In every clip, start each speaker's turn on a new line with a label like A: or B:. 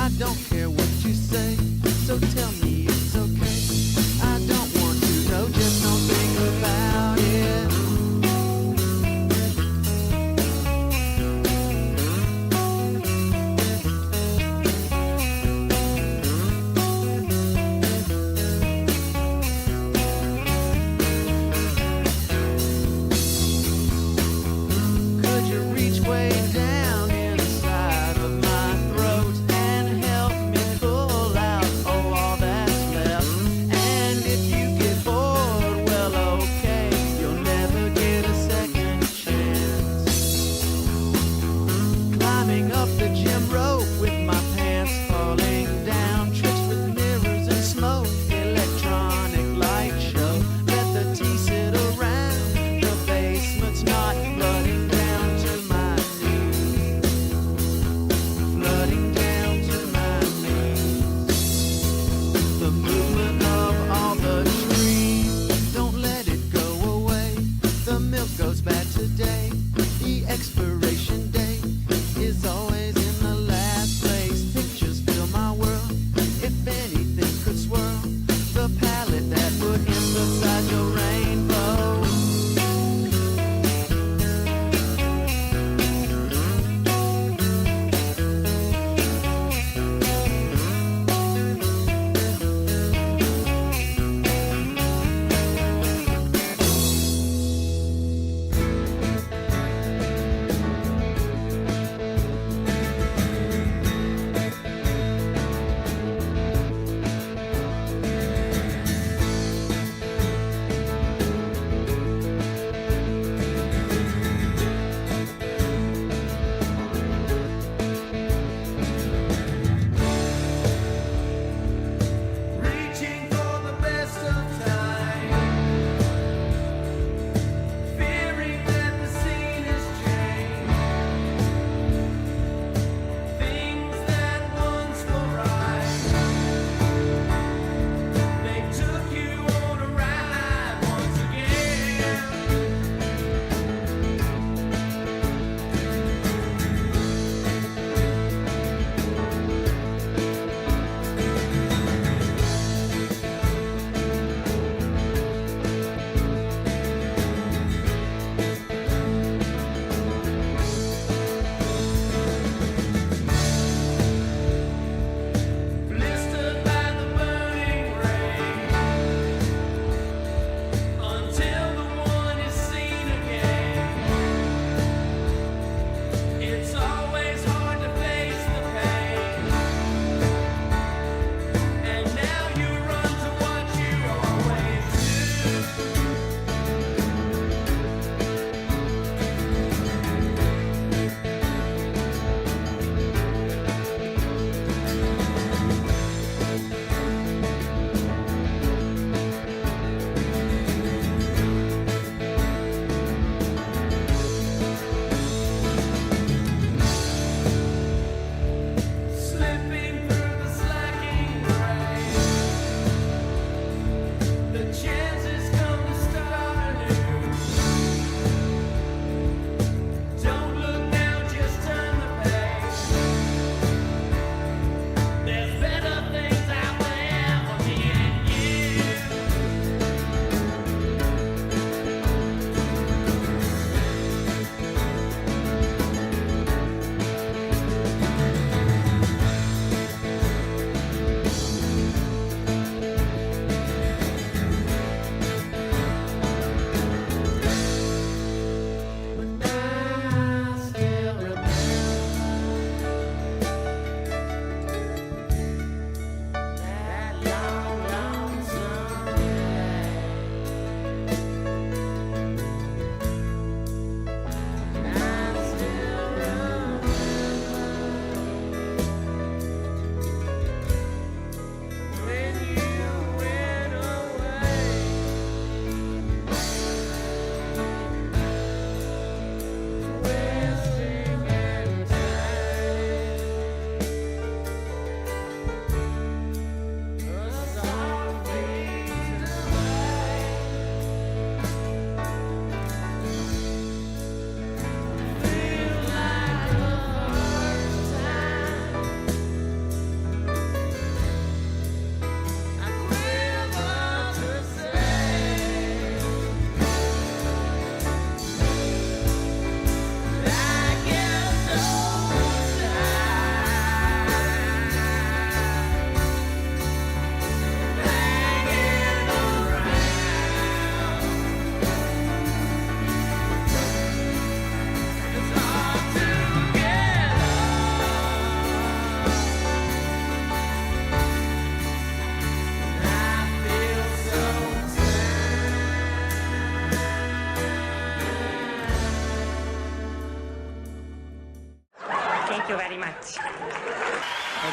A: I don't care what you say, so tell me it's okay. I don't want to know, just don't think about it. Could you reach way down inside of my throat and help me pull out all that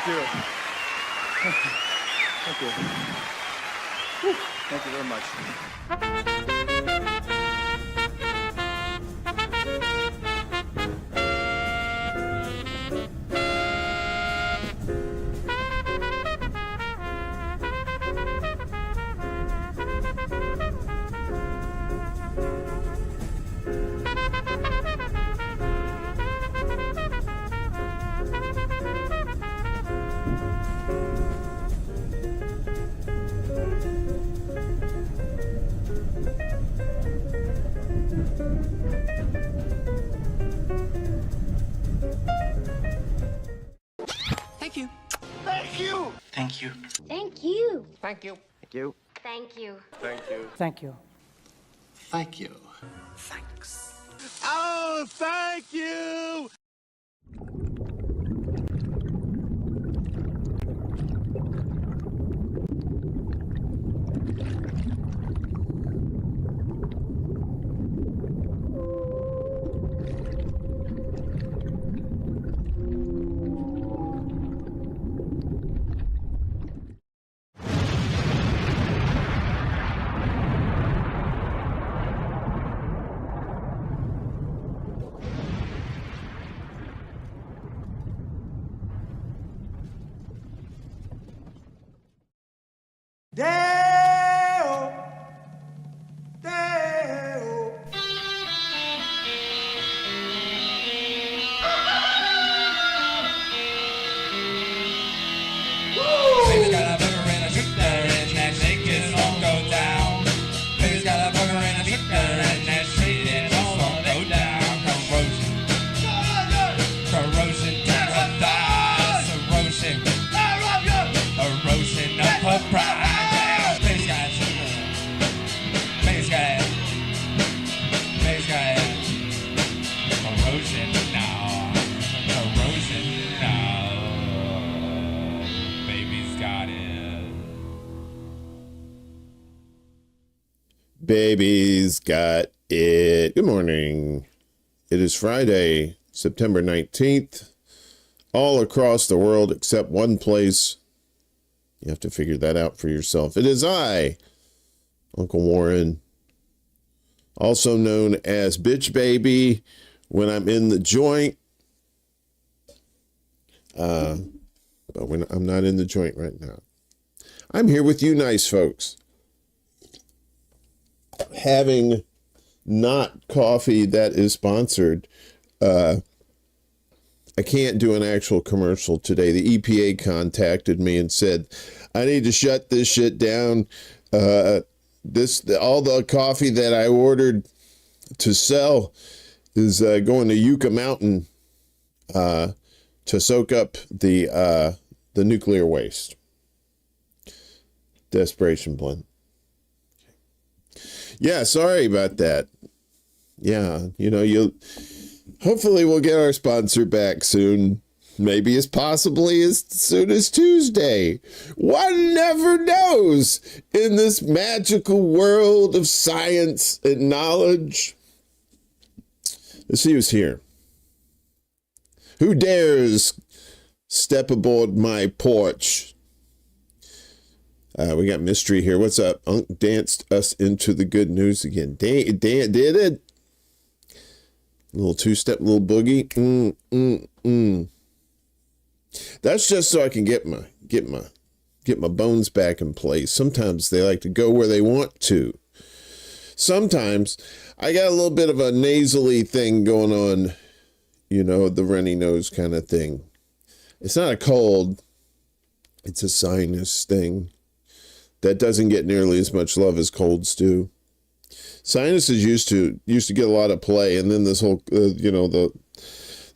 B: Thank you. Thank you. Whew. Thank you very much.
A: Thank you.
B: Thank you.
C: Thank you.
D: Thank you.
A: Thank you.
B: Thank you.
D: Thank you.
B: Thank you.
E: Thank you.
C: Thank you.
A: Thanks.
B: Oh, thank you.
F: Baby's got a burger and a shooter and that shake is all go down. Baby's got a burger and a shooter and that shake is all go down. Corrosion to her thighs, erosion of her pride. Baby's got a shooter. Baby's got corrosion now. Corrosion now. Baby's got it.
G: Baby's got it. Good morning. It is Friday, September 19th. All across the world except one place. You have to figure that out for yourself. It is I, Uncle Warren, also known as Bitch Baby when I'm in the joint. But when I'm not in the joint right now. I'm here with you nice folks. Having not coffee that is sponsored, I can't do an actual commercial today. The EPA contacted me and said, I need to shut this shit down. All the coffee that I ordered to sell is going to Yucca Mountain to soak up the nuclear waste. Desperation blend. Yeah, sorry about that. Yeah, hopefully we'll get our sponsor back soon. Maybe as possibly as soon as Tuesday. One never knows in this magical world of science and knowledge. Let's see who's here. Who dares step aboard my porch? We got mystery here. What's up? Unc danced us into the good news again. Did it? Little two-step, little boogie. That's just so I can get my bones back in place. Sometimes they like to go where they want to. Sometimes I got a little bit of a nasally thing going on, the runny nose kind of thing. It's not a cold. It's a sinus thing that doesn't get nearly as much love as colds do. Sinuses used to get a lot of play, and then this whole, the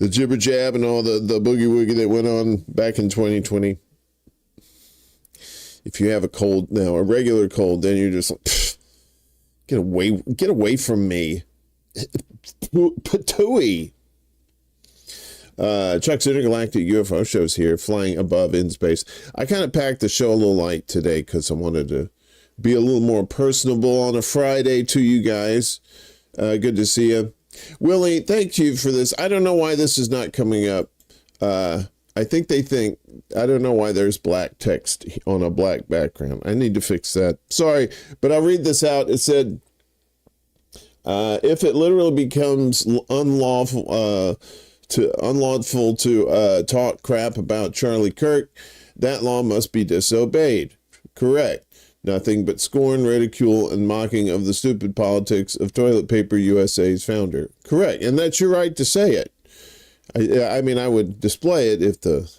G: jibber jab and all the boogie woogie that went on back in 2020. If you have a cold now, a regular cold, then you're just like, get away from me. Patooey. Chuck's Intergalactic UFO Show's here, flying above in space. I kind of packed the show a little light today because I wanted to be a little more personable on a Friday to you guys. Good to see you. Willie, thank you for this. I don't know why this is not coming up. I I think they think, I don't know why there's black text on a black background. I need to fix that. Sorry, but I'll read this out. It said, if it literally becomes unlawful to talk crap about Charlie Kirk, that law must be disobeyed. Correct. Nothing but scorn, ridicule, and mocking of the stupid politics of Toilet Paper USA's founder. Correct. And that's your right to say it. I mean, I would display it if the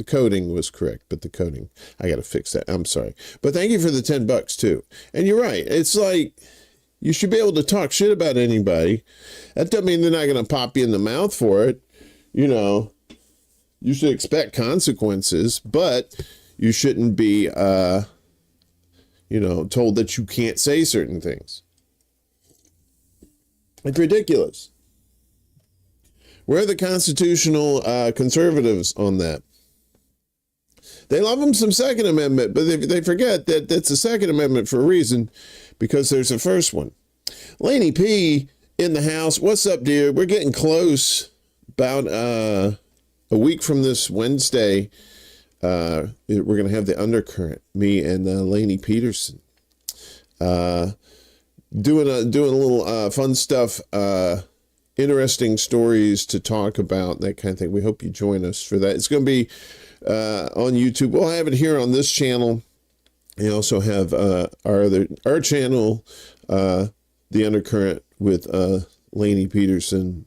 G: coding was correct, but the coding, I got to fix that. I'm sorry. But thank you for the $10 too. And you're right. It's like, you should be able to talk shit about anybody. That doesn't mean they're not going to pop you in the mouth for it. You know, you should expect consequences, but you shouldn't be, told that you can't say certain things. It's ridiculous. Where are the constitutional conservatives on that? They love them some Second Amendment, but they forget that that's the Second Amendment for a reason, because there's a first one. Laney P in the house. What's up, dear? We're getting close. About a week from this Wednesday, we're going to have the Undercurrent, me and Laney Peterson. Doing a little fun stuff, interesting stories to talk about, that kind of thing. We hope you join us for that. It's going to be on YouTube. We'll have it here on this channel. We also have our channel, The Undercurrent with Laney Peterson.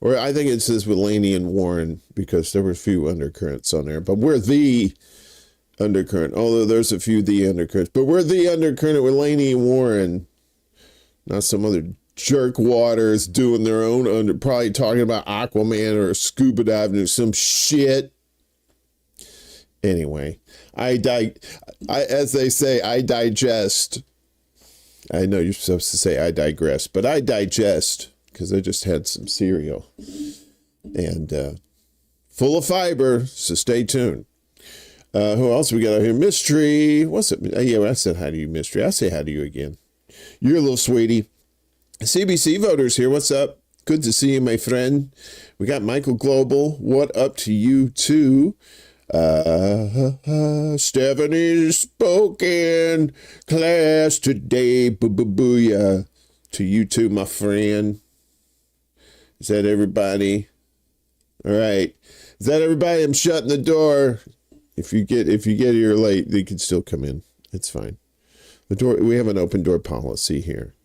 G: Or I think it says with Laney and Warren, because there were a few undercurrents on there. But we're the Undercurrent, although there's a few the Undercurrents. But we're the Undercurrent with Laney and Warren. Not some other jerk waters doing their own probably talking about Aquaman or scuba diving or some shit. Anyway, as they say, I digest. I know you're supposed to say I digress, but I digest because I just had some cereal and full of fiber. So stay tuned. Who else we got out here? Mystery. What's it? Yeah, I said hi to you, Mystery. I say hi to you again. You're a little sweetie. CBC voters here. What's up? Good to see you, my friend. We got Michael Global. What up to you too? Stephanie's spoken class today. Booyah. To you too, my friend. Is that everybody? All right. Is that everybody? I'm shutting the door. If you get here late, you can still come in. It's fine. The door. We have an open door policy here.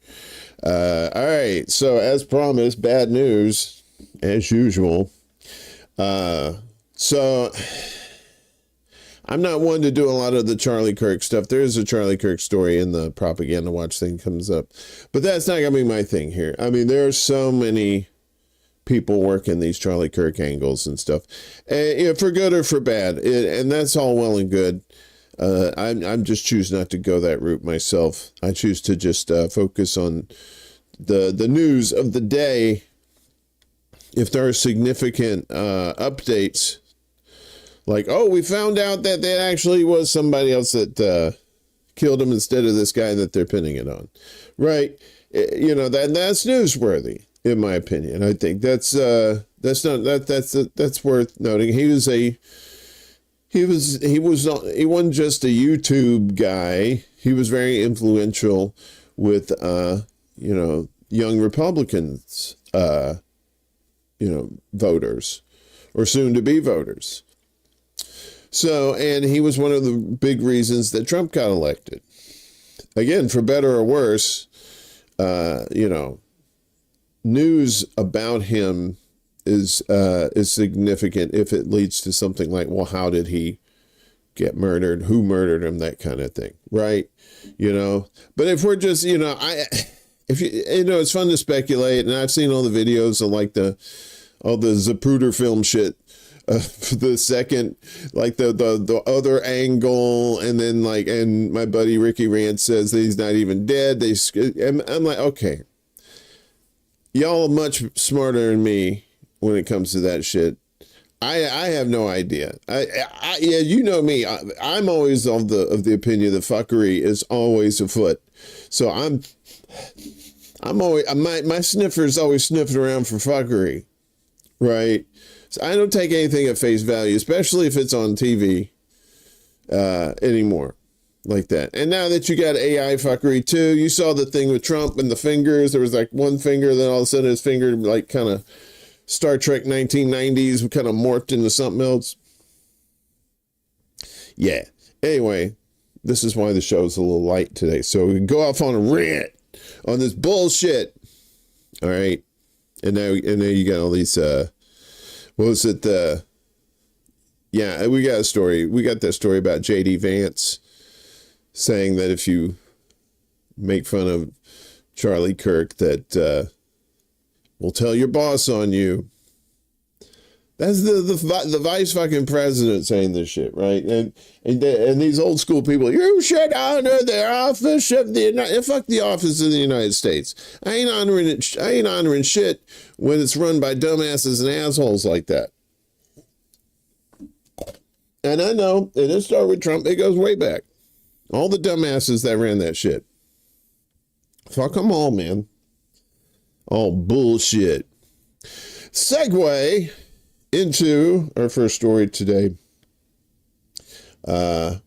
G: All right. So as promised, bad news as usual. So I'm not one to do a lot of the Charlie Kirk stuff. There is a Charlie Kirk story in the propaganda watch thing comes up, but that's not gonna be my thing here. I mean, there are so many people working these Charlie Kirk angles and stuff, and, for good or for bad, and that's all well and good. I'm just choose not to go that route myself. I choose to just focus on the news of the day. If there are significant updates, like, oh, we found out that there actually was somebody else that killed him instead of this guy that they're pinning it on, right? That's newsworthy, in my opinion. I think that's worth noting. He wasn't just a YouTube guy. He was very influential with young Republicans, voters or soon to be voters. So, and he was one of the big reasons that Trump got elected. Again, for better or worse, news about him is significant if it leads to something like, well, how did he get murdered? Who murdered him? That kind of thing, right? But if we're just, it's fun to speculate, and I've seen all the videos of all the Zapruder film shit. The second, like the other angle, and then and my buddy Ricky Rance says that he's not even dead. I'm like, okay, y'all are much smarter than me when it comes to that shit. I have no idea. Yeah, you know me. I'm always of the opinion that fuckery is always afoot. So I'm always my sniffer's always sniffing around for fuckery, right? So I don't take anything at face value, especially if it's on TV anymore like that. And now that you got AI fuckery too, you saw the thing with Trump and the fingers. There was like one finger, then all of a sudden his finger like kind of Star Trek 1990s kind of morphed into something else. Yeah. Anyway, this is why the show's a little light today. So we can go off on a rant on this bullshit. All right. And now you got all these, what was it? Yeah, we got a story. We got that story about J.D. Vance saying that if you make fun of Charlie Kirk, that we'll tell your boss on you. That's the vice fucking president saying this shit, right? And these old school people, you should honor the office of fuck the office of the United States. I ain't honoring it. I ain't honoring shit when it's run by dumbasses and assholes like that. And I know it didn't start with Trump. It goes way back. All the dumbasses that ran that shit. Fuck them all, man. All bullshit. Segue into our first story today. Is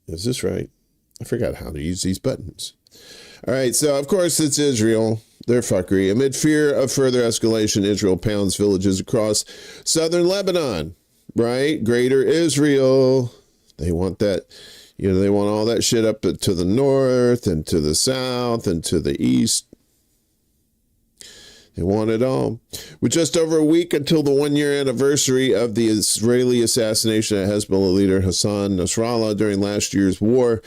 G: this right? I forgot how to use these buttons. All right, so of course it's Israel. Their fuckery. Amid fear of further escalation, Israel pounds villages across southern Lebanon. Right? Greater Israel. They want that, they want all that shit up to the north and to the south and to the east. They want it all. With just over a week until the one-year anniversary of the Israeli assassination of Hezbollah leader Hassan Nasrallah during last year's war,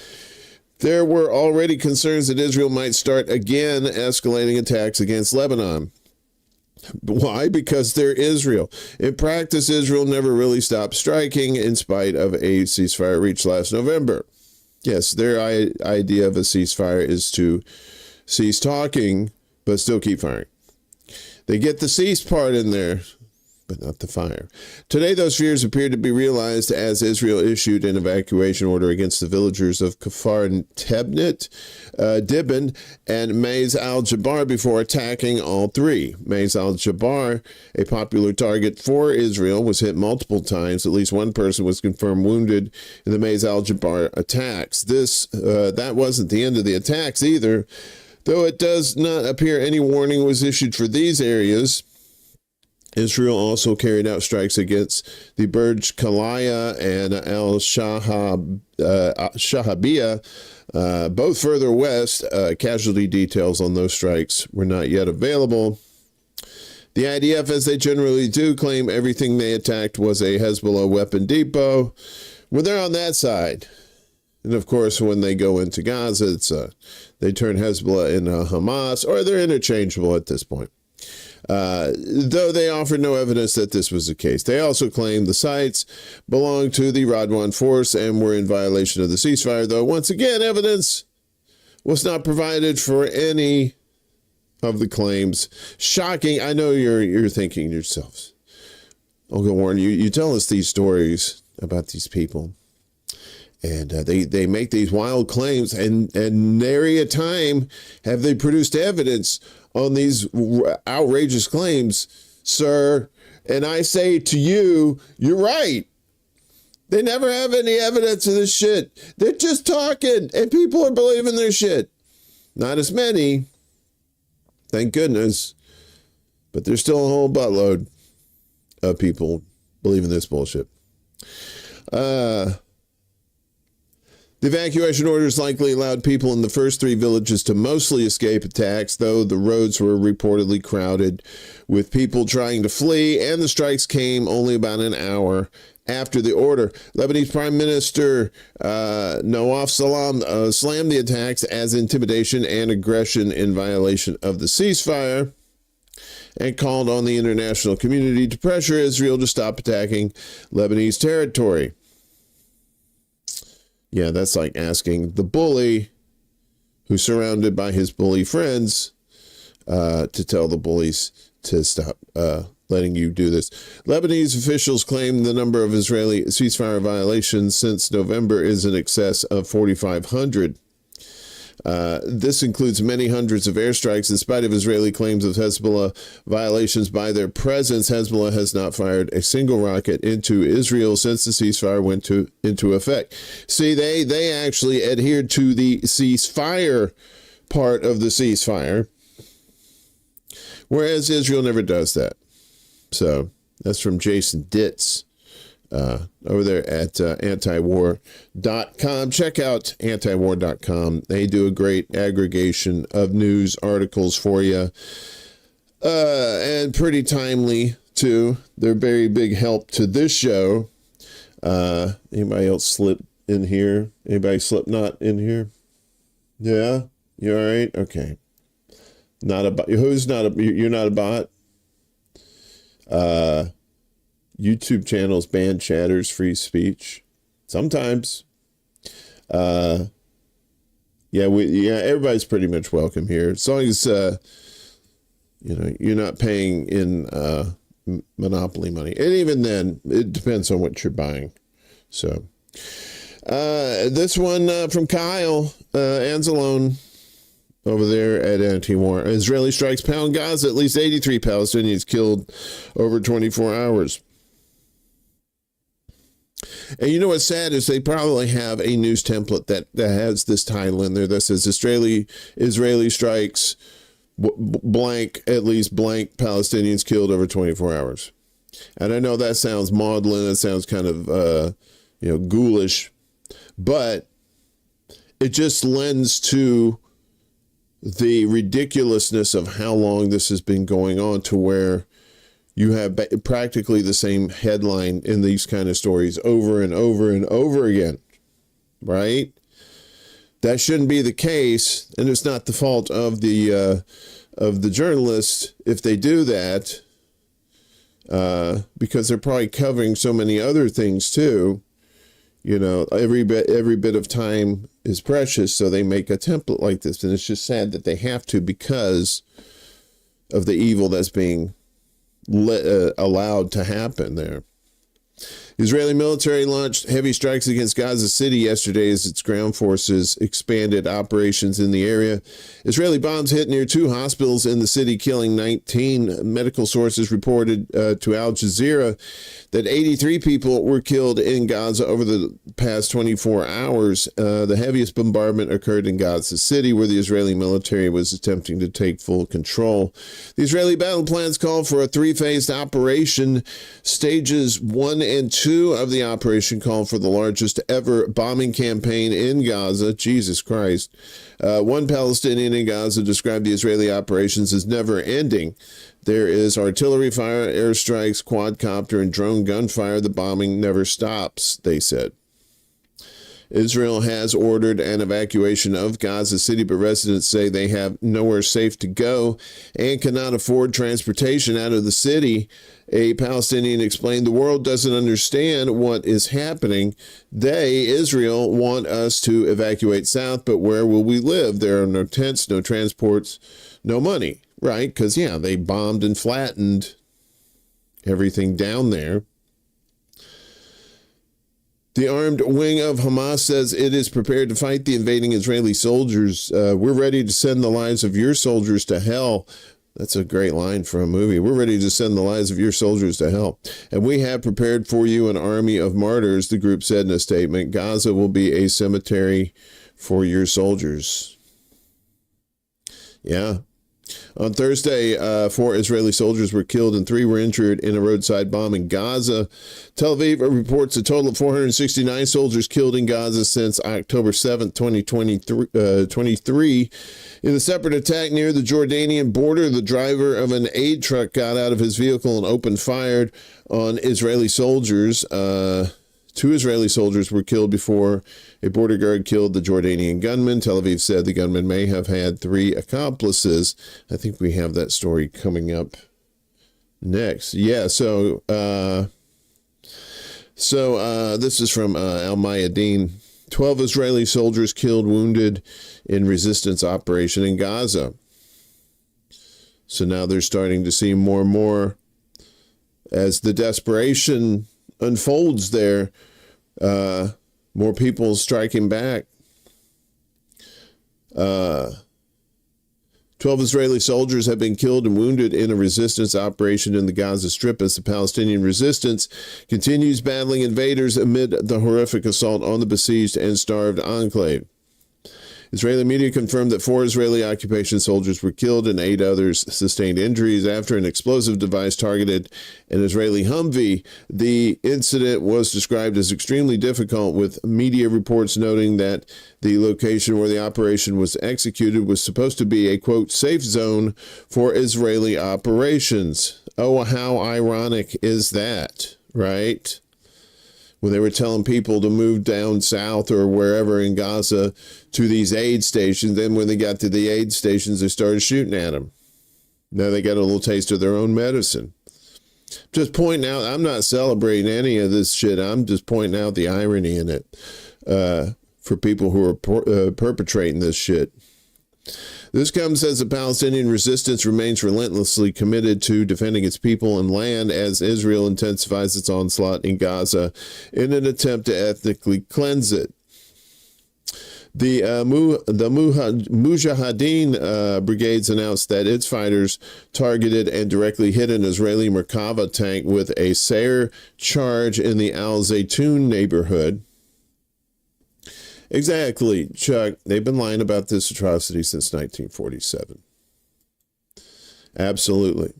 G: there were already concerns that Israel might start again escalating attacks against Lebanon. Why? Because they're Israel. In practice, Israel never really stopped striking in spite of a ceasefire reached last November. Yes, their idea of a ceasefire is to cease talking, but still keep firing. They get the cease part in there, but not the fire. Today, those fears appear to be realized as Israel issued an evacuation order against the villagers of Kfar Tebnit, Dibon, and Maiz al-Jabar before attacking all three. Maiz al-Jabar, a popular target for Israel, was hit multiple times. At least one person was confirmed wounded in the Maiz al-Jabar attacks. That wasn't the end of the attacks either, though it does not appear any warning was issued for these areas. Israel also carried out strikes against the Burj Khalifa and Al-Shahabiyah, both further west. Casualty details on those strikes were not yet available. The IDF, as they generally do, claim everything they attacked was a Hezbollah weapon depot. Well, they're on that side. And of course, when they go into Gaza, they turn Hezbollah into Hamas, or they're interchangeable at this point. Though they offered no evidence that this was the case. They also claimed the sites belonged to the Radwan force and were in violation of the ceasefire, though once again, evidence was not provided for any of the claims. Shocking. I know you're thinking to yourselves, Uncle Warren, you tell us these stories about these people, and they make these wild claims, and nary a time have they produced evidence on these outrageous claims, sir. And I say to you, you're right. They never have any evidence of this shit. They're just talking, and people are believing their shit. Not as many, thank goodness, but there's still a whole buttload of people believing this bullshit. The evacuation orders likely allowed people in the first three villages to mostly escape attacks, though the roads were reportedly crowded with people trying to flee, and the strikes came only about an hour after the order. Lebanese Prime Minister Nawaf Salam slammed the attacks as intimidation and aggression in violation of the ceasefire, and called on the international community to pressure Israel to stop attacking Lebanese territory. Yeah, that's like asking the bully, who's surrounded by his bully friends, to tell the bullies to stop letting you do this. Lebanese officials claim the number of Israeli ceasefire violations since November is in excess of 4,500. This includes many hundreds of airstrikes. In spite of Israeli claims of Hezbollah violations by their presence, Hezbollah has not fired a single rocket into Israel since the ceasefire went into effect. See, they actually adhered to the ceasefire part of the ceasefire, whereas Israel never does that. So that's from Jason Ditz over there at antiwar.com. Check out antiwar.com. They do a great aggregation of news articles for you, and pretty timely too. They're very big help to this show. Anybody else slip in here? Anybody Slipknot in here? Yeah, you all right? Okay. Not a bot. Who's not a? You're not a bot. YouTube channels ban chatters, free speech. Sometimes. Everybody's pretty much welcome here. As long as you're not paying in monopoly money. And even then, it depends on what you're buying. So this one from Kyle Anzalone over there at Anti-War. Israeli strikes pound Gaza. At least 83 Palestinians killed over 24 hours. And you know what's sad is they probably have a news template that has this title in there that says Israeli strikes blank, at least blank Palestinians killed over 24 hours. And I know that sounds maudlin. It sounds kind of, ghoulish, but it just lends to the ridiculousness of how long this has been going on, to where you have practically the same headline in these kind of stories over and over and over again, right? That shouldn't be the case, and it's not the fault of the journalists if they do that, because they're probably covering so many other things too. Every bit of time is precious, so they make a template like this, and it's just sad that they have to, because of the evil that's being allowed to happen there. Israeli military launched heavy strikes against Gaza City yesterday as its ground forces expanded operations in the area. Israeli bombs hit near 2 hospitals in the city, killing 19. Medical sources reported to Al Jazeera that 83 people were killed in Gaza over the past 24 hours. The heaviest bombardment occurred in Gaza City, where the Israeli military was attempting to take full control. The Israeli battle plans call for a 3-phased operation. Stages 1 and 2 of the operation call for the largest ever bombing campaign in Gaza. Jesus Christ. One Palestinian in Gaza described the Israeli operations as never ending. There is artillery fire, airstrikes, quadcopter, and drone gunfire. The bombing never stops, they said. Israel has ordered an evacuation of Gaza City, but residents say they have nowhere safe to go and cannot afford transportation out of the city. A Palestinian explained, "The world doesn't understand what is happening. They, Israel, want us to evacuate south, but where will we live? There are no tents, no transports, no money." Right, because, they bombed and flattened everything down there. The armed wing of Hamas says it is prepared to fight the invading Israeli soldiers. We're ready to send the lives of your soldiers to hell. That's a great line for a movie. We're ready to send the lives of your soldiers to hell. And we have prepared for you an army of martyrs, the group said in a statement. Gaza will be a cemetery for your soldiers. Yeah. On Thursday, 4 Israeli soldiers were killed and 3 were injured in a roadside bomb in Gaza. Tel Aviv reports a total of 469 soldiers killed in Gaza since October 7th, 2023. In a separate attack near the Jordanian border, the driver of an aid truck got out of his vehicle and opened fire on Israeli soldiers. 2 Israeli soldiers were killed before a border guard killed the Jordanian gunman. Tel Aviv said the gunman may have had 3 accomplices. I think we have that story coming up next. Yeah, so this is from Al Mayadeen. 12 Israeli soldiers killed, wounded in resistance operation in Gaza. So now they're starting to see more and more as the desperation unfolds there, more people striking back. 12 Israeli soldiers have been killed and wounded in a resistance operation in the Gaza Strip as the Palestinian resistance continues battling invaders amid the horrific assault on the besieged and starved enclave. Israeli media confirmed that 4 Israeli occupation soldiers were killed and 8 others sustained injuries after an explosive device targeted an Israeli Humvee. The incident was described as extremely difficult, with media reports noting that the location where the operation was executed was supposed to be a, quote, safe zone for Israeli operations. Oh, how ironic is that, right? When they were telling people to move down south or wherever in Gaza to these aid stations. Then when they got to the aid stations, they started shooting at them. Now they got a little taste of their own medicine. Just pointing out, I'm not celebrating any of this shit. I'm just pointing out the irony in it for people who are perpetrating this shit. This comes as the Palestinian resistance remains relentlessly committed to defending its people and land as Israel intensifies its onslaught in Gaza in an attempt to ethnically cleanse it. The Mujahideen brigades announced that its fighters targeted and directly hit an Israeli Merkava tank with a Sayr charge in the Al Zaytun neighborhood. Exactly, Chuck. They've been lying about this atrocity since 1947. Absolutely.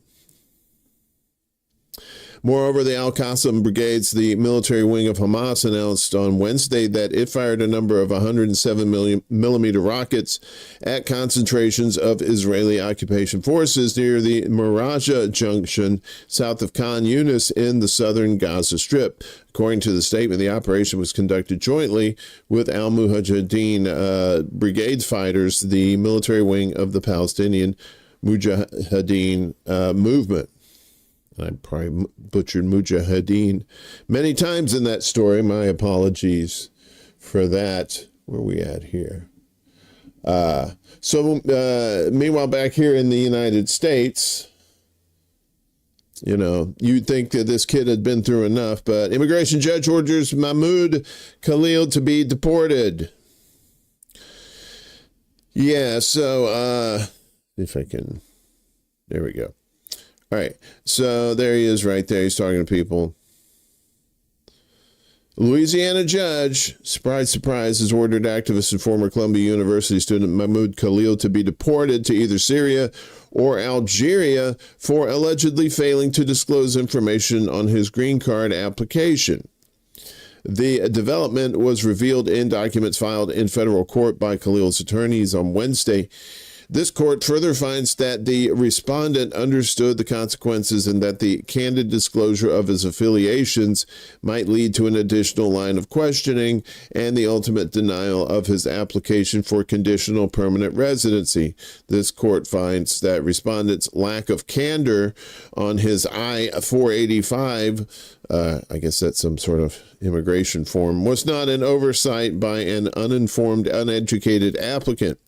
G: Moreover, the Al-Qassam brigades, the military wing of Hamas, announced on Wednesday that it fired a number of 107-millimeter rockets at concentrations of Israeli occupation forces near the Maraja junction south of Khan Yunis in the southern Gaza Strip. According to the statement, the operation was conducted jointly with Al-Mujahideen brigade fighters, the military wing of the Palestinian Mujahideen movement. I probably butchered Mujahideen many times in that story. My apologies for that. Where are we at here? Meanwhile, back here in the United States, you know, you'd think that this kid had been through enough, but immigration judge orders Mahmoud Khalil to be deported. Yeah, so, if I can, there we go. All right, so there he is right there. He's talking to people. Louisiana judge, surprise, surprise, has ordered activist and former Columbia University student Mahmoud Khalil to be deported to either Syria or Algeria for allegedly failing to disclose information on his green card application. The development was revealed in documents filed in federal court by Khalil's attorneys on Wednesday. This court further finds that the respondent understood the consequences and that the candid disclosure of his affiliations might lead to an additional line of questioning and the ultimate denial of his application for conditional permanent residency. This court finds that respondent's lack of candor on his I-485, I guess that's some sort of immigration form, was not an oversight by an uninformed, uneducated applicant.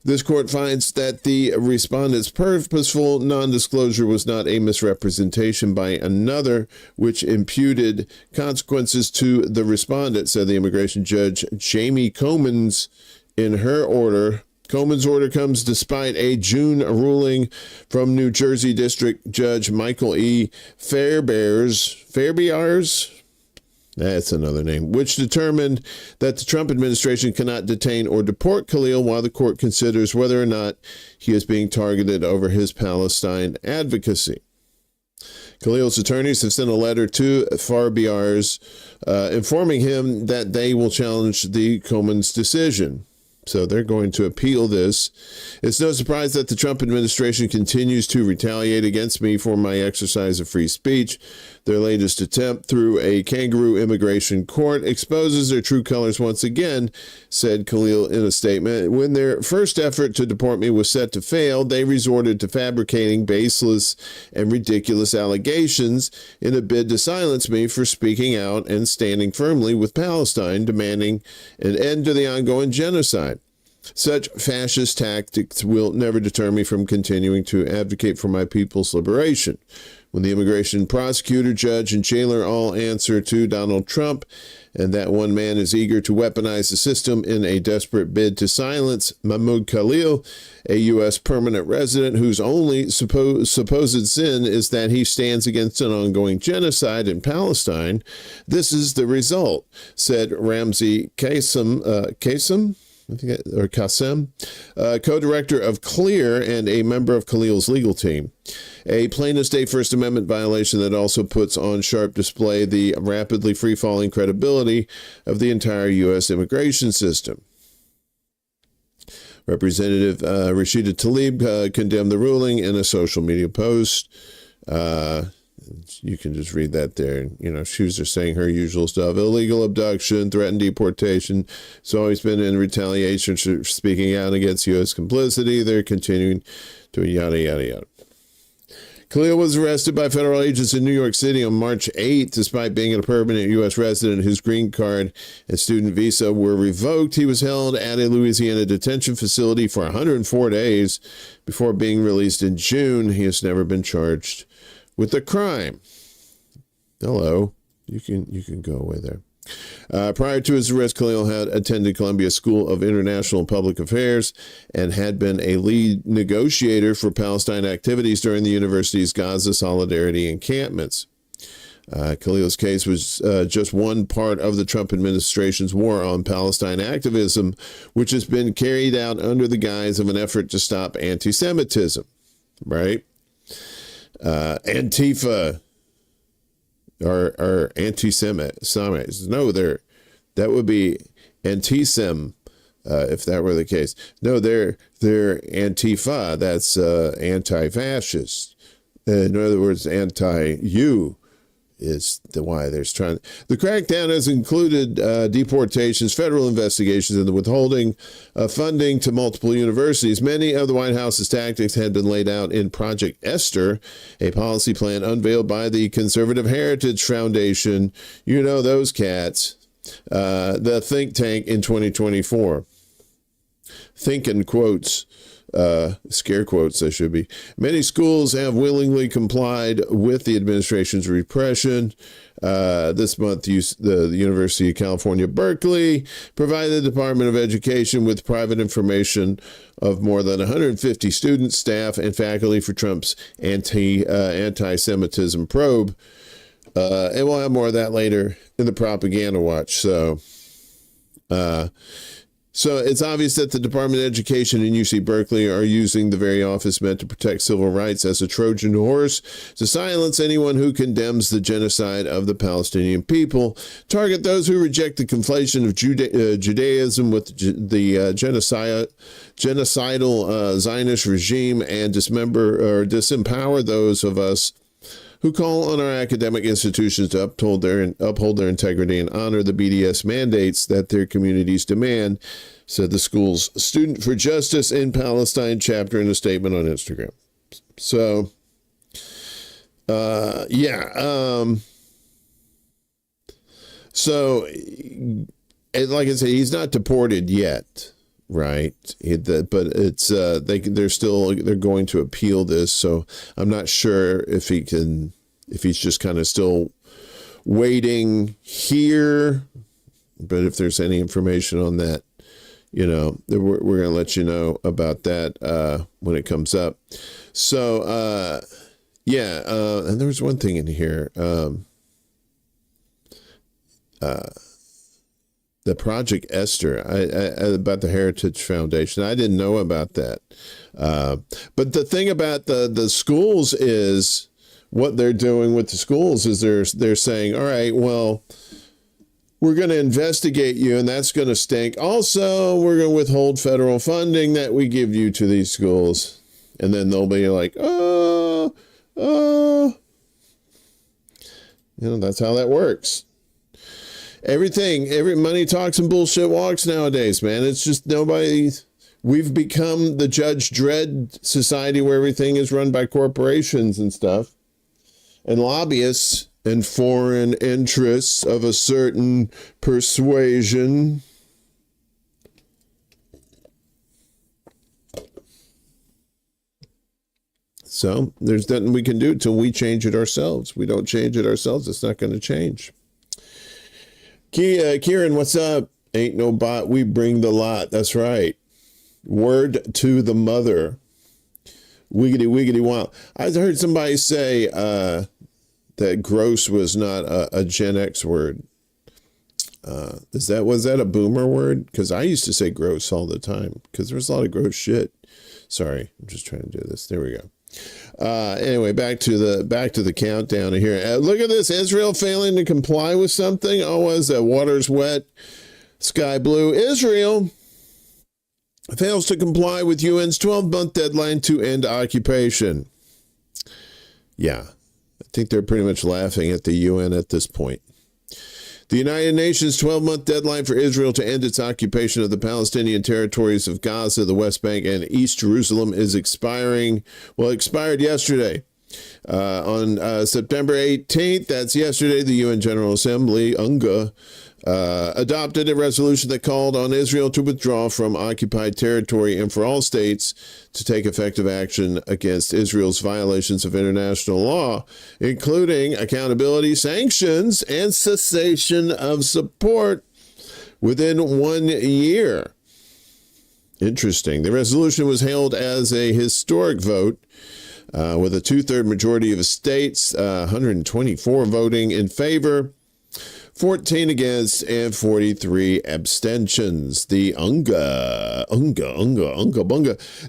G: This court finds that the respondent's purposeful non-disclosure was not a misrepresentation by another, which imputed consequences to the respondent, said the immigration judge Jamie Comins in her order. Comins' order comes despite a June ruling from New Jersey District Judge Michael E. Fairbiars? That's another name, which determined that the Trump administration cannot detain or deport Khalil while the court considers whether or not he is being targeted over his Palestine advocacy. Khalil's attorneys have sent a letter to Fairbiars informing him that they will challenge the Comins decision. So they're going to appeal this. It's no surprise that the Trump administration continues to retaliate against me for my exercise of free speech. Their latest attempt through a kangaroo immigration court exposes their true colors once again, said Khalil in a statement. When their first effort to deport me was set to fail, they resorted to fabricating baseless and ridiculous allegations in a bid to silence me for speaking out and standing firmly with Palestine, demanding an end to the ongoing genocide. Such fascist tactics will never deter me from continuing to advocate for my people's liberation. when the immigration prosecutor, judge, and jailer all answer to Donald Trump, and that one man is eager to weaponize the system in a desperate bid to silence Mahmoud Khalil, a U.S. permanent resident whose only supposed sin is that he stands against an ongoing genocide in Palestine. This is the result, said Ramzi Qassem, co-director of CLEAR and a member of Khalil's legal team. A plain as day First Amendment violation that also puts on sharp display the rapidly free-falling credibility of the entire U.S. immigration system. Representative Rashida Tlaib condemned the ruling in a social media post. You can just read that there. You know, she was just saying her usual stuff. Illegal abduction, threatened deportation. It's always been in retaliation for speaking out against U.S. complicity. They're continuing to yada, yada, yada. Khalil was arrested by federal agents in New York City on March 8th, despite being a permanent U.S. resident whose green card and student visa were revoked. He was held at a Louisiana detention facility for 104 days before being released in June. He has never been charged with the crime. Hello. You can go away there. Prior to his arrest, Khalil had attended Columbia School of International Public Affairs and had been a lead negotiator for Palestine activities during the university's Gaza Solidarity encampments. Khalil's case was just one part of the Trump administration's war on Palestine activism, which has been carried out under the guise of an effort to stop anti-Semitism, right? Antifa are anti-Semites. No, that would be anti-Sem if that were the case. No, they're Antifa. That's anti-fascist. In other words, anti-you is why there's trying. The crackdown has included deportations, federal investigations, and the withholding of funding to multiple universities. Many of the White House's tactics had been laid out in Project Esther, a policy plan unveiled by the Conservative Heritage Foundation. You know those cats. The think tank in 2024. Think in quotes. Scare quotes, they should be. Many schools have willingly complied with the administration's repression. This month, the University of California, Berkeley provided the Department of Education with private information of more than 150 students, staff, and faculty for Trump's anti-Semitism probe. And we'll have more of that later in the propaganda watch. So it's obvious that the Department of Education and UC Berkeley are using the very office meant to protect civil rights as a Trojan horse to silence anyone who condemns the genocide of the Palestinian people, target those who reject the conflation of Judaism with the genocidal Zionist regime, and disempower those of us who call on our academic institutions to uphold their integrity and honor the BDS mandates that their communities demand, said the school's Student for Justice in Palestine chapter in a statement on Instagram. So, So, like I say, he's not deported yet, right? But it's they're going to appeal this. So I'm not sure if he's just kind of still waiting here. But if there's any information on that, we're going to let you know about that when it comes up. So and there was one thing in here. The Project Esther, about the Heritage Foundation. I didn't know about that. But the thing about the schools is, what they're doing with the schools is they're saying, all right, well, we're going to investigate you, and that's going to stink. Also, we're going to withhold federal funding that we give you to these schools. And then they'll be like, that's how that works. Every money talks and bullshit walks nowadays, man. It's just we've become the Judge Dredd society where everything is run by corporations and stuff, and lobbyists and foreign interests of a certain persuasion. So there's nothing we can do until we change it ourselves. We don't change it ourselves, it's not going to change. Kieran, what's up? Ain't no bot, we bring the lot. That's right. Word to the mother. Wiggity, wiggity, wow. I heard somebody say that gross was not a Gen X word. Was that a boomer word? Because I used to say gross all the time because there was a lot of gross shit. Sorry, I'm just trying to do this. There we go. Anyway, back to the countdown here. Look at this. Israel failing to comply with something. Oh, was that water's wet, sky blue? Israel fails to comply with UN's 12-month deadline to end occupation. Yeah, I think they're pretty much laughing at the UN at this point. The United Nations 12-month deadline for Israel to end its occupation of the Palestinian territories of Gaza, the West Bank, and East Jerusalem is expiring. Well, it expired yesterday. On September 18th, that's yesterday, the UN General Assembly, UNGA, adopted a resolution that called on Israel to withdraw from occupied territory and for all states to take effective action against Israel's violations of international law, including accountability, sanctions, and cessation of support within 1 year. Interesting. The resolution was hailed as a historic vote with a two-thirds majority of states, 124 voting in favor, 14 against, and 43 abstentions. The UNGA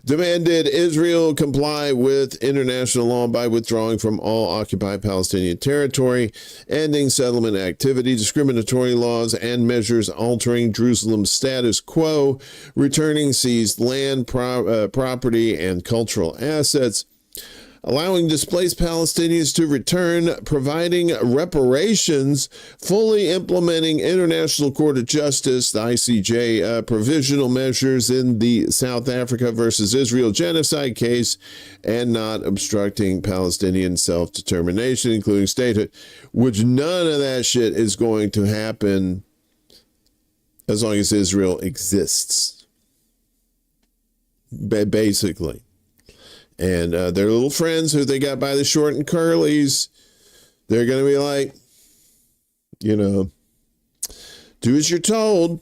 G: demanded Israel comply with international law by withdrawing from all occupied Palestinian territory, ending settlement activity, discriminatory laws, and measures altering Jerusalem's status quo, returning seized land, property, and cultural assets, allowing displaced Palestinians to return, providing reparations, fully implementing International Court of Justice, the ICJ, provisional measures in the South Africa versus Israel genocide case, and not obstructing Palestinian self-determination, including statehood, which none of that shit is going to happen as long as Israel exists, basically. And their little friends who they got by the short and curlies, they're going to be like, do as you're told.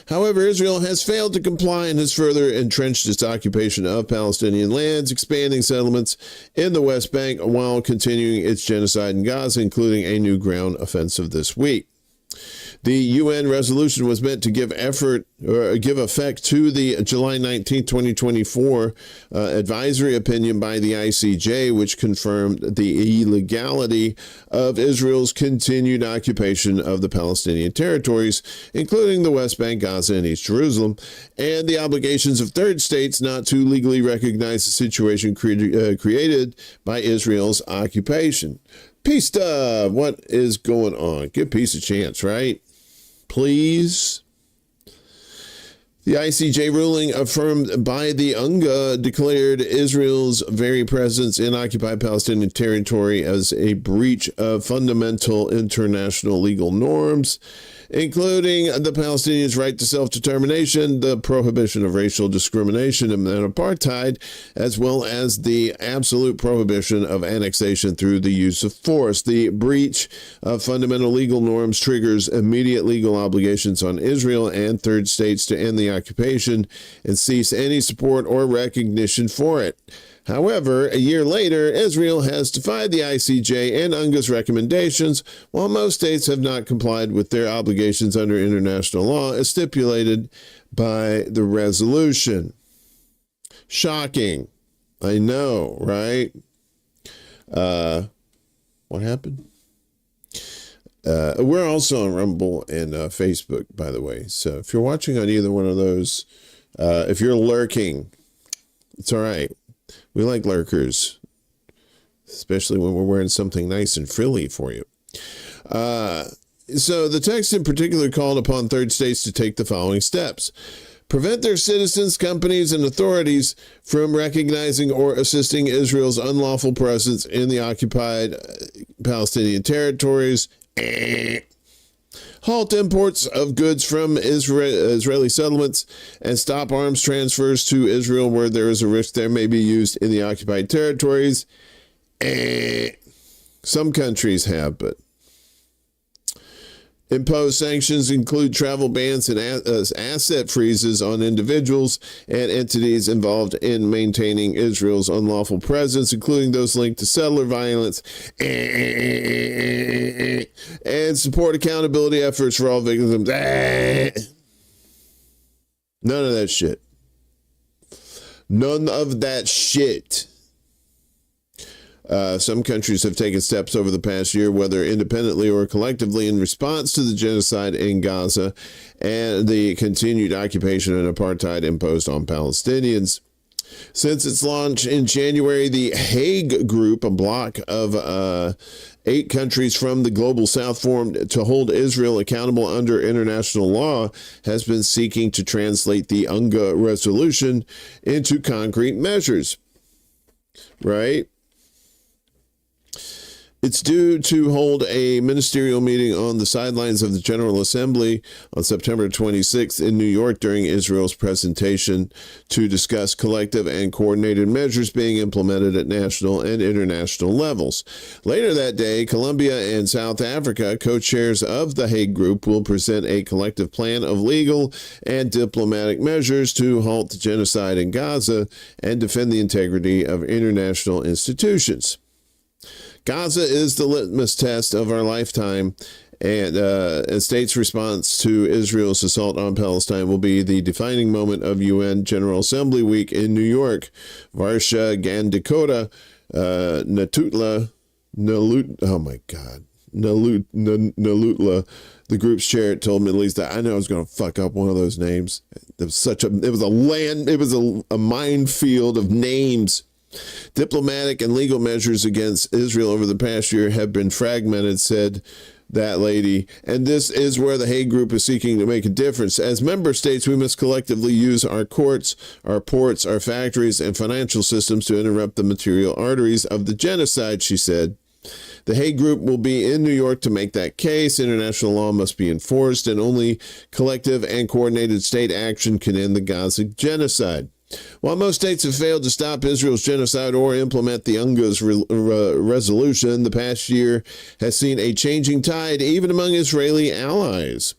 G: However, Israel has failed to comply and has further entrenched its occupation of Palestinian lands, expanding settlements in the West Bank while continuing its genocide in Gaza, including a new ground offensive this week. The UN resolution was meant to give effect to the July 19, 2024 advisory opinion by the ICJ, which confirmed the illegality of Israel's continued occupation of the Palestinian territories, including the West Bank, Gaza, and East Jerusalem, and the obligations of third states not to legally recognize the situation created by Israel's occupation. Peace stuff. What is going on? Give peace a chance, right? Please. The ICJ ruling affirmed by the UNGA declared Israel's very presence in occupied Palestinian territory as a breach of fundamental international legal norms, including the Palestinians' right to self-determination, the prohibition of racial discrimination and apartheid, as well as the absolute prohibition of annexation through the use of force. The breach of fundamental legal norms triggers immediate legal obligations on Israel and third states to end the occupation and cease any support or recognition for it. However, a year later, Israel has defied the ICJ and UNGA's recommendations, while most states have not complied with their obligations under international law as stipulated by the resolution. Shocking. I know, right? What happened? We're also on Rumble and Facebook, by the way. So if you're watching on either one of those, if you're lurking, it's all right. We like lurkers, especially when we're wearing something nice and frilly for you. So the text in particular called upon third states to take the following steps. Prevent their citizens, companies, and authorities from recognizing or assisting Israel's unlawful presence in the occupied Palestinian territories. halt imports of goods from Israeli settlements, and stop arms transfers to Israel where there is a risk they may be used in the occupied territories. Some countries have, but imposed sanctions include travel bans and asset freezes on individuals and entities involved in maintaining Israel's unlawful presence, including those linked to settler violence, and support accountability efforts for all victims. None of that shit. None of that shit. Some countries have taken steps over the past year, whether independently or collectively, in response to the genocide in Gaza and the continued occupation and apartheid imposed on Palestinians. Since its launch in January, the Hague Group, a bloc of 8 countries from the Global South formed to hold Israel accountable under international law, has been seeking to translate the UNGA resolution into concrete measures. Right? It's due to hold a ministerial meeting on the sidelines of the General Assembly on September 26th in New York during Israel's presentation to discuss collective and coordinated measures being implemented at national and international levels. Later that day, Colombia and South Africa, co-chairs of the Hague Group, will present a collective plan of legal and diplomatic measures to halt the genocide in Gaza and defend the integrity of international institutions. Gaza is the litmus test of our lifetime, and a state's response to Israel's assault on Palestine will be the defining moment of UN General Assembly Week in New York. Varsha Gandikota Natutla Nalut, oh my God, Nalutla, the group's chair, told me at least that I know I was going to fuck up one of those names. It was a minefield of names. Diplomatic and legal measures against Israel over the past year have been fragmented, said that lady, and this is where the Hague Group is seeking to make a difference. As member states, we must collectively use our courts, our ports, our factories, and financial systems to interrupt the material arteries of the genocide, she said. The Hague Group will be in New York to make that case. International law must be enforced, and only collective and coordinated state action can end the Gaza genocide. While most states have failed to stop Israel's genocide or implement the UNGA's resolution, the past year has seen a changing tide even among Israeli allies.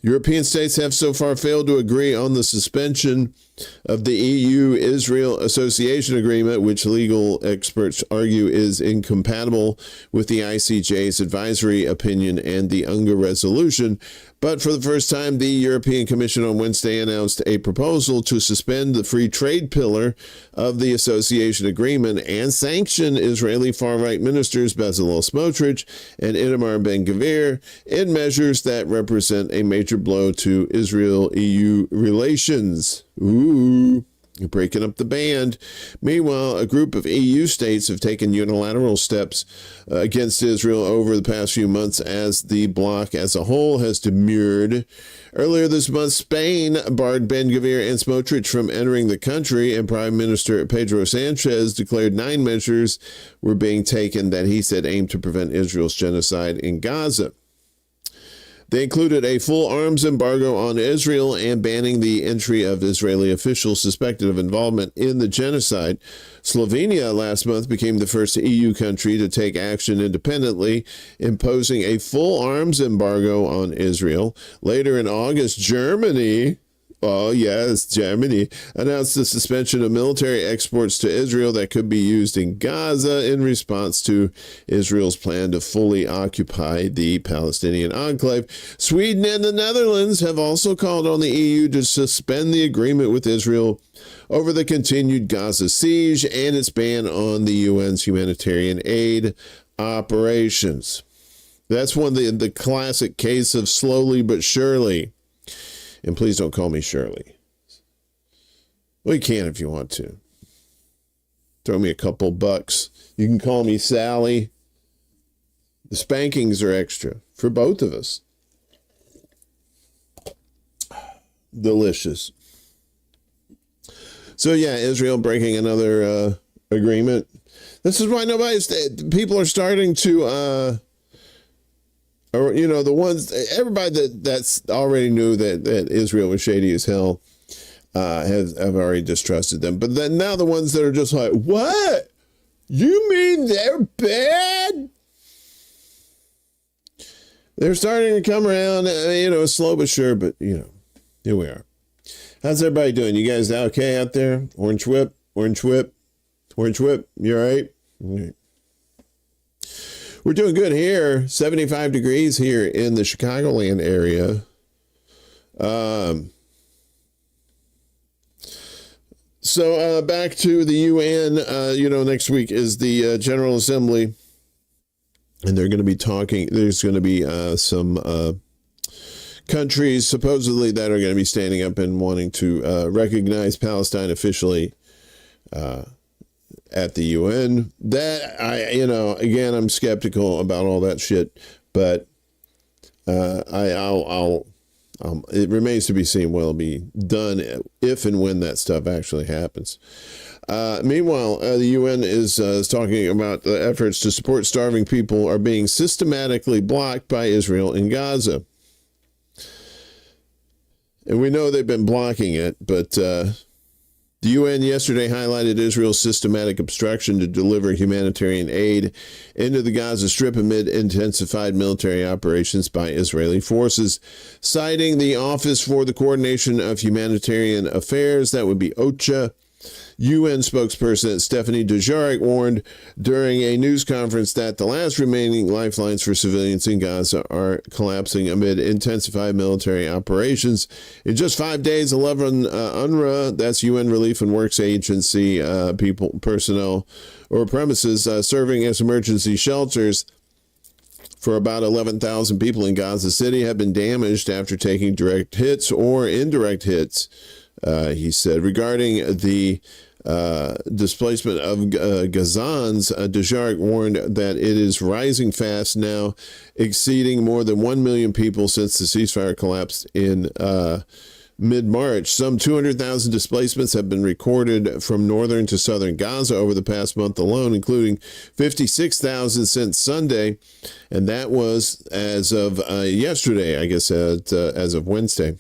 G: European states have so far failed to agree on the suspension of the EU-Israel Association Agreement, which legal experts argue is incompatible with the ICJ's advisory opinion and the UNGA resolution. But for the first time, the European Commission on Wednesday announced a proposal to suspend the free trade pillar of the association agreement and sanction Israeli far-right ministers Bezalel Smotrich and Itamar Ben-Gvir in measures that represent a major blow to Israel-EU relations. Ooh, you're breaking up the band. Meanwhile, a group of EU states have taken unilateral steps against Israel over the past few months as the bloc as a whole has demurred. Earlier this month, Spain barred Ben-Gvir and Smotrich from entering the country, and Prime Minister Pedro Sanchez declared 9 measures were being taken that he said aimed to prevent Israel's genocide in Gaza. They included a full arms embargo on Israel and banning the entry of Israeli officials suspected of involvement in the genocide. Slovenia last month became the first EU country to take action independently, imposing a full arms embargo on Israel. Later in August, Germany announced the suspension of military exports to Israel that could be used in Gaza in response to Israel's plan to fully occupy the Palestinian enclave. Sweden and the Netherlands have also called on the EU to suspend the agreement with Israel over the continued Gaza siege and its ban on the UN's humanitarian aid operations. That's one of the classic case of slowly but surely. And please don't call me Shirley. Well, you can if you want to. Throw me a couple bucks. You can call me Sally. The spankings are extra for both of us. Delicious. So yeah, Israel breaking another agreement. This is why people are starting to or the ones, everybody that's already knew that Israel was shady as hell, have already distrusted them. But then now the ones that are just like, what? You mean they're bad? They're starting to come around, slow but sure, but, here we are. How's everybody doing? You guys okay out there? Orange whip? You all right? All right. We're doing good here. 75 degrees here in the Chicagoland area. So back to the UN, next week is the General Assembly, and they're going to be talking. There's going to be some countries supposedly that are going to be standing up and wanting to recognize Palestine officially at the UN. That again, I'm skeptical about all that shit, but it remains to be seen what will be done if and when that stuff actually happens. Meanwhile, the UN is talking about the efforts to support starving people are being systematically blocked by Israel in Gaza. And we know they've been blocking it, but the UN yesterday highlighted Israel's systematic obstruction to deliver humanitarian aid into the Gaza Strip amid intensified military operations by Israeli forces, citing the Office for the Coordination of Humanitarian Affairs, that would be OCHA. UN spokesperson Stephanie Dujarric warned during a news conference that the last remaining lifelines for civilians in Gaza are collapsing amid intensified military operations. In just 5 days, 11 UNRWA, that's UN Relief and Works Agency personnel or premises serving as emergency shelters for about 11,000 people in Gaza City have been damaged after taking direct hits or indirect hits. He said regarding the displacement of Gazans, Dujarric warned that it is rising fast now, exceeding more than 1 million people since the ceasefire collapsed in mid-March. Some 200,000 displacements have been recorded from northern to southern Gaza over the past month alone, including 56,000 since Sunday, and that was as of yesterday, I guess, as of Wednesday.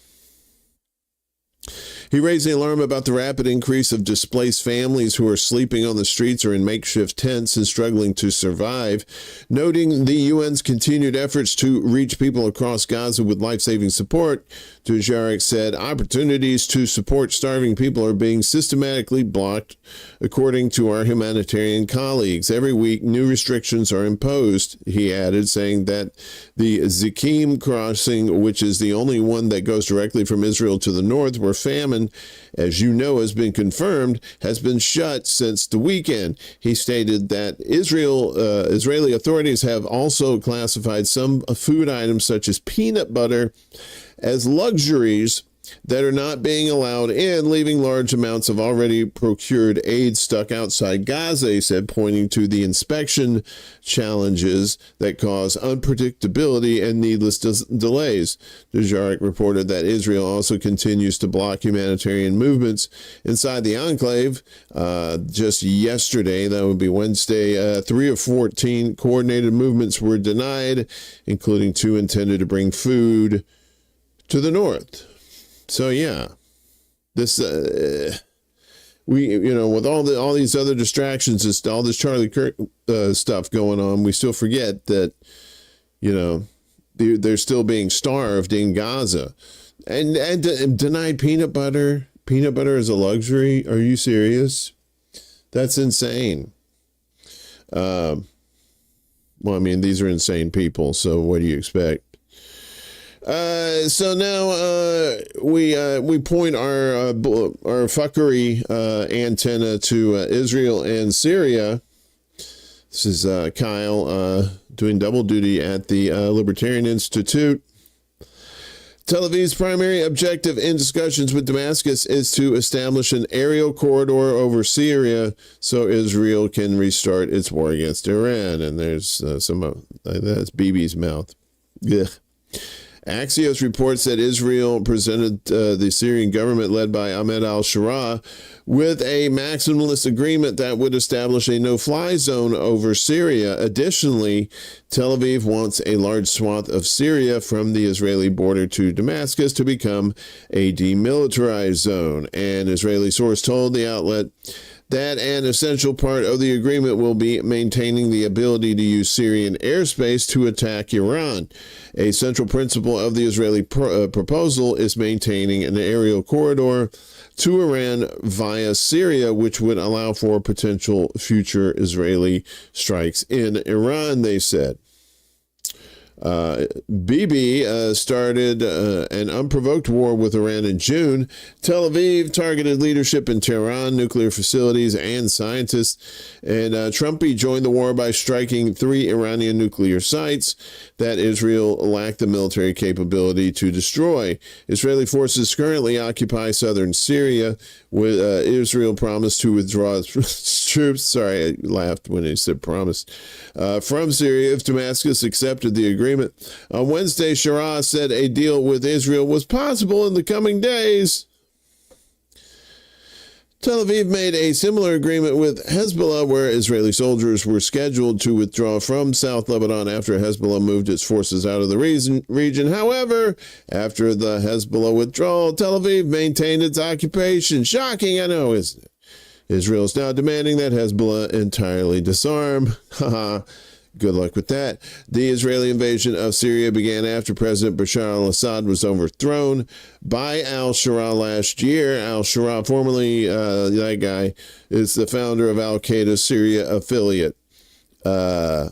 G: He raised the alarm about the rapid increase of displaced families who are sleeping on the streets or in makeshift tents and struggling to survive, noting the UN's continued efforts to reach people across Gaza with life-saving support. Dujarric said opportunities to support starving people are being systematically blocked, according to our humanitarian colleagues. Every week, new restrictions are imposed, he added, saying that the Zikim crossing, which is the only one that goes directly from Israel to the north, where famine, as you know, has been confirmed, has been shut since the weekend. He stated that Israeli authorities have also classified some food items such as peanut butter as luxuries that are not being allowed in, leaving large amounts of already procured aid stuck outside Gaza, he said, pointing to the inspection challenges that cause unpredictability and needless delays. Dujarric reported that Israel also continues to block humanitarian movements inside the enclave. Just yesterday, that would be Wednesday, 3 of 14 coordinated movements were denied, including 2 intended to bring food to the north. So yeah, this with all these other distractions, all this Charlie Kirk stuff going on, we still forget that they're still being starved in Gaza, and denied peanut butter. Peanut butter is a luxury. Are you serious? That's insane. Well, I mean, these are insane people. So what do you expect? So now we point our fuckery antenna to Israel and Syria. This is Kyle doing double duty at the Libertarian Institute. Tel Aviv's primary objective in discussions with Damascus is to establish an aerial corridor over Syria so Israel can restart its war against Iran. And there's that's Bibi's mouth. Ugh. Axios reports that Israel presented the Syrian government led by Ahmed al-Shara with a maximalist agreement that would establish a no-fly zone over Syria. Additionally, Tel Aviv wants a large swath of Syria from the Israeli border to Damascus to become a demilitarized zone. An Israeli source told the outlet that an essential part of the agreement will be maintaining the ability to use Syrian airspace to attack Iran. A central principle of the Israeli proposal is maintaining an aerial corridor to Iran via Syria, which would allow for potential future Israeli strikes in Iran, they said. Bibi started an unprovoked war with Iran in June. Tel Aviv targeted leadership in Tehran, nuclear facilities, and scientists. And Trumpy joined the war by striking 3 Iranian nuclear sites that Israel lacked the military capability to destroy. Israeli forces currently occupy southern Syria, with Israel promised to withdraw its troops. Sorry, I laughed when he said promised. From Syria, if Damascus accepted the agreement. On Wednesday, Shara said a deal with Israel was possible in the coming days. Tel Aviv made a similar agreement with Hezbollah, where Israeli soldiers were scheduled to withdraw from South Lebanon after Hezbollah moved its forces out of the region. However, after the Hezbollah withdrawal, Tel Aviv maintained its occupation. Shocking, I know, isn't it? Israel is now demanding that Hezbollah entirely disarm. Haha. Good luck with that. The Israeli invasion of Syria began after President Bashar al-Assad was overthrown by al-Shara last year. Al-Shara, formerly that guy, is the founder of Al-Qaeda's Syria affiliate. I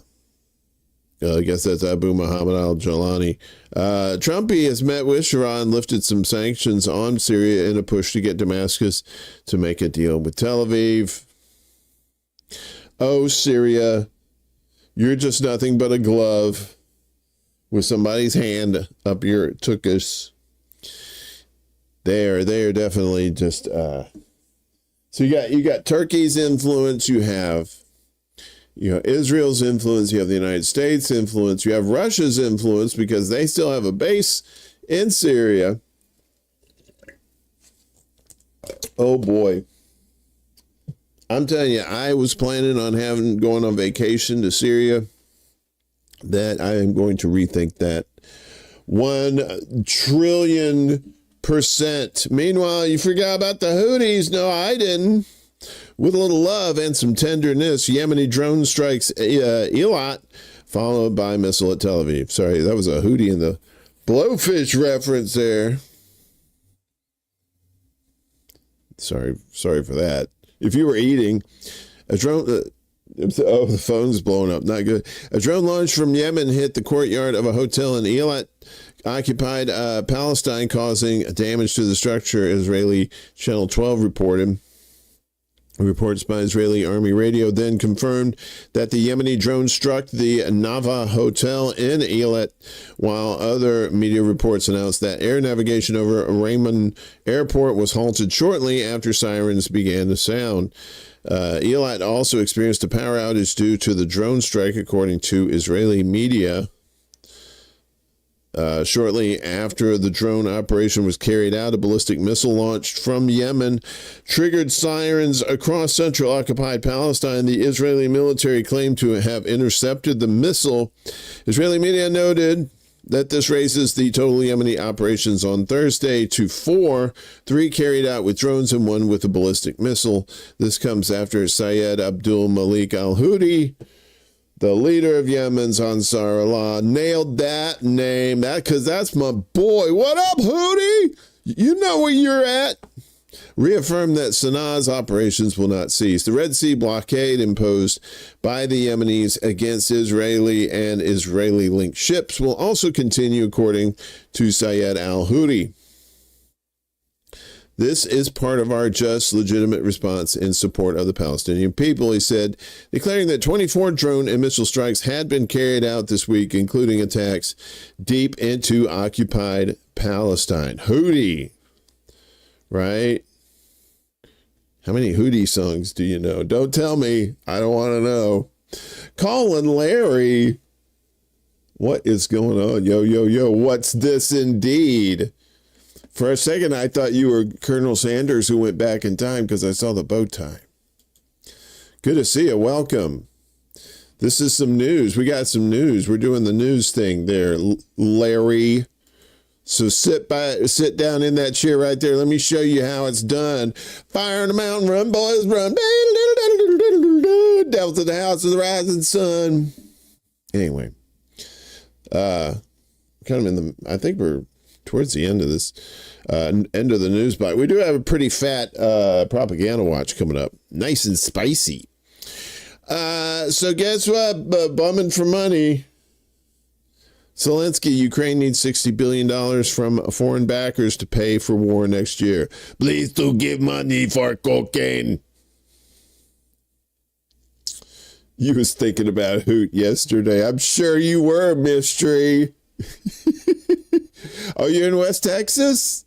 G: guess that's Abu Muhammad al-Jalani. Trumpy has met with Shara and lifted some sanctions on Syria in a push to get Damascus to make a deal with Tel Aviv. Oh, Syria. You're just nothing but a glove with somebody's hand up your tuchus. They're definitely just so you got Turkey's influence, you have Israel's influence, you have the United States influence, you have Russia's influence because they still have a base in Syria. Oh boy. I'm telling you, I was planning on going on vacation to Syria. That I am going to rethink that 1,000,000,000,000%. Meanwhile, you forgot about the Houthis. No, I didn't. With a little love and some tenderness, Yemeni drone strikes Eilat, followed by missile at Tel Aviv. Sorry, that was a Houthi in the blowfish reference there. Sorry for that. If you were eating, a drone, the phone's blowing up, not good. A drone launched from Yemen hit the courtyard of a hotel in Eilat, occupied Palestine, causing damage to the structure, Israeli Channel 12 reported. Reports by Israeli Army Radio then confirmed that the Yemeni drone struck the Nava Hotel in Eilat, while other media reports announced that air navigation over Raymond Airport was halted shortly after sirens began to sound. Eilat also experienced a power outage due to the drone strike, according to Israeli media. Shortly after the drone operation was carried out, a ballistic missile launched from Yemen triggered sirens across central occupied Palestine. The Israeli military claimed to have intercepted the missile. Israeli media noted that this raises the total Yemeni operations on Thursday to 4, 3 carried out with drones and 1 with a ballistic missile. This comes after Syed Abdul Malik al-Houthi, the leader of Yemen's Ansar Allah, nailed that name, because that's my boy. What up, Houthi? You know where you're at. Reaffirmed that Sanaa's operations will not cease. The Red Sea blockade imposed by the Yemenis against Israeli and Israeli-linked ships will also continue, according to Syed al-Houthi. This is part of our just, legitimate response in support of the Palestinian people, he said, declaring that 24 drone and missile strikes had been carried out this week, including attacks deep into occupied Palestine. Houthi, right? How many Houthi songs do you know? Don't tell me. I don't want to know. Colin Larry. What is going on? Yo, yo, yo, what's this indeed? For a second, I thought you were Colonel Sanders who went back in time because I saw the bow tie. Good to see you. Welcome. This is some news. We got some news. We're doing the news thing there, Larry. So sit down in that chair right there. Let me show you how it's done. Fire in the mountain, run, boys, run. Down to the house of the rising sun. Anyway, kind of I think we're towards the end of this, end of the news bite. We do have a pretty fat propaganda watch coming up. Nice and spicy. So guess what? Bumming for money. Zelensky, Ukraine needs $60 billion from foreign backers to pay for war next year. Please do give money for cocaine. You was thinking about Hoot yesterday. I'm sure you were, Mystery. Oh, you're in West Texas?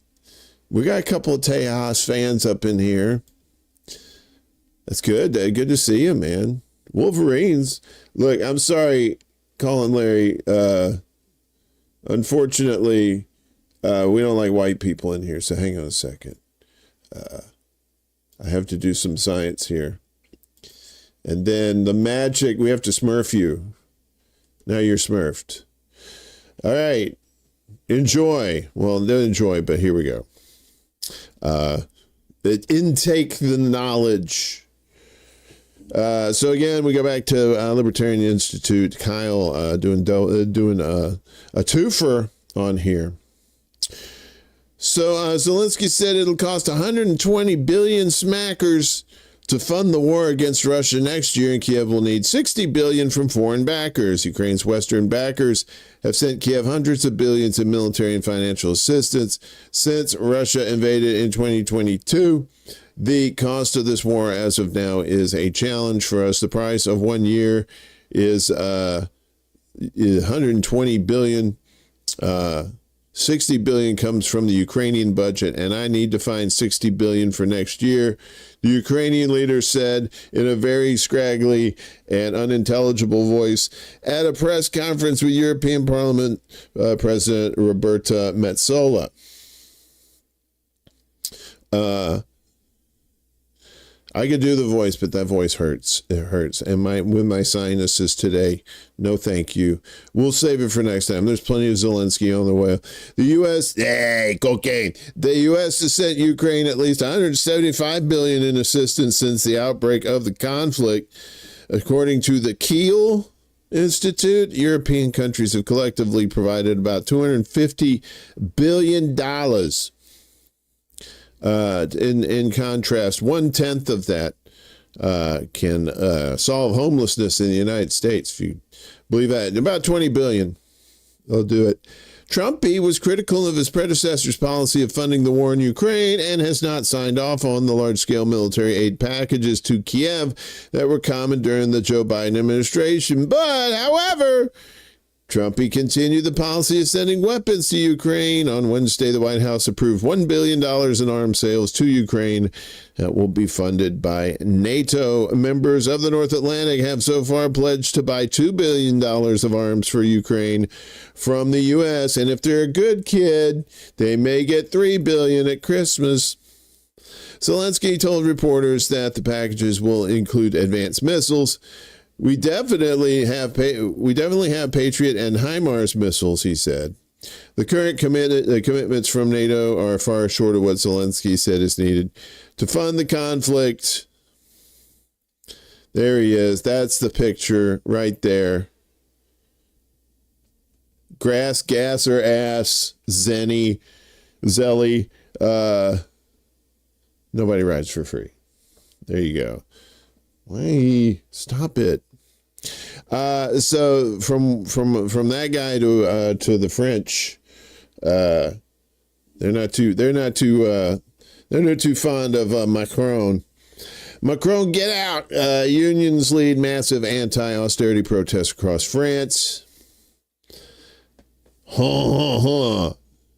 G: We got a couple of Tejas fans up in here. That's good. Good to see you, man. Wolverines. Look, I'm sorry, Colin Larry. Unfortunately, we don't like white people in here, so hang on a second. I have to do some science here. And then the magic, we have to smurf you. Now you're smurfed. All right. Enjoy. Well, don't enjoy, but here we go. Intake the knowledge. So again, we go back to Libertarian Institute. Kyle doing a twofer on here. So Zelensky said it'll cost 120 billion smackers to fund the war against Russia next year, and Kiev will need 60 billion from foreign backers. Ukraine's Western backers have sent Kiev hundreds of billions in military and financial assistance since Russia invaded in 2022. The cost of this war as of now is a challenge for us. The price of 1 year is 120 billion. 60 billion comes from the Ukrainian budget, and I need to find 60 billion for next year. The Ukrainian leader said in a very scraggly and unintelligible voice at a press conference with European Parliament President Roberta Metsola. I could do the voice, but that voice hurts. It hurts. And with my sinuses today, no thank you. We'll save it for next time. There's plenty of Zelensky on the way. The U.S., cocaine. The U.S. has sent Ukraine at least $175 billion in assistance since the outbreak of the conflict. According to the Kiel Institute, European countries have collectively provided about $250 billion. In contrast, 1/10 of that can solve homelessness in the United States. If you believe that, about 20 billion, they'll do it. Trumpy was critical of his predecessor's policy of funding the war in Ukraine and has not signed off on the large-scale military aid packages to Kiev that were common during the Joe Biden administration. But, however, Trumpy continued the policy of sending weapons to Ukraine. On Wednesday, the White House approved $1 billion in arms sales to Ukraine that will be funded by NATO. Members of the North Atlantic have so far pledged to buy $2 billion of arms for Ukraine from the U.S. And if they're a good kid, they may get $3 billion at Christmas. Zelensky told reporters that the packages will include advanced missiles. We definitely have Patriot and HIMARS missiles, he said. The current commitments from NATO are far short of what Zelensky said is needed to fund the conflict. There he is. That's the picture right there. Grass, gas, or ass, Zelly. Nobody rides for free. There you go. Hey, stop it. So from that guy to the French, they're not too fond of Macron. Macron, get out! Unions lead massive anti-austerity protests across France.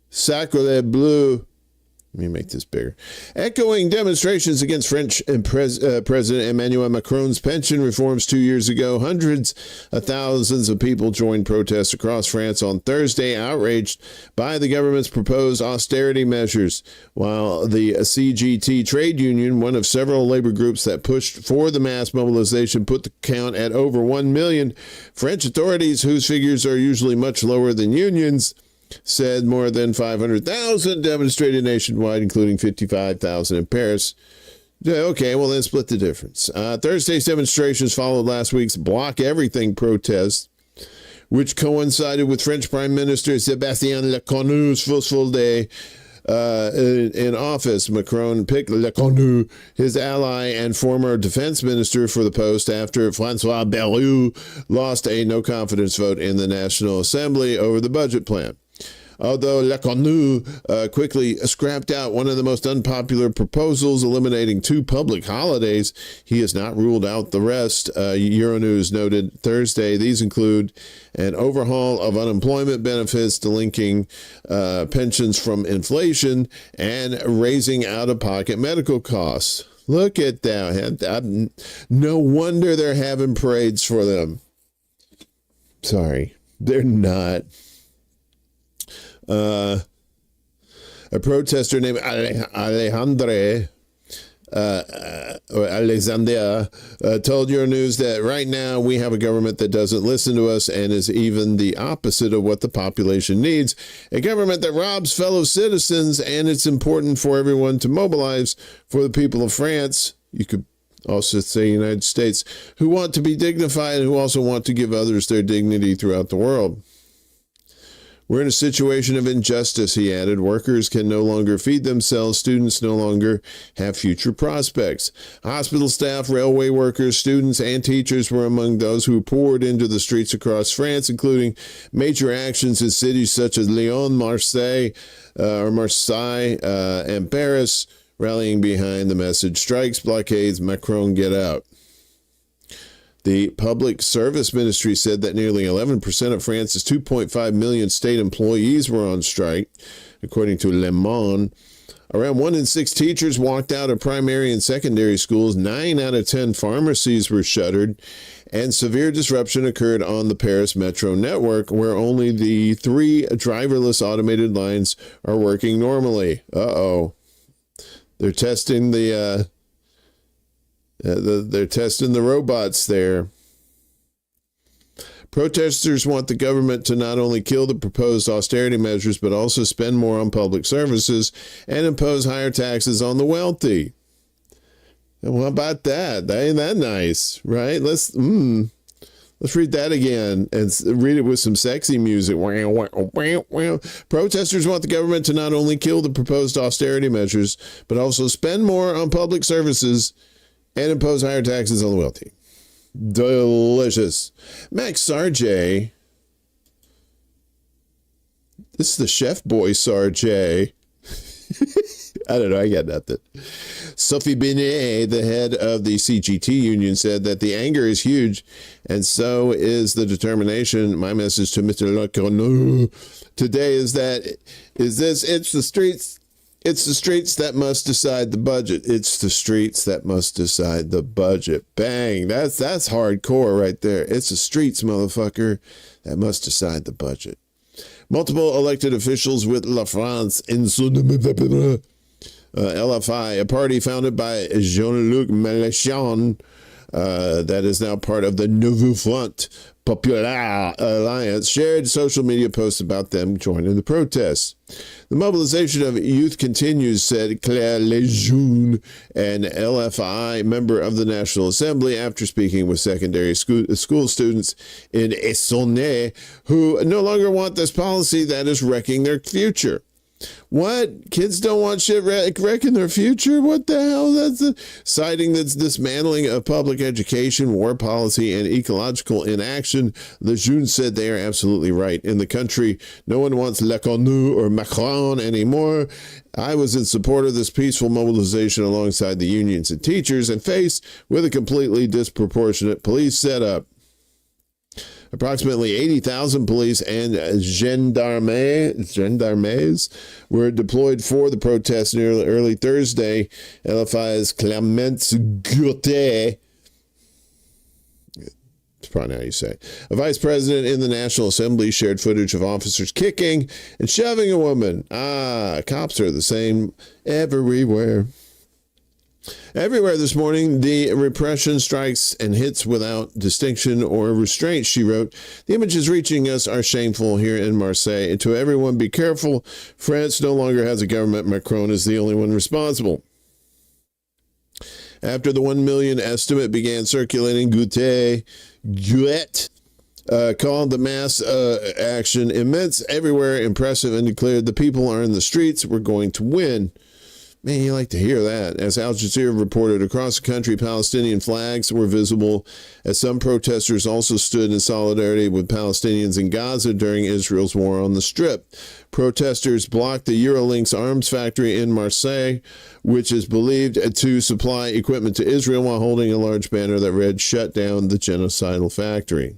G: Sacre bleu. Let me make this bigger. Echoing demonstrations against French President Emmanuel Macron's pension reforms 2 years ago, hundreds of thousands of people joined protests across France on Thursday, outraged by the government's proposed austerity measures. While the CGT trade union, one of several labor groups that pushed for the mass mobilization, put the count at over 1 million, French authorities, whose figures are usually much lower than unions, said more than 500,000 demonstrated nationwide, including 55,000 in Paris. Okay, well, then split the difference. Thursday's demonstrations followed last week's Block Everything protest, which coincided with French Prime Minister Sébastien Lecornu's full day in office. Macron picked Lecornu, his ally and former defense minister, for the post after François Bayrou lost a no-confidence vote in the National Assembly over the budget plan. Although Lecornu quickly scrapped out one of the most unpopular proposals, eliminating 2 public holidays, he has not ruled out the rest. Euronews noted Thursday these include an overhaul of unemployment benefits, linking pensions from inflation, and raising out-of-pocket medical costs. Look at that. No wonder they're having parades for them. Sorry, they're not. A protester named Alexandre told Euronews that right now we have a government that doesn't listen to us and is even the opposite of what the population needs. A government that robs fellow citizens, and it's important for everyone to mobilize for the people of France. You could also say United States, who want to be dignified and who also want to give others their dignity throughout the world. We're in a situation of injustice, he added. Workers can no longer feed themselves. Students no longer have future prospects. Hospital staff, railway workers, students, and teachers were among those who poured into the streets across France, including major actions in cities such as Lyon, Marseille, and Paris, rallying behind the message, strikes, blockades, Macron, get out. The Public Service Ministry said that nearly 11% of France's 2.5 million state employees were on strike, according to Le Monde. Around 1 in 6 teachers walked out of primary and secondary schools. 9 out of 10 pharmacies were shuttered, and severe disruption occurred on the Paris metro network, where only the 3 driverless automated lines are working normally. They're testing they're testing the robots there. Protesters want the government to not only kill the proposed austerity measures, but also spend more on public services and impose higher taxes on the wealthy. And what about that? Ain't that nice, right? Let's read that again and read it with some sexy music. Protesters want the government to not only kill the proposed austerity measures, but also spend more on public services and impose higher taxes on the wealthy. Delicious. Max Sarge. This is the chef boy Sarge. I don't know. I got nothing. Sophie Binet, the head of the CGT union, said that the anger is huge, and so is the determination. My message to Mr. Lecornu today is it's the streets. It's the streets that must decide the budget. It's the streets that must decide the budget. Bang. That's hardcore right there. It's the streets, motherfucker, that must decide the budget. Multiple elected officials with La France in LFI, a party founded by Jean-Luc Mélenchon, that is now part of the Nouveau Front Populaire Alliance, shared social media posts about them joining the protests. The mobilization of youth continues, said Claire Lejeune, an LFI member of the National Assembly, after speaking with secondary school students in Essonne, who no longer want this policy that is wrecking their future. What? Kids don't want shit wrecking their future? What the hell? Citing this dismantling of public education, war policy, and ecological inaction, Lejeune said they are absolutely right. In the country, no one wants Lecornu or Macron anymore. I was in support of this peaceful mobilization alongside the unions and teachers, and faced with a completely disproportionate police setup. Approximately 80,000 police and gendarmes were deployed for the protest nearly early Thursday. LFI's Clemence Gauté, that's probably how you say it, a vice president in the National Assembly, shared footage of officers kicking and shoving a woman. Cops are the same everywhere. Everywhere this morning, the repression strikes and hits without distinction or restraint, she wrote. The images reaching us are shameful here in Marseille. And to everyone, be careful. France no longer has a government. Macron is the only one responsible. After the 1 million estimate began circulating, Guet called the mass action immense, everywhere, impressive, and declared the people are in the streets. We're going to win. Man, you like to hear that. As Al Jazeera reported, across the country, Palestinian flags were visible as some protesters also stood in solidarity with Palestinians in Gaza during Israel's war on the Strip. Protesters blocked the Eurolinks arms factory in Marseille, which is believed to supply equipment to Israel, while holding a large banner that read, "Shut down the genocidal factory."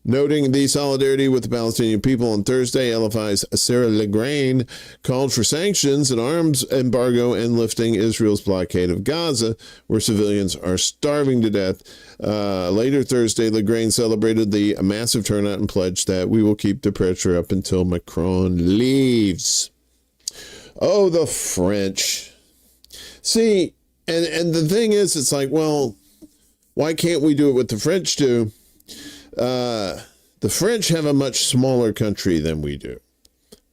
G: Noting the solidarity with the Palestinian people on Thursday, LFI's Sarah Legrain called for sanctions, an arms embargo, and lifting Israel's blockade of Gaza, where civilians are starving to death. Later Thursday, Legrain celebrated the massive turnout and pledged that we will keep the pressure up until Macron leaves. Oh, the French. See, and the thing is, it's like, well, why can't we do what the French do? The French have a much smaller country than we do,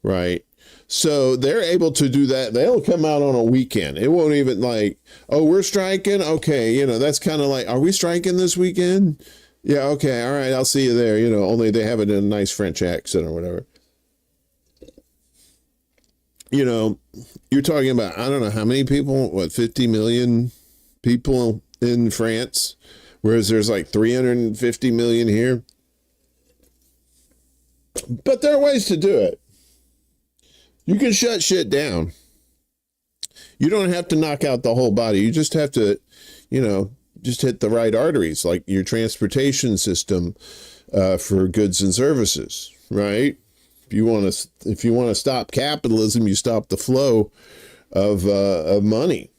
G: right? So they're able to do that. They'll come out on a weekend. It won't even like, oh, we're striking. Okay. That's kind of like, are we striking this weekend? Yeah. Okay. All right. I'll see you there. Only they have it in a nice French accent or whatever. You're talking about, I don't know how many people, 50 million people in France, whereas there's like 350 million here. But there are ways to do it. You can shut shit down. You don't have to knock out the whole body. You just have to, just hit the right arteries, like your transportation system for goods and services, right? If you want to stop capitalism, you stop the flow of money,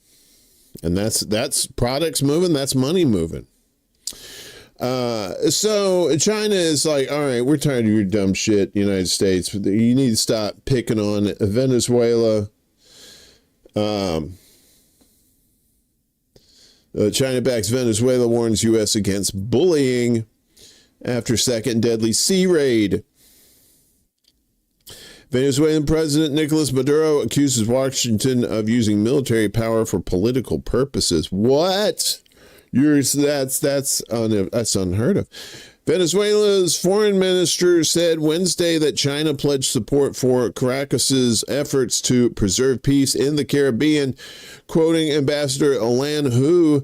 G: and that's products moving, that's money moving. So China is like, all right, we're tired of your dumb shit, United States. You need to stop picking on Venezuela. China backs Venezuela, warns U.S. against bullying after second deadly sea raid. Venezuelan President Nicolas Maduro accuses Washington of using military power for political purposes. What? That's unheard of. Venezuela's foreign minister said Wednesday that China pledged support for Caracas's efforts to preserve peace in the Caribbean, quoting Ambassador Alan Hu,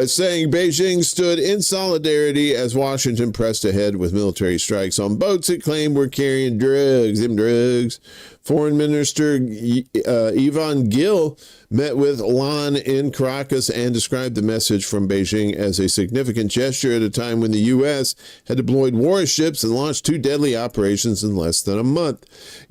G: saying Beijing stood in solidarity as Washington pressed ahead with military strikes on boats it claimed were carrying drugs. Foreign Minister Ivan Gil met with Lan in Caracas and described the message from Beijing as a significant gesture at a time when the U.S. had deployed warships and launched 2 deadly operations in less than a month.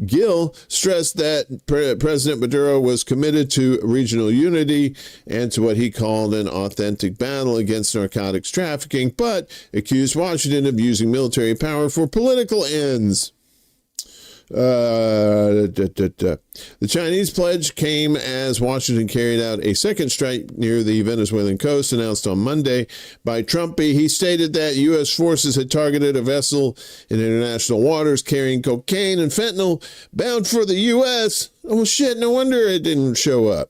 G: Gil stressed that President Maduro was committed to regional unity and to what he called an authentic battle against narcotics trafficking, but accused Washington of using military power for political ends. The Chinese pledge came as Washington carried out a second strike near the Venezuelan coast, announced on Monday by Trumpy. He stated that U.S. forces had targeted a vessel in international waters carrying cocaine and fentanyl bound for the U.S. Oh, shit, no wonder it didn't show up.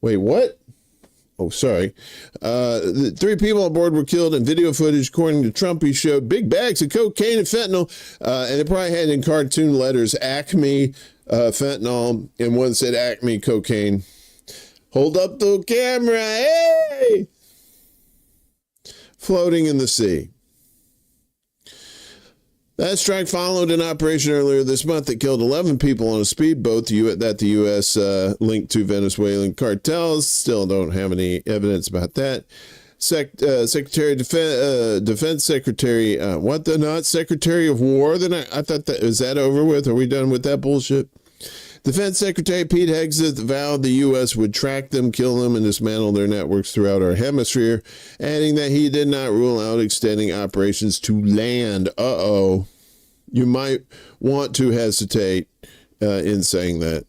G: Wait, what? Oh, sorry. The 3 people on board were killed, and video footage, according to Trump, he showed big bags of cocaine and fentanyl, and it probably had in cartoon letters Acme fentanyl, and one said Acme cocaine. Hold up the camera, hey! Floating in the sea. That strike followed an operation earlier this month that killed 11 people on a speedboat that the U.S. linked to Venezuelan cartels. Still don't have any evidence about that. Secretary of Defense Secretary, not Secretary of War? Then I thought is that over with? Are we done with that bullshit? Defense Secretary Pete Hegseth vowed the U.S. would track them, kill them, and dismantle their networks throughout our hemisphere, adding that he did not rule out extending operations to land. You might want to hesitate in saying that.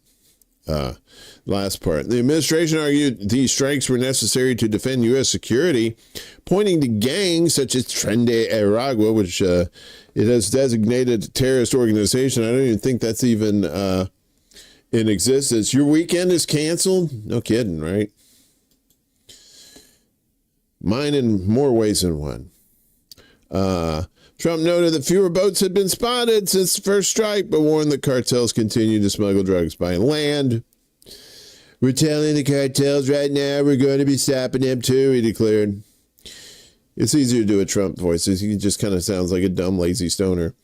G: Last part. The administration argued these strikes were necessary to defend U.S. security, pointing to gangs such as Trende Aragua, which it has designated a terrorist organization. I don't even think that's even in existence. Your weekend is canceled? No kidding, right? Mine in more ways than one. Trump noted that fewer boats had been spotted since the first strike, but warned that cartels continue to smuggle drugs by land. We're telling the cartels right now we're going to be stopping them too, he declared. It's easier to do a Trump voice. He just kind of sounds like a dumb, lazy stoner.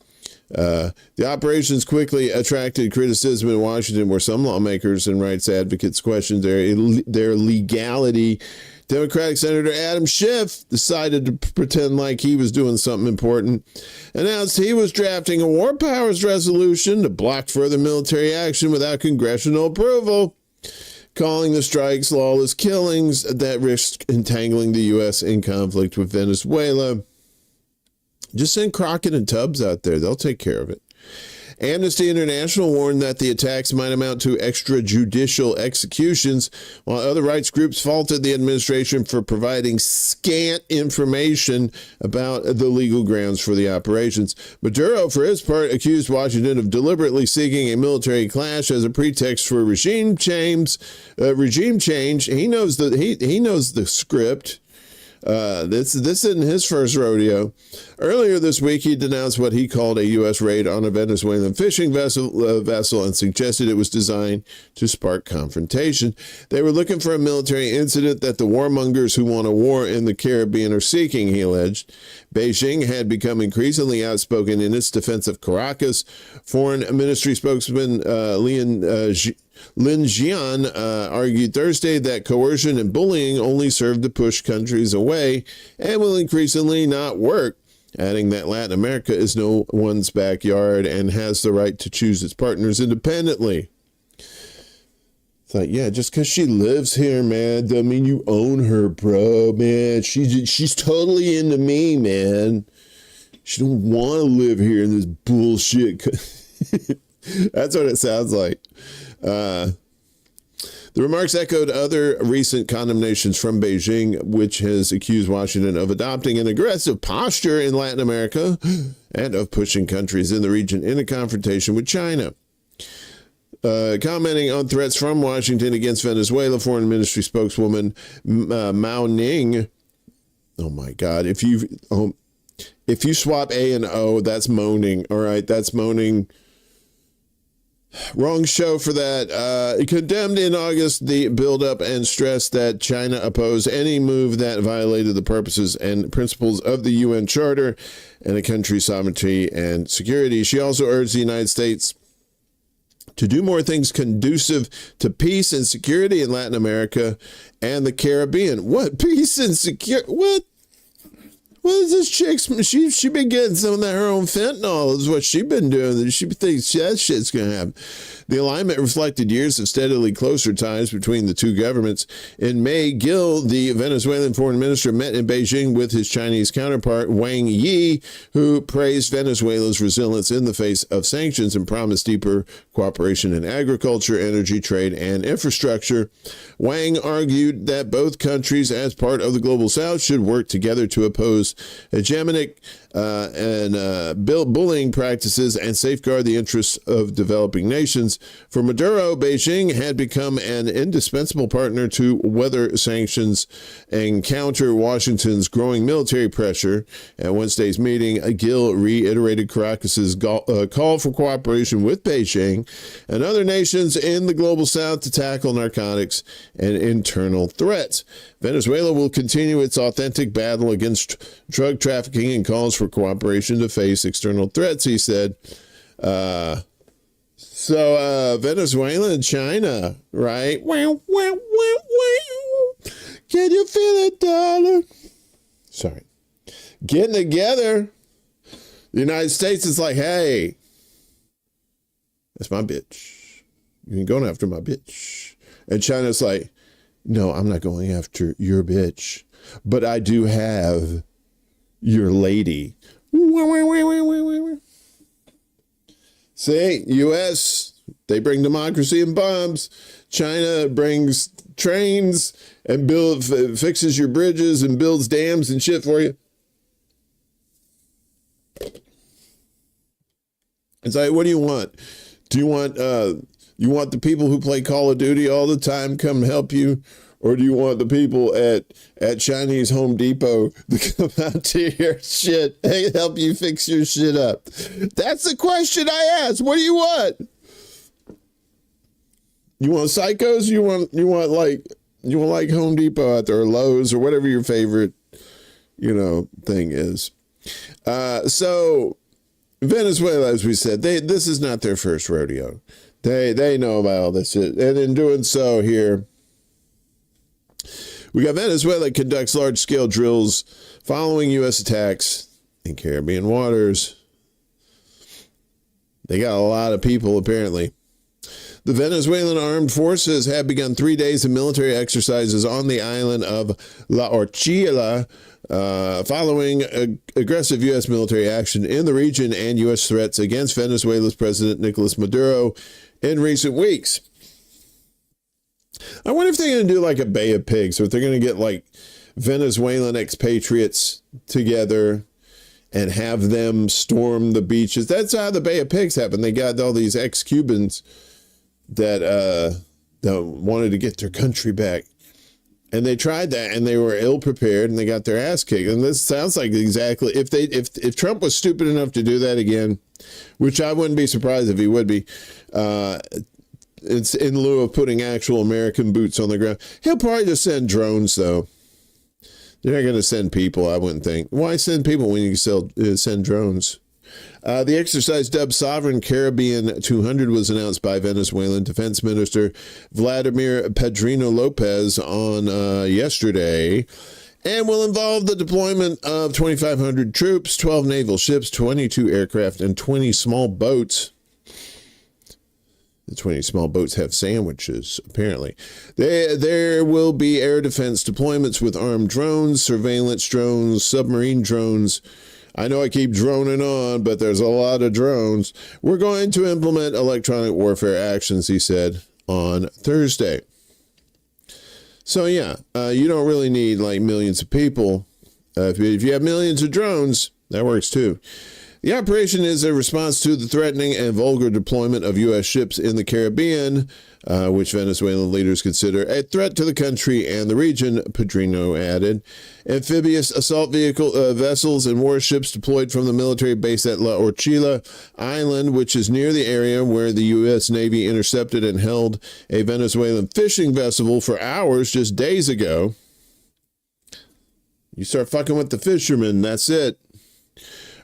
G: The operations quickly attracted criticism in Washington, where some lawmakers and rights advocates questioned their legality. Democratic Senator Adam Schiff decided to pretend like he was doing something important, announced he was drafting a war powers resolution to block further military action without congressional approval, calling the strikes lawless killings that risk entangling the U.S. in conflict with Venezuela. Just send Crockett and Tubbs out there. They'll take care of it. Amnesty International warned that the attacks might amount to extrajudicial executions, while other rights groups faulted the administration for providing scant information about the legal grounds for the operations. Maduro, for his part, accused Washington of deliberately seeking a military clash as a pretext for regime change. He knows the script. This isn't his first rodeo. Earlier this week, he denounced what he called a U.S. raid on a Venezuelan fishing vessel and suggested it was designed to spark confrontation. They were looking for a military incident that the warmongers who want a war in the Caribbean are seeking, he alleged. Beijing had become increasingly outspoken in its defense of Caracas. Foreign Ministry spokesman Lin Jian argued Thursday that coercion and bullying only serve to push countries away and will increasingly not work, adding that Latin America is no one's backyard and has the right to choose its partners independently. It's like, yeah, just because she lives here, man, doesn't mean you own her, bro, man. She's totally into me, man. She don't want to live here in this bullshit. That's what it sounds like. The remarks echoed other recent condemnations from Beijing, which has accused Washington of adopting an aggressive posture in Latin America and of pushing countries in the region into confrontation with China. Commenting on threats from Washington against Venezuela, Foreign Ministry spokeswoman Mao Ning, oh my God, if you swap A and O, that's moaning, all right, that's moaning. Wrong show for that. It condemned in August the buildup and stressed that China opposed any move that violated the purposes and principles of the UN Charter and a country's sovereignty and security. She also urged the United States to do more things conducive to peace and security in Latin America and the Caribbean. What? Peace and security? What? What is this chick's? She been getting some of that her own fentanyl is what she been doing. She thinks that shit's gonna happen. The alignment reflected years of steadily closer ties between the two governments. In May, Gil, the Venezuelan foreign minister, met in Beijing with his Chinese counterpart Wang Yi, who praised Venezuela's resilience in the face of sanctions and promised deeper cooperation in agriculture, energy, trade, and infrastructure. Wang argued that both countries, as part of the Global South, should work together to oppose hegemonic and bullying practices and safeguard the interests of developing nations. For Maduro, Beijing had become an indispensable partner to weather sanctions and counter Washington's growing military pressure. At Wednesday's meeting, Gil reiterated Caracas's call for cooperation with Beijing and other nations in the Global South to tackle narcotics and internal threats. Venezuela will continue its authentic battle against drug trafficking and calls for cooperation to face external threats, he said. Venezuela and China, right? Can you feel it, darling? Sorry. Getting together. The United States is like, hey, that's my bitch. You ain't going after my bitch. And China's like, no, I'm not going after your bitch, but I do have your lady. See, U.S., they bring democracy and bombs. China brings trains and fixes your bridges and builds dams and shit for you. It's like, what do you want? Do you want the people who play Call of Duty all the time come help you? Or do you want the people at Chinese Home Depot to come out to your shit and help you fix your shit up? That's the question I ask. What do you want? You want psychos? You want like Home Depot out there, or Lowe's, or whatever your favorite, thing is. So Venezuela, as we said, this is not their first rodeo. They know about all this shit. And in doing so here, we got Venezuela conducts large-scale drills following U.S. attacks in Caribbean waters. They got a lot of people, apparently. The Venezuelan armed forces have begun 3 days of military exercises on the island of La Orchila, following aggressive U.S. military action in the region and U.S. threats against Venezuela's President Nicolas Maduro in recent weeks. I wonder if they're going to do like a Bay of Pigs, or if they're going to get like Venezuelan expatriates together and have them storm the beaches. That's how the Bay of Pigs happened. They got all these ex-Cubans that wanted to get their country back. And they tried that, and they were ill prepared, and they got their ass kicked. And this sounds like exactly if Trump was stupid enough to do that again, which I wouldn't be surprised if he would be. It's in lieu of putting actual American boots on the ground. He'll probably just send drones, though. They're not going to send people, I wouldn't think. Why send people when you can send drones? The exercise dubbed Sovereign Caribbean 200 was announced by Venezuelan Defense Minister Vladimir Pedrino Lopez on yesterday, and will involve the deployment of 2,500 troops, 12 naval ships, 22 aircraft, and 20 small boats. The 20 small boats have sandwiches, apparently. There will be air defense deployments with armed drones, surveillance drones, submarine drones. I know I keep droning on, but there's a lot of drones. We're going to implement electronic warfare actions, he said on Thursday. So, yeah, you don't really need like millions of people. If you have millions of drones, that works too. The operation is a response to the threatening and vulgar deployment of U.S. ships in the Caribbean, which Venezuelan leaders consider a threat to the country and the region, Pedrino added. Amphibious assault vessels and warships deployed from the military base at La Orchila Island, which is near the area where the U.S. Navy intercepted and held a Venezuelan fishing vessel for hours just days ago. You start fucking with the fishermen, that's it.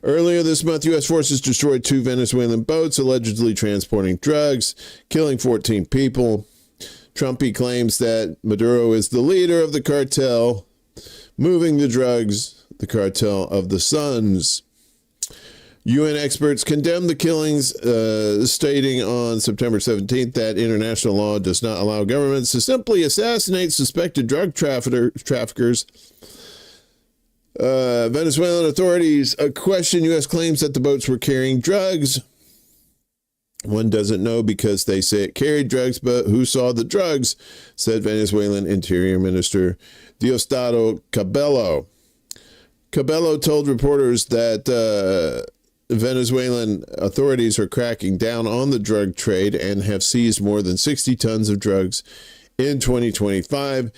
G: Earlier this month, U.S. forces destroyed 2 Venezuelan boats allegedly transporting drugs, killing 14 people. Trumpy claims that Maduro is the leader of the cartel moving the drugs, the cartel of the Suns. UN experts condemned the killings, stating on September 17th that international law does not allow governments to simply assassinate suspected drug traffickers. Venezuelan authorities question U.S. claims that the boats were carrying drugs. One doesn't know because they say it carried drugs, but who saw the drugs, said Venezuelan Interior Minister Diosdado Cabello. Cabello told reporters that Venezuelan authorities are cracking down on the drug trade and have seized more than 60 tons of drugs in 2025.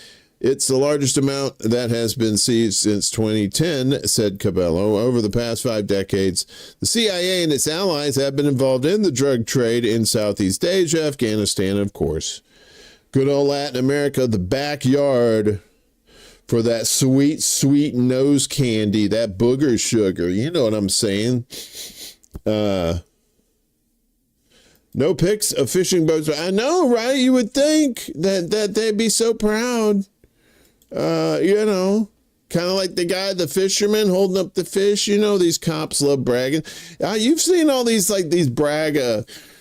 G: It's the largest amount that has been seized since 2010, said Cabello. Over the past 5 decades, the CIA and its allies have been involved in the drug trade in Southeast Asia, Afghanistan, and of course, good old Latin America, the backyard for that sweet, sweet nose candy, that booger sugar. You know what I'm saying? No pics of fishing boats. I know, right? You would think that they'd be so proud. Kind of like the guy, the fisherman holding up the fish. You know, these cops love bragging. You've seen all these, like these brag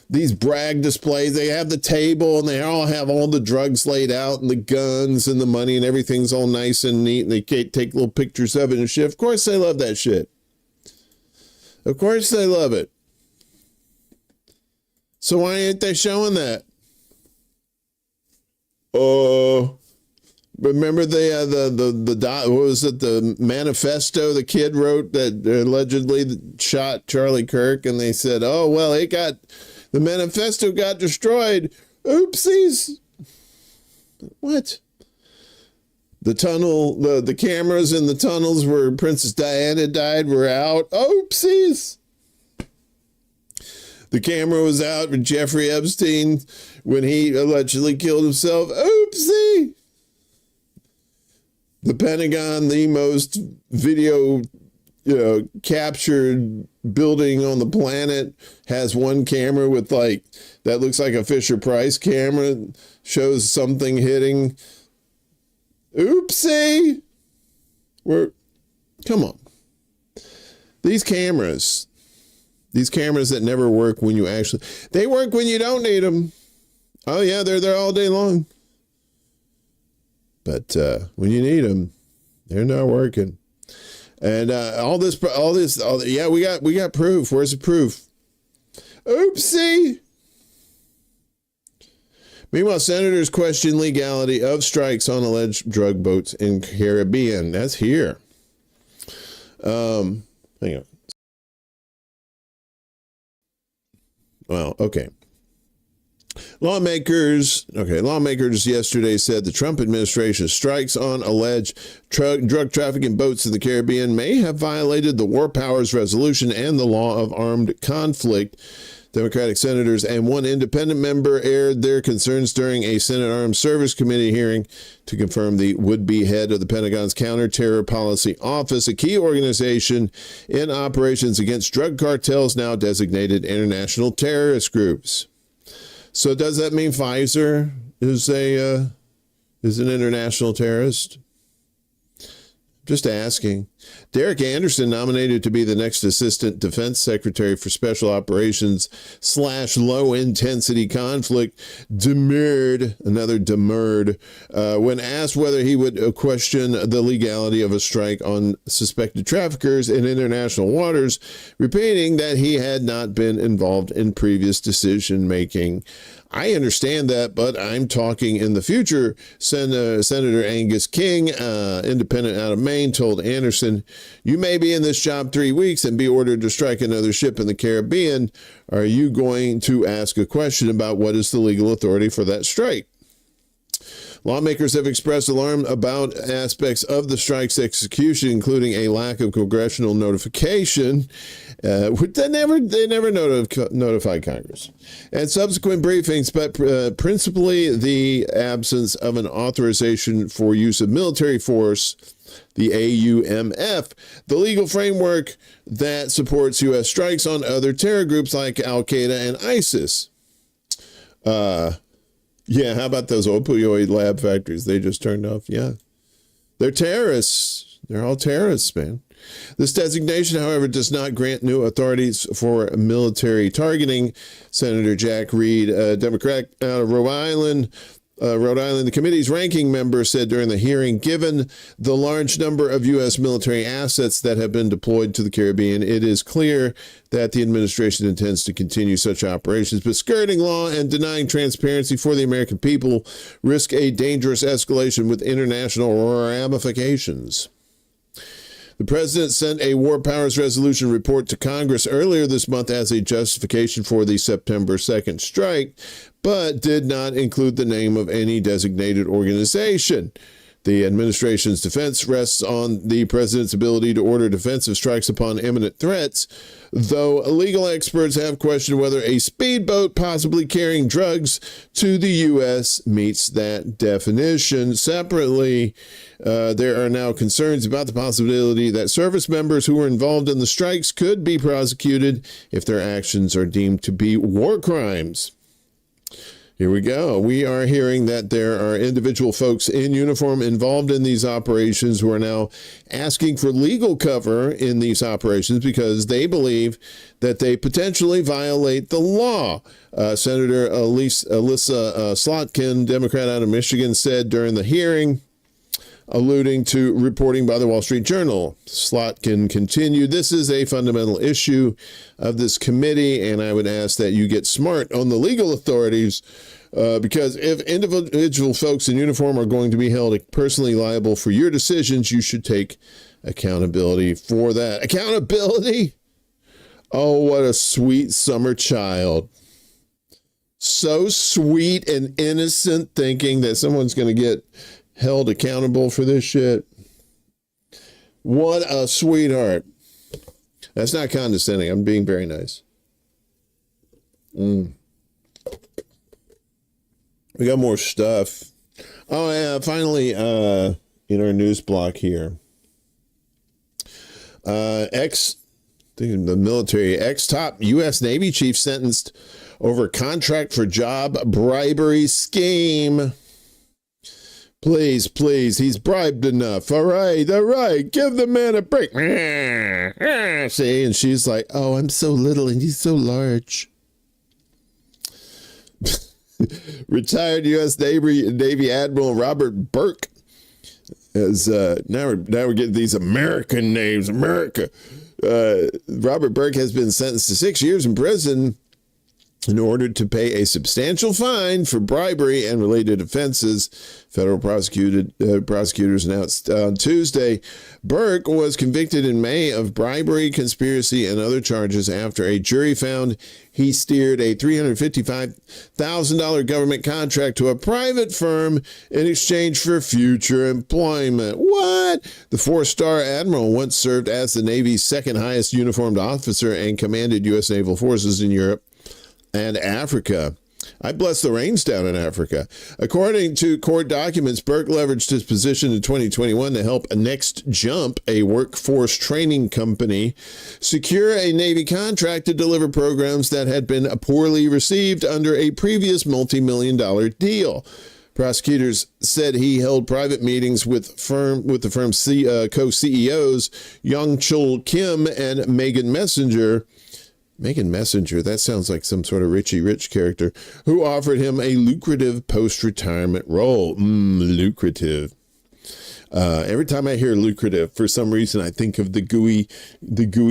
G: displays. They have the table and they all have all the drugs laid out and the guns and the money and everything's all nice and neat. And they take little pictures of it and shit. Of course they love that shit. Of course they love it. So why ain't they showing that? Remember what was it, the manifesto the kid wrote that allegedly shot Charlie Kirk, and they said, oh, well, the manifesto got destroyed. Oopsies. What? The tunnel, the cameras in the tunnels where Princess Diana died were out. Oopsies. The camera was out with Jeffrey Epstein when he allegedly killed himself. Oopsie. The Pentagon, the most video, captured building on the planet, has one camera with that looks like a Fisher-Price camera, shows something hitting. Oopsie! Come on. These cameras that never work when they work when you don't need them. Oh yeah, they're there all day long. But when you need them, they're not working. And we got proof. Where's the proof? Oopsie. Meanwhile, senators question legality of strikes on alleged drug boats in Caribbean. That's here. Hang on. Well, okay. Lawmakers yesterday said the Trump administration's strikes on alleged drug trafficking boats in the Caribbean may have violated the War Powers Resolution and the law of armed conflict. Democratic senators and one independent member aired their concerns during a Senate Armed Service Committee hearing to confirm the would-be head of the Pentagon's Counter-Terror Policy Office, a key organization in operations against drug cartels now designated international terrorist groups. So does that mean Pfizer is an international terrorist? Just asking. Derek Anderson, nominated to be the next Assistant Defense Secretary for Special Operations / Low Intensity Conflict, demurred when asked whether he would question the legality of a strike on suspected traffickers in international waters, repeating that he had not been involved in previous decision making. I understand that, but I'm talking in the future. Senator Angus King, independent out of Maine, told Anderson, you may be in this job 3 weeks and be ordered to strike another ship in the Caribbean. Are you going to ask a question about what is the legal authority for that strike? Lawmakers have expressed alarm about aspects of the strike's execution, including a lack of congressional notification. They never notified Congress. And subsequent briefings, but principally the absence of an authorization for use of military force, the AUMF, the legal framework that supports U.S. strikes on other terror groups like Al-Qaeda and ISIS. Yeah, how about those opioid lab factories they just turned off? Yeah. They're terrorists. They're all terrorists, man. This designation, however, does not grant new authorities for military targeting. Senator Jack Reed, a Democrat out of Rhode Island, the committee's ranking member, said during the hearing, given the large number of U.S. military assets that have been deployed to the Caribbean, it is clear that the administration intends to continue such operations, but skirting law and denying transparency for the American people risk a dangerous escalation with international ramifications. The president sent a War Powers Resolution report to Congress earlier this month as a justification for the September 2nd strike, but did not include the name of any designated organization. The administration's defense rests on the president's ability to order defensive strikes upon imminent threats, though legal experts have questioned whether a speedboat possibly carrying drugs to the U.S. meets that definition. Separately, there are now concerns about the possibility that service members who were involved in the strikes could be prosecuted if their actions are deemed to be war crimes. Here we go. We are hearing that there are individual folks in uniform involved in these operations who are now asking for legal cover in these operations because they believe that they potentially violate the law. Senator Alyssa Slotkin, Democrat out of Michigan, said during the hearing, alluding to reporting by the Wall Street Journal. Slotkin continued, "This is a fundamental issue of this committee, and I would ask that you get smart on the legal authorities because if individual folks in uniform are going to be held personally liable for your decisions, you should take accountability for that." Accountability? Oh, what a sweet summer child. So sweet and innocent, thinking that someone's going to get held accountable for this shit. What a sweetheart. That's not condescending. I'm being very nice. We got more stuff. Oh, yeah. Finally, in our news block here, the military ex-top U.S. Navy chief sentenced over contract for job bribery scheme. Please, he's bribed enough. All right, give the man a break. See, and she's like, oh, I'm so little and he's so large. Retired U.S. Navy Admiral Robert Burke is now we're getting these American names. Robert Burke has been sentenced to 6 years in prison in order to pay a substantial fine for bribery and related offenses, federal prosecutors announced on Tuesday. Burke was convicted in May of bribery, conspiracy, and other charges after a jury found he steered a $355,000 government contract to a private firm in exchange for future employment. What? The four-star admiral once served as the Navy's second highest uniformed officer and commanded U.S. naval forces in Europe and Africa. I bless the rains down in Africa. According to court documents, Burke leveraged his position in 2021 to help Next Jump, a workforce training company, secure a Navy contract to deliver programs that had been poorly received under a previous multi-million-dollar deal. Prosecutors said he held private meetings with the firm's co-CEOs, Young-Chul Kim and Megan Messenger, that sounds like some sort of Richie Rich character, who offered him a lucrative post-retirement role. Lucrative. Every time I hear lucrative, for some reason, I think of the gooey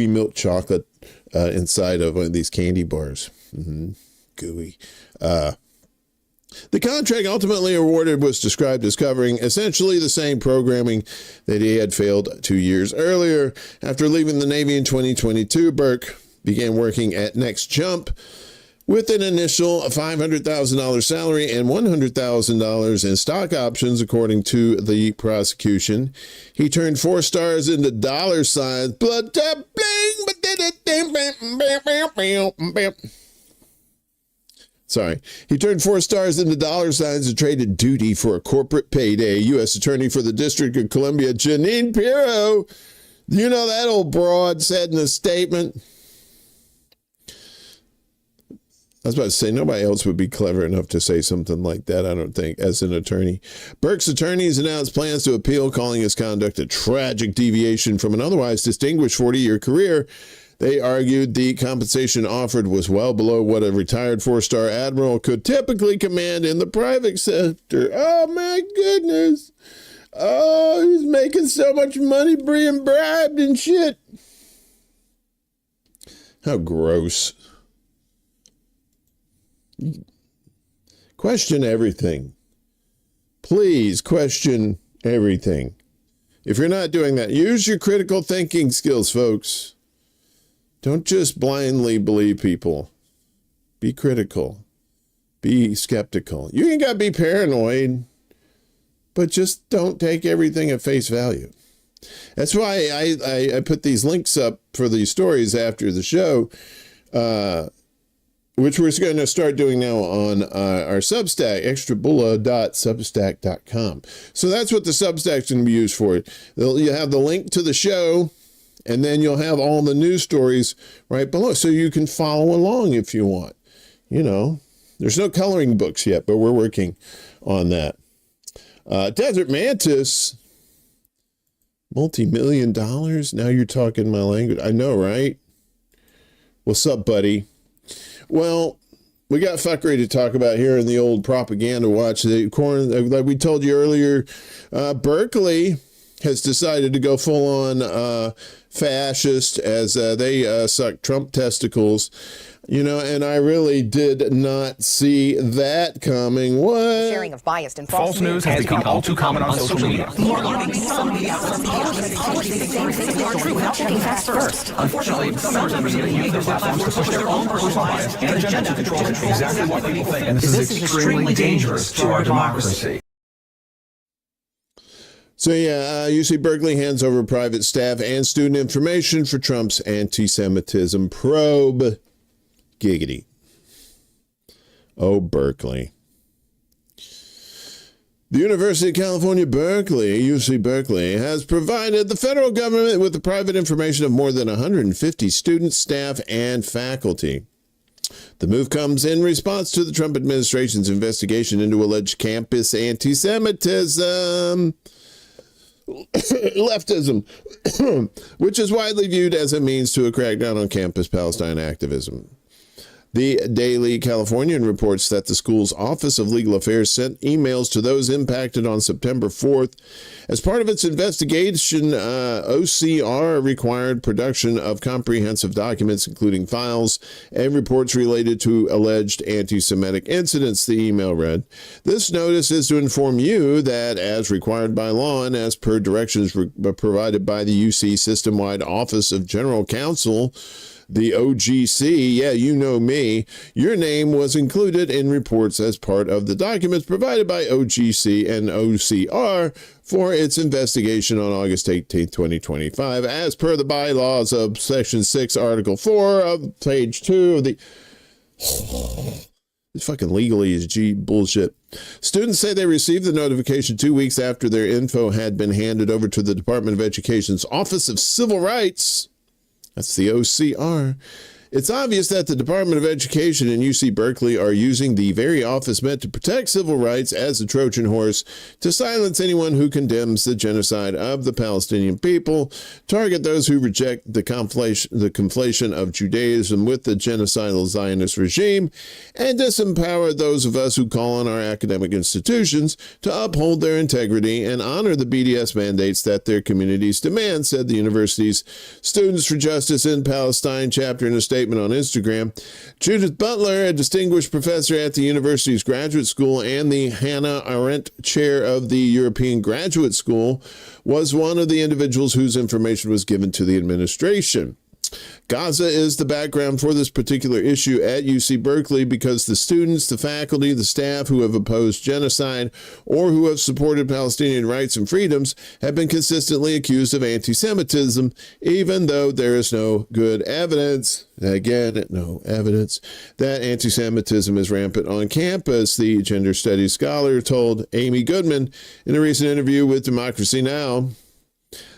G: milk chocolate inside of one of these candy bars. Gooey. The contract ultimately awarded was described as covering essentially the same programming that he had failed 2 years earlier. After leaving the Navy in 2022, Burke began working at Next Jump with an initial $500,000 salary and $100,000 in stock options, according to the prosecution. He turned 4 stars into dollar signs. Blood tap bling. Sorry. He turned 4 stars into dollar signs and traded duty for a corporate payday. U.S. Attorney for the District of Columbia, Janine Pirro, you know that old broad, said in a statement. I was about to say, nobody else would be clever enough to say something like that, I don't think, as an attorney. Burke's attorneys announced plans to appeal, calling his conduct a tragic deviation from an otherwise distinguished 40-year career. They argued the compensation offered was well below what a retired 4-star admiral could typically command in the private sector. Oh, my goodness. Oh, he's making so much money being bribed and shit. How gross. Question everything. Please question everything. If you're not doing that, use your critical thinking skills, folks. Don't just blindly believe people. Be critical. Be skeptical. You ain't got to be paranoid, but just don't take everything at face value. That's why I put these links up for these stories after the show, which we're going to start doing now on our Substack, ExtraBulla.substack.com. So that's what the Substack's going to be used for. You'll have the link to the show, and then you'll have all the news stories right below, so you can follow along if you want. You know, There's no coloring books yet, but we're working on that. Desert Mantis, multi-million dollars. Now you're talking my language. I know, right? What's up, buddy? Well, we got fuckery to talk about here in the old propaganda watch. Like we told you earlier, Berkeley has decided to go full on fascist as they suck Trump testicles. You know, and I really did not see that coming. What?
D: Sharing of biased and false
E: News has become all too common on social media.
D: More alarming, some media outlets publish these same things are true without checking facts first.
E: Unfortunately, some members of the media use their platforms to push their own personal bias and agenda to control exactly what people think. And this is extremely dangerous to our democracy.
G: So yeah, UC Berkeley hands over private staff and student information for Trump's anti-Semitism probe. Giggity. Oh, Berkeley. The University of California, Berkeley, UC Berkeley, has provided the federal government with the private information of more than 150 students, staff, and faculty. The move comes in response to the Trump administration's investigation into alleged campus anti-Semitism. Leftism, which is widely viewed as a means to a crackdown on campus Palestine activism. The Daily Californian reports that the school's Office of Legal Affairs sent emails to those impacted on September 4th. As part of its investigation, OCR required production of comprehensive documents, including files and reports related to alleged anti-Semitic incidents, the email read. This notice is to inform you that, as required by law and as per directions provided by the UC System-Wide Office of General Counsel, the OGC, yeah, you know me, your name was included in reports as part of the documents provided by OGC and OCR for its investigation on August 18, 2025, as per the bylaws of Section 6, Article 4 of Page 2 of the... It's fucking legalese bullshit. Students say they received the notification 2 weeks after their info had been handed over to the Department of Education's Office of Civil Rights. That's the OCR. It's obvious that the Department of Education and UC Berkeley are using the very office meant to protect civil rights as a Trojan horse to silence anyone who condemns the genocide of the Palestinian people, target those who reject the conflation of Judaism with the genocidal Zionist regime, and disempower those of us who call on our academic institutions to uphold their integrity and honor the BDS mandates that their communities demand, said the university's Students for Justice in Palestine chapter in a statement on Instagram. Judith Butler, a distinguished professor at the university's graduate school and the Hannah Arendt Chair of the European Graduate School, was one of the individuals whose information was given to the administration. Gaza is the background for this particular issue at UC Berkeley because the students, the faculty, the staff who have opposed genocide or who have supported Palestinian rights and freedoms have been consistently accused of anti-Semitism, even though there is no good evidence, again, no evidence, that anti-Semitism is rampant on campus, the gender studies scholar told Amy Goodman in a recent interview with Democracy Now!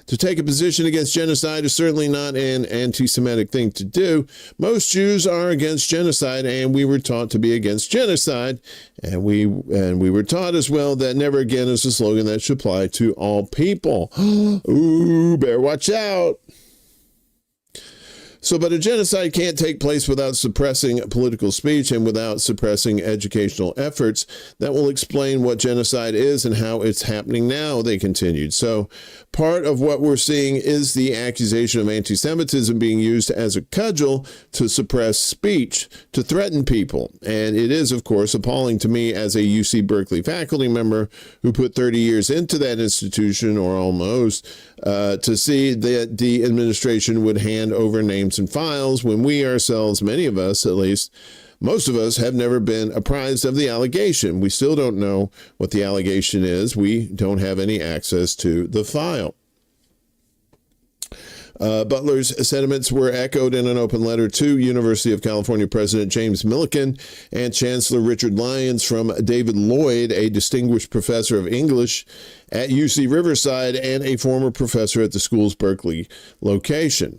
G: To take a position against genocide is certainly not an anti-Semitic thing to do. Most Jews are against genocide, and we were taught to be against genocide. And we were taught as well that never again is a slogan that should apply to all people. Ooh, better watch out. But a genocide can't take place without suppressing political speech and without suppressing educational efforts. That will explain what genocide is and how it's happening now, they continued. So part of what we're seeing is the accusation of anti-Semitism being used as a cudgel to suppress speech, to threaten people. And it is, of course, appalling to me as a UC Berkeley faculty member who put 30 years into that institution, or almost, to see that the administration would hand over names and files when we ourselves, many of us at least, most of us have never been apprised of the allegation. We still don't know what the allegation is. We don't have any access to the file. Butler's sentiments were echoed in an open letter to University of California President James Milliken and Chancellor Richard Lyons from David Lloyd, a distinguished professor of English at UC Riverside and a former professor at the school's Berkeley location.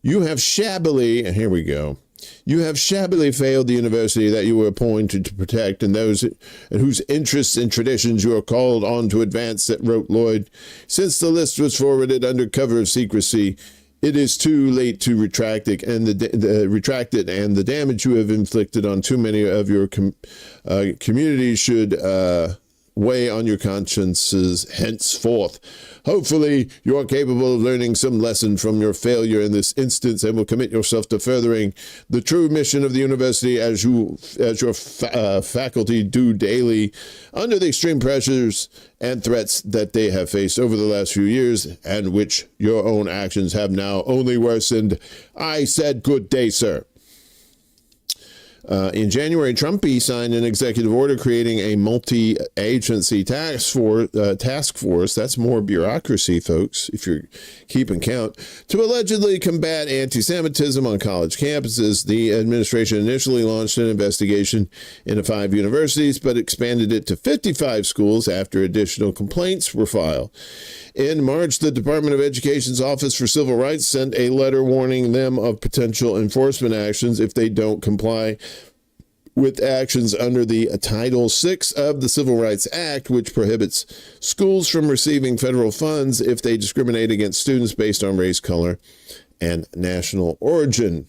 G: You have shabbily, and here we go, You have shabbily failed the university that you were appointed to protect and those whose interests and traditions you are called on to advance, wrote Lloyd. Since the list was forwarded under cover of secrecy, it is too late to retract it, and the damage you have inflicted on too many of your communities should weigh on your consciences henceforth. Hopefully, you are capable of learning some lesson from your failure in this instance and will commit yourself to furthering the true mission of the university as your faculty do daily under the extreme pressures and threats that they have faced over the last few years and which your own actions have now only worsened. I said good day, sir. In January, Trump signed an executive order creating a multi-agency task force, that's more bureaucracy, folks, if you're keeping count, to allegedly combat anti-Semitism on college campuses. The administration initially launched an investigation into 5 universities, but expanded it to 55 schools after additional complaints were filed. In March, the Department of Education's Office for Civil Rights sent a letter warning them of potential enforcement actions if they don't comply with actions under the Title VI of the Civil Rights Act, which prohibits schools from receiving federal funds if they discriminate against students based on race, color, and national origin.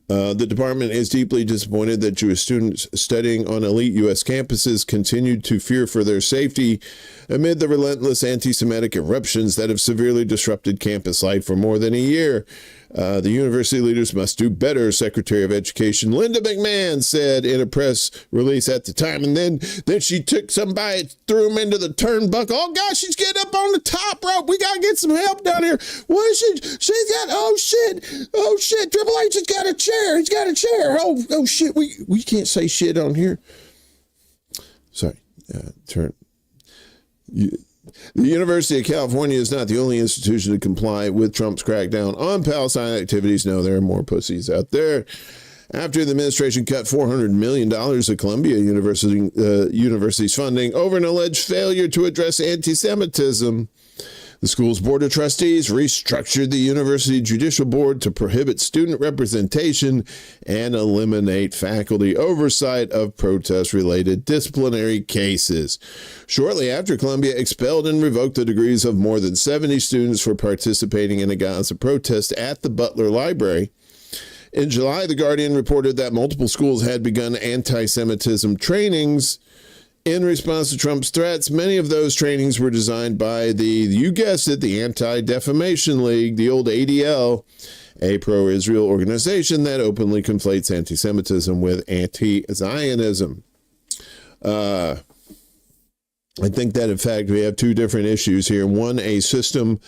G: The department is deeply disappointed that Jewish students studying on elite U.S. campuses continued to fear for their safety amid the relentless anti-Semitic eruptions that have severely disrupted campus life for more than a year. The university leaders must do better, Secretary of Education Linda McMahon said in a press release at the time. And then she took somebody, threw him into the turnbuckle. Oh, gosh, she's getting up on the top rope. We got to get some help down here. What is she? She's got, oh, shit. Triple H has got a chair. He's got a chair. Oh, shit. We can't say shit on here. Sorry. The University of California is not the only institution to comply with Trump's crackdown on Palestine activities. No, there are more pussies out there. After the administration cut $400 million of Columbia University's funding over an alleged failure to address anti-Semitism, the school's board of trustees restructured the university judicial board to prohibit student representation and eliminate faculty oversight of protest-related disciplinary cases. Shortly after, Columbia expelled and revoked the degrees of more than 70 students for participating in a Gaza protest at the Butler Library. In July, The Guardian reported that multiple schools had begun anti-Semitism trainings in response to Trump's threats. Many of those trainings were designed by you guessed it, the Anti-Defamation League, the old ADL, a pro-Israel organization that openly conflates anti-Semitism with anti-Zionism. I think that, in fact, we have two different issues here. One, a system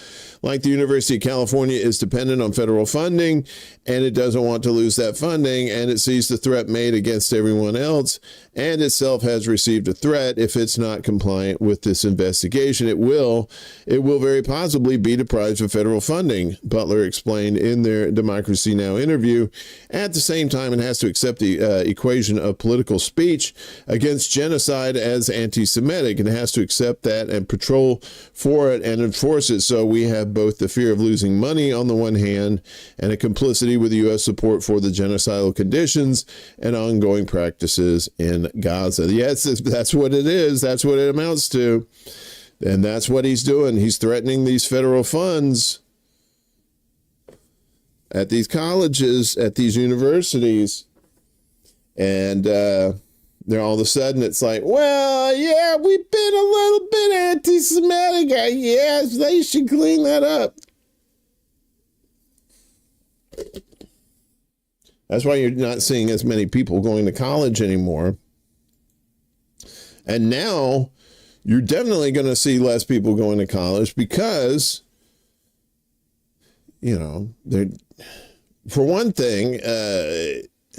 G: like the University of California is dependent on federal funding, and it doesn't want to lose that funding, and it sees the threat made against everyone else, and itself has received a threat. If it's not compliant with this investigation, it will very possibly be deprived of federal funding, Butler explained in their Democracy Now! Interview. At the same time, it has to accept the equation of political speech against genocide as anti-Semitic, and it has to accept that and patrol for it and enforce it. So we have both the fear of losing money on the one hand and a complicity with U.S. support for the genocidal conditions and ongoing practices in Gaza. Yes, that's what it is. That's what it amounts to. And that's what he's doing. He's threatening these federal funds at these colleges, at these universities. And they're all of a sudden, it's like, well, yeah, we've been a little bit anti-Semitic. Yes, they should clean that up. That's why you're not seeing as many people going to college anymore. And now you're definitely going to see less people going to college because, for one thing,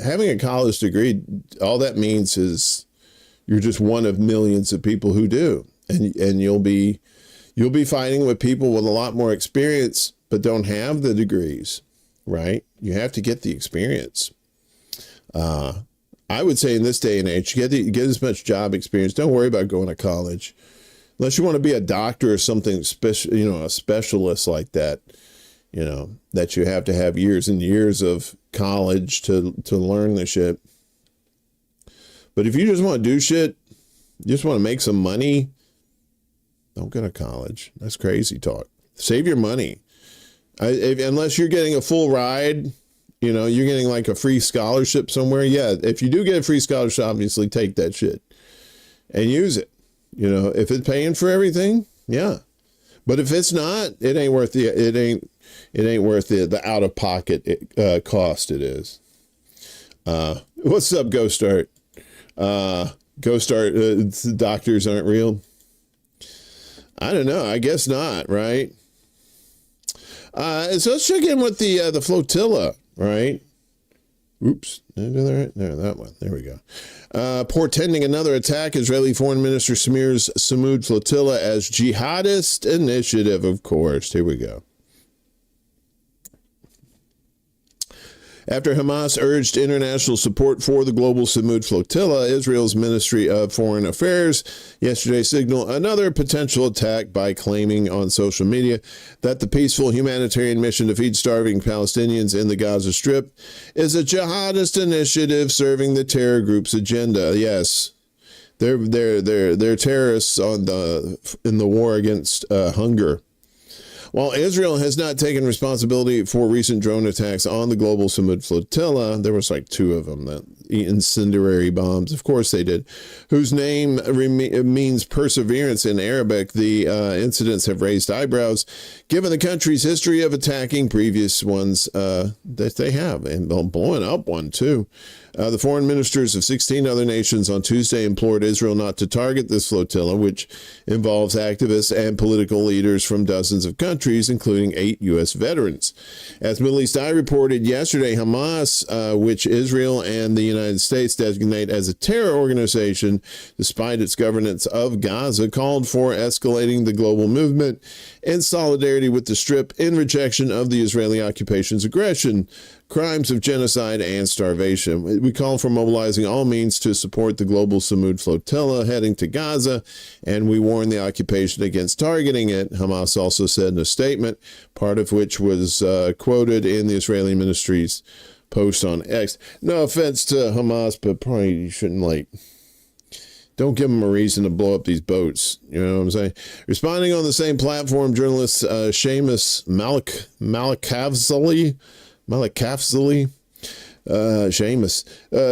G: having a college degree, all that means is you're just one of millions of people who do. And you'll be fighting with people with a lot more experience, but don't have the degrees, right? You have to get the experience. I would say in this day and age, get as much job experience. Don't worry about going to college. Unless you want to be a doctor or something special, a specialist like that. that you have to have years and years of college to learn the shit. But if you just want to do shit, you just want to make some money, don't go to college. That's crazy talk. Save your money. Unless you're getting a full ride, you're getting like a free scholarship somewhere. Yeah, if you do get a free scholarship, obviously take that shit and use it. If it's paying for everything, yeah. But if it's not, it ain't worth it ain't worth the out of pocket cost. It is. What's up, Go Start? Doctors aren't real. I don't know. I guess not, right? So let's check in with the flotilla, right? Oops. Did I do that right? There, that one. There we go. Portending another attack, Israeli Foreign Minister smears Samud flotilla as jihadist initiative, of course. Here we go. After Hamas urged international support for the global Samud flotilla, Israel's Ministry of Foreign Affairs yesterday signaled another potential attack by claiming on social media that the peaceful humanitarian mission to feed starving Palestinians in the Gaza Strip is a jihadist initiative serving the terror group's agenda. Yes, they're terrorists in the war against hunger. While Israel has not taken responsibility for recent drone attacks on the global Samud flotilla, there was like 2 of them, that incendiary bombs, of course they did, whose name means perseverance in Arabic. The incidents have raised eyebrows, given the country's history of attacking previous ones that they have, and blowing up one too. The foreign ministers of 16 other nations on Tuesday implored Israel not to target this flotilla, which involves activists and political leaders from dozens of countries, including 8 U.S. veterans. As Middle East Eye reported yesterday, Hamas, which Israel and the United States designate as a terror organization, despite its governance of Gaza, called for escalating the global movement in solidarity with the Strip in rejection of the Israeli occupation's aggression, crimes of genocide, and starvation. We call for mobilizing all means to support the global Samud flotilla heading to Gaza, and we warn the occupation against targeting it, Hamas also said in a statement, part of which was quoted in the Israeli ministry's post on X. No offense to Hamas, but probably you shouldn't, don't give them a reason to blow up these boats. You know what I'm saying? Responding on the same platform, journalist Seamus Malakavzali, Seamus,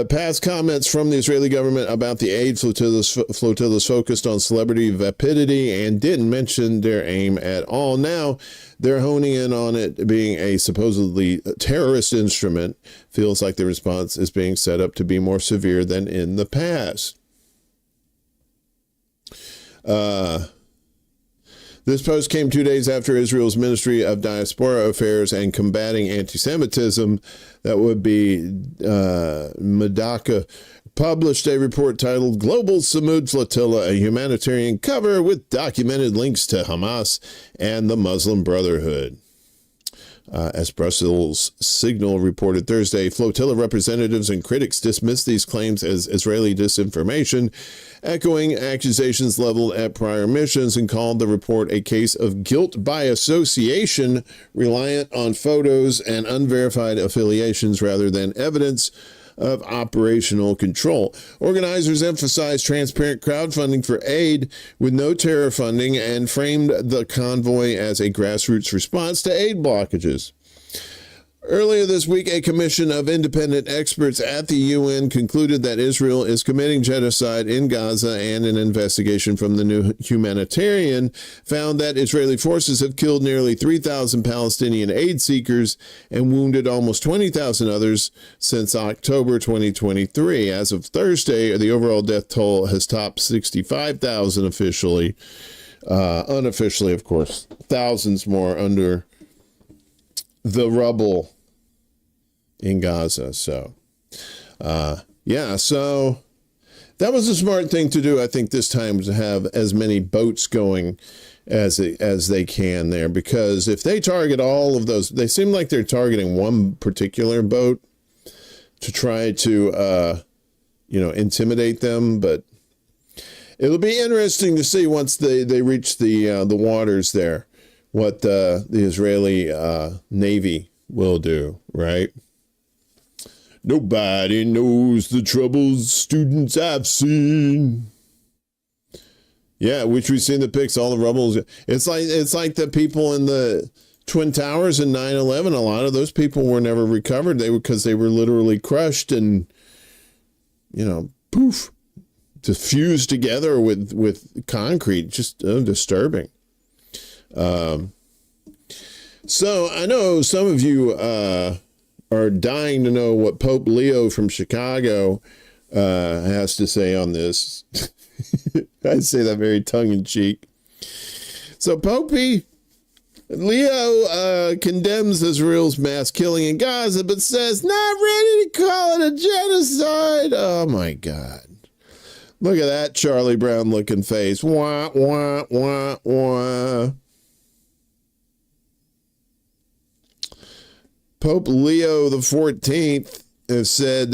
G: passed comments from the Israeli government about the aid flotillas focused on celebrity vapidity and didn't mention their aim at all. Now they're honing in on it being a supposedly terrorist instrument. Feels like the response is being set up to be more severe than in the past. This post came 2 days after Israel's Ministry of Diaspora Affairs and Combating Anti-Semitism, that would be Medaka, published a report titled Global Samud Flotilla, a Humanitarian Cover with documented links to Hamas and the Muslim Brotherhood. As Brussels Signal reported Thursday, flotilla representatives and critics dismissed these claims as Israeli disinformation, echoing accusations leveled at prior missions, and called the report a case of guilt by association reliant on photos and unverified affiliations rather than evidence of operational control. Organizers emphasized transparent crowdfunding for aid with no terror funding and framed the convoy as a grassroots response to aid blockages. Earlier this week, a commission of independent experts at the UN concluded that Israel is committing genocide in Gaza, and an investigation from the New Humanitarian found that Israeli forces have killed nearly 3,000 Palestinian aid seekers and wounded almost 20,000 others since October 2023. As of Thursday, the overall death toll has topped 65,000 officially. Unofficially, of course, thousands more under the rubble in Gaza. So that was a smart thing to do, I think, this time, to have as many boats going as they can there, because if they target all of those, they seem like they're targeting one particular boat to try to intimidate them. But it'll be interesting to see once they reach the waters there, what the Israeli Navy will do, right? Nobody knows the troubles students I've seen. Yeah, which we've seen the pics, all the rubble. It's like the people in the Twin Towers in 9/11. A lot of those people were never recovered. Because they were literally crushed and, poof, just fused together with concrete. Just disturbing. So I know some of you are dying to know what Pope Leo from Chicago has to say on this. I say that very tongue-in-cheek. So Pope Leo condemns Israel's mass killing in Gaza, but says not ready to call it a genocide. Oh, my God. Look at that Charlie Brown-looking face. Wah, wah, wah, wah. Pope Leo XIV has said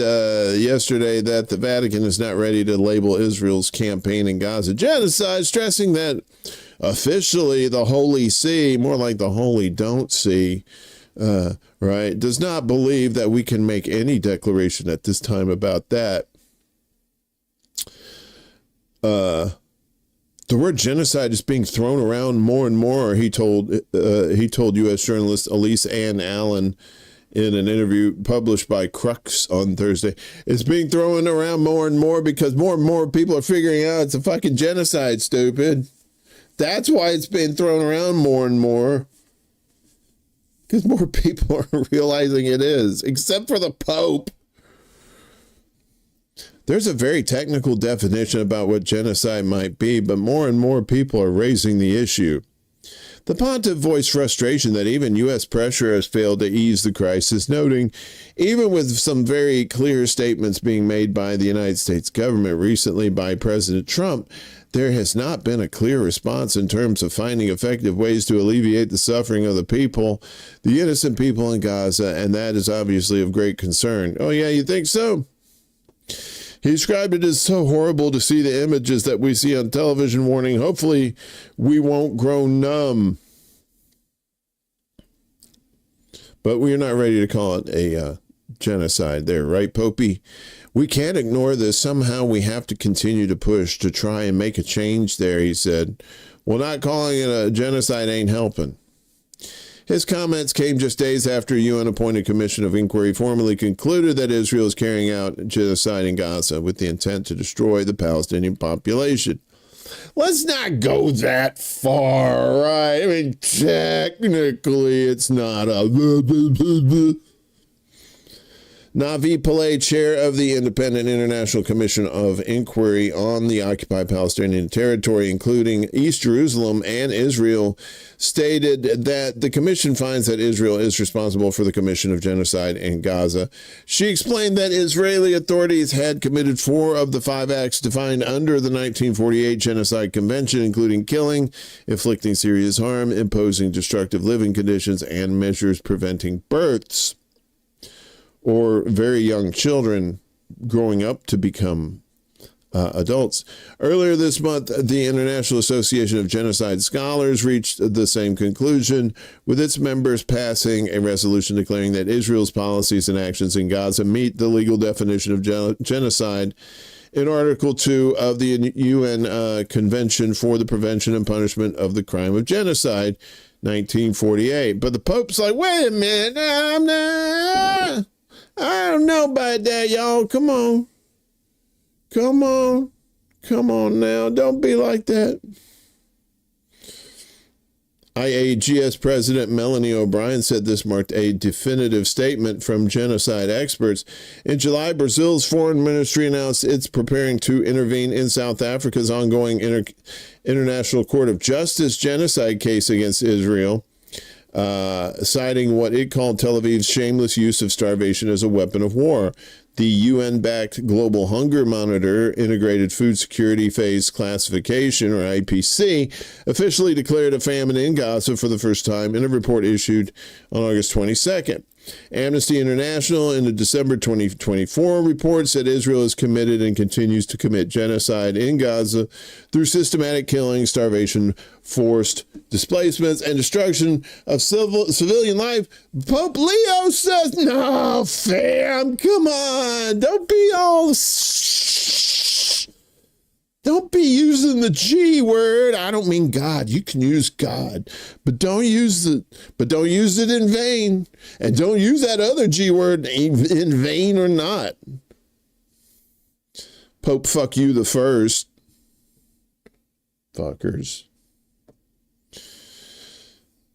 G: yesterday that the Vatican is not ready to label Israel's campaign in Gaza genocide, stressing that officially the Holy See, more like the Holy Don't See, right, does not believe that we can make any declaration at this time about that. The word genocide is being thrown around more and more, he told U.S. journalist Elise Ann Allen in an interview published by Crux on Thursday. It's being thrown around more and more because more and more people are figuring out it's a fucking genocide, stupid. That's why it's being thrown around more and more. Because more people are realizing it is, except for the Pope. There's a very technical definition about what genocide might be, but more and more people are raising the issue. The pontiff voiced frustration that even U.S. pressure has failed to ease the crisis, noting, even with some very clear statements being made by the United States government recently by President Trump, there has not been a clear response in terms of finding effective ways to alleviate the suffering of the people, the innocent people in Gaza, and that is obviously of great concern. Oh, yeah, you think so? He described it as so horrible to see the images that we see on television, warning, hopefully we won't grow numb. But we're not ready to call it a genocide there, right, Popey? We can't ignore this. Somehow we have to continue to push to try and make a change there, he said. Well, not calling it a genocide ain't helping. His comments came just days after a UN-appointed commission of inquiry formally concluded that Israel is carrying out genocide in Gaza with the intent to destroy the Palestinian population. Let's not go that far, right? I mean, technically, it's not a... Navi Pillay, chair of the Independent International Commission of Inquiry on the occupied Palestinian territory, including East Jerusalem and Israel, stated that the commission finds that Israel is responsible for the commission of genocide in Gaza. She explained that Israeli authorities had committed 4 of the 5 acts defined under the 1948 Genocide Convention, including killing, inflicting serious harm, imposing destructive living conditions, and measures preventing births, or very young children growing up to become adults. Earlier this month, the International Association of Genocide Scholars reached the same conclusion, with its members passing a resolution declaring that Israel's policies and actions in Gaza meet the legal definition of genocide in Article 2 of the UN Convention for the Prevention and Punishment of the Crime of Genocide, 1948. But the Pope's like, wait a minute, I don't know about that, y'all. Come on now. Don't be like that. IAGS President Melanie O'Brien said this marked a definitive statement from genocide experts. In July, Brazil's foreign ministry announced it's preparing to intervene in South Africa's ongoing International Court of Justice genocide case against Israel, citing what it called Tel Aviv's shameless use of starvation as a weapon of war. The UN-backed Global Hunger Monitor Integrated Food Security Phase Classification, or IPC, officially declared a famine in Gaza for the first time in a report issued on August 22nd. Amnesty International in the December 2024 report said Israel has committed and continues to commit genocide in Gaza through systematic killing, starvation, forced displacements, and destruction of civilian life. Pope Leo says, no, fam, come on, don't be all... Don't be using the G word. I don't mean God. You can use God, but don't use it. But don't use it in vain, and don't use that other G word in vain or not. Pope, fuck you the first, fuckers.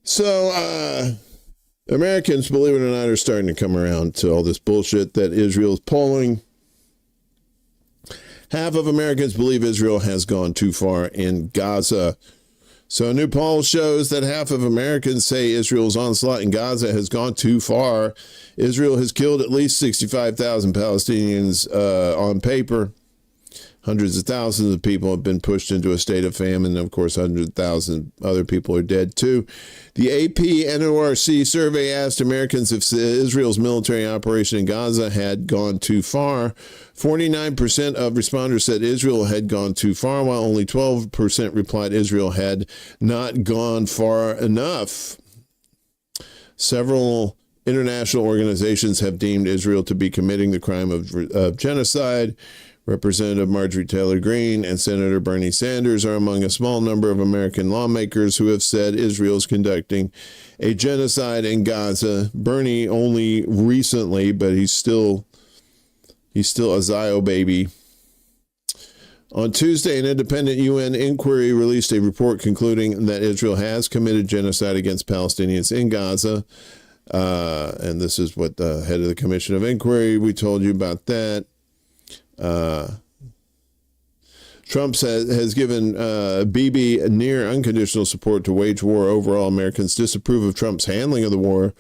G: So, Americans, believe it or not, are starting to come around to all this bullshit that Israel's pulling. Half of Americans believe Israel has gone too far in Gaza. So a new poll shows that half of Americans say Israel's onslaught in Gaza has gone too far. Israel has killed at least 65,000 Palestinians on paper. Hundreds of thousands of people have been pushed into a state of famine. And of course, 100,000 other people are dead too. The AP NORC survey asked Americans if Israel's military operation in Gaza had gone too far. 49% of responders said Israel had gone too far, while only 12% replied Israel had not gone far enough. Several international organizations have deemed Israel to be committing the crime of genocide. Representative Marjorie Taylor Greene and Senator Bernie Sanders are among a small number of American lawmakers who have said Israel is conducting a genocide in Gaza. Bernie only recently, but he's still a Zio baby. On Tuesday, an independent UN inquiry released a report concluding that Israel has committed genocide against Palestinians in Gaza. And this is what the head of the Commission of Inquiry, we told you about that. Trump has given Bibi near unconditional support to wage war. Overall, Americans disapprove of Trump's handling of the war.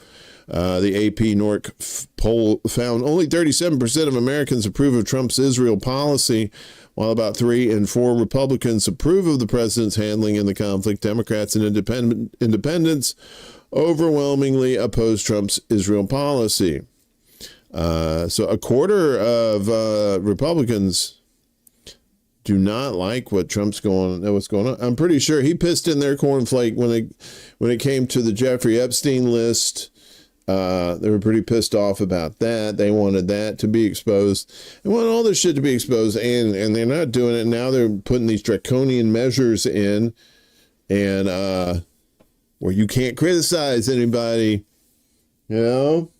G: The AP NORC poll found only 37% of Americans approve of Trump's Israel policy, while about 3 in 4 Republicans approve of the president's handling in the conflict. Democrats and independents overwhelmingly oppose Trump's Israel policy. So a quarter of Republicans do not like what what's going on. I'm pretty sure he pissed in their cornflake when it came to the Jeffrey Epstein list. They were pretty pissed off about that. They wanted that to be exposed. They want all this shit to be exposed, and they're not doing it. Now they're putting these draconian measures in, and where you can't criticize anybody, you know?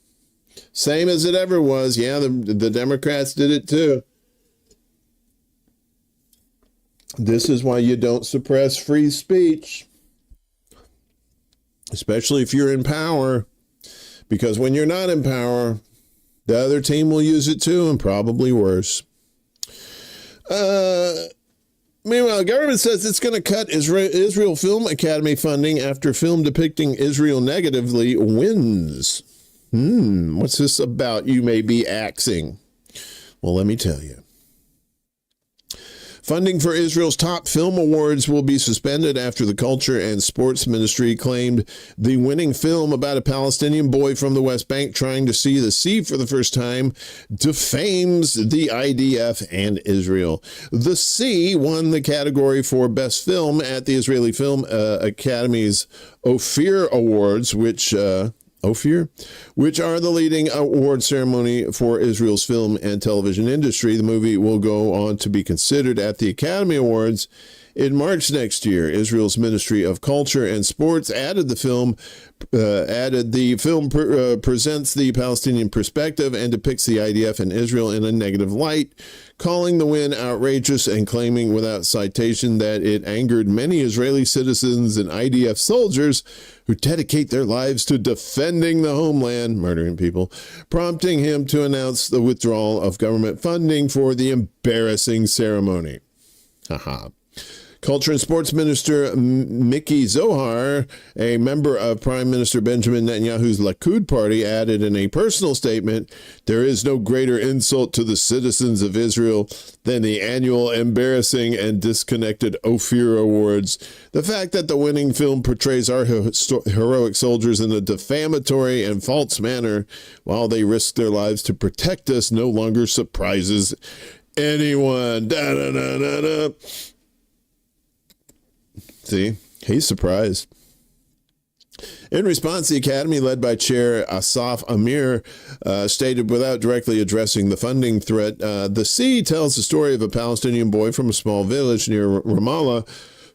G: Same as it ever was. Yeah, the Democrats did it too. This is why you don't suppress free speech, especially if you're in power, because when you're not in power, the other team will use it too, and probably worse. Meanwhile, the government says it's going to cut Israel Film Academy funding after film depicting Israel negatively wins. What's this about, you may be axing? Well, let me tell you. Funding for Israel's top film awards will be suspended after the Culture and Sports Ministry claimed the winning film about a Palestinian boy from the West Bank trying to see the sea for the first time defames the IDF and Israel. The Sea won the category for Best Film at the Israeli Film Academy's Ophir Awards, which are the leading award ceremony for Israel's film and television industry. The movie will go on to be considered at the Academy Awards in March next year. Israel's Ministry of Culture and Sports added the film presents the Palestinian perspective and depicts the IDF and Israel in a negative light, calling the win outrageous and claiming without citation that it angered many Israeli citizens and IDF soldiers who dedicate their lives to defending the homeland, murdering people, prompting him to announce the withdrawal of government funding for the embarrassing ceremony. Haha. Culture and Sports Minister Miki Zohar, a member of Prime Minister Benjamin Netanyahu's Likud party, added in a personal statement, "There is no greater insult to the citizens of Israel than the annual embarrassing and disconnected Ophir Awards. The fact that the winning film portrays our heroic soldiers in a defamatory and false manner while they risk their lives to protect us no longer surprises anyone." Da, da, da, da, da. See, he's surprised. In response, the Academy, led by Chair Asaf Amir, stated without directly addressing the funding threat, "The Sea tells the story of a Palestinian boy from a small village near Ramallah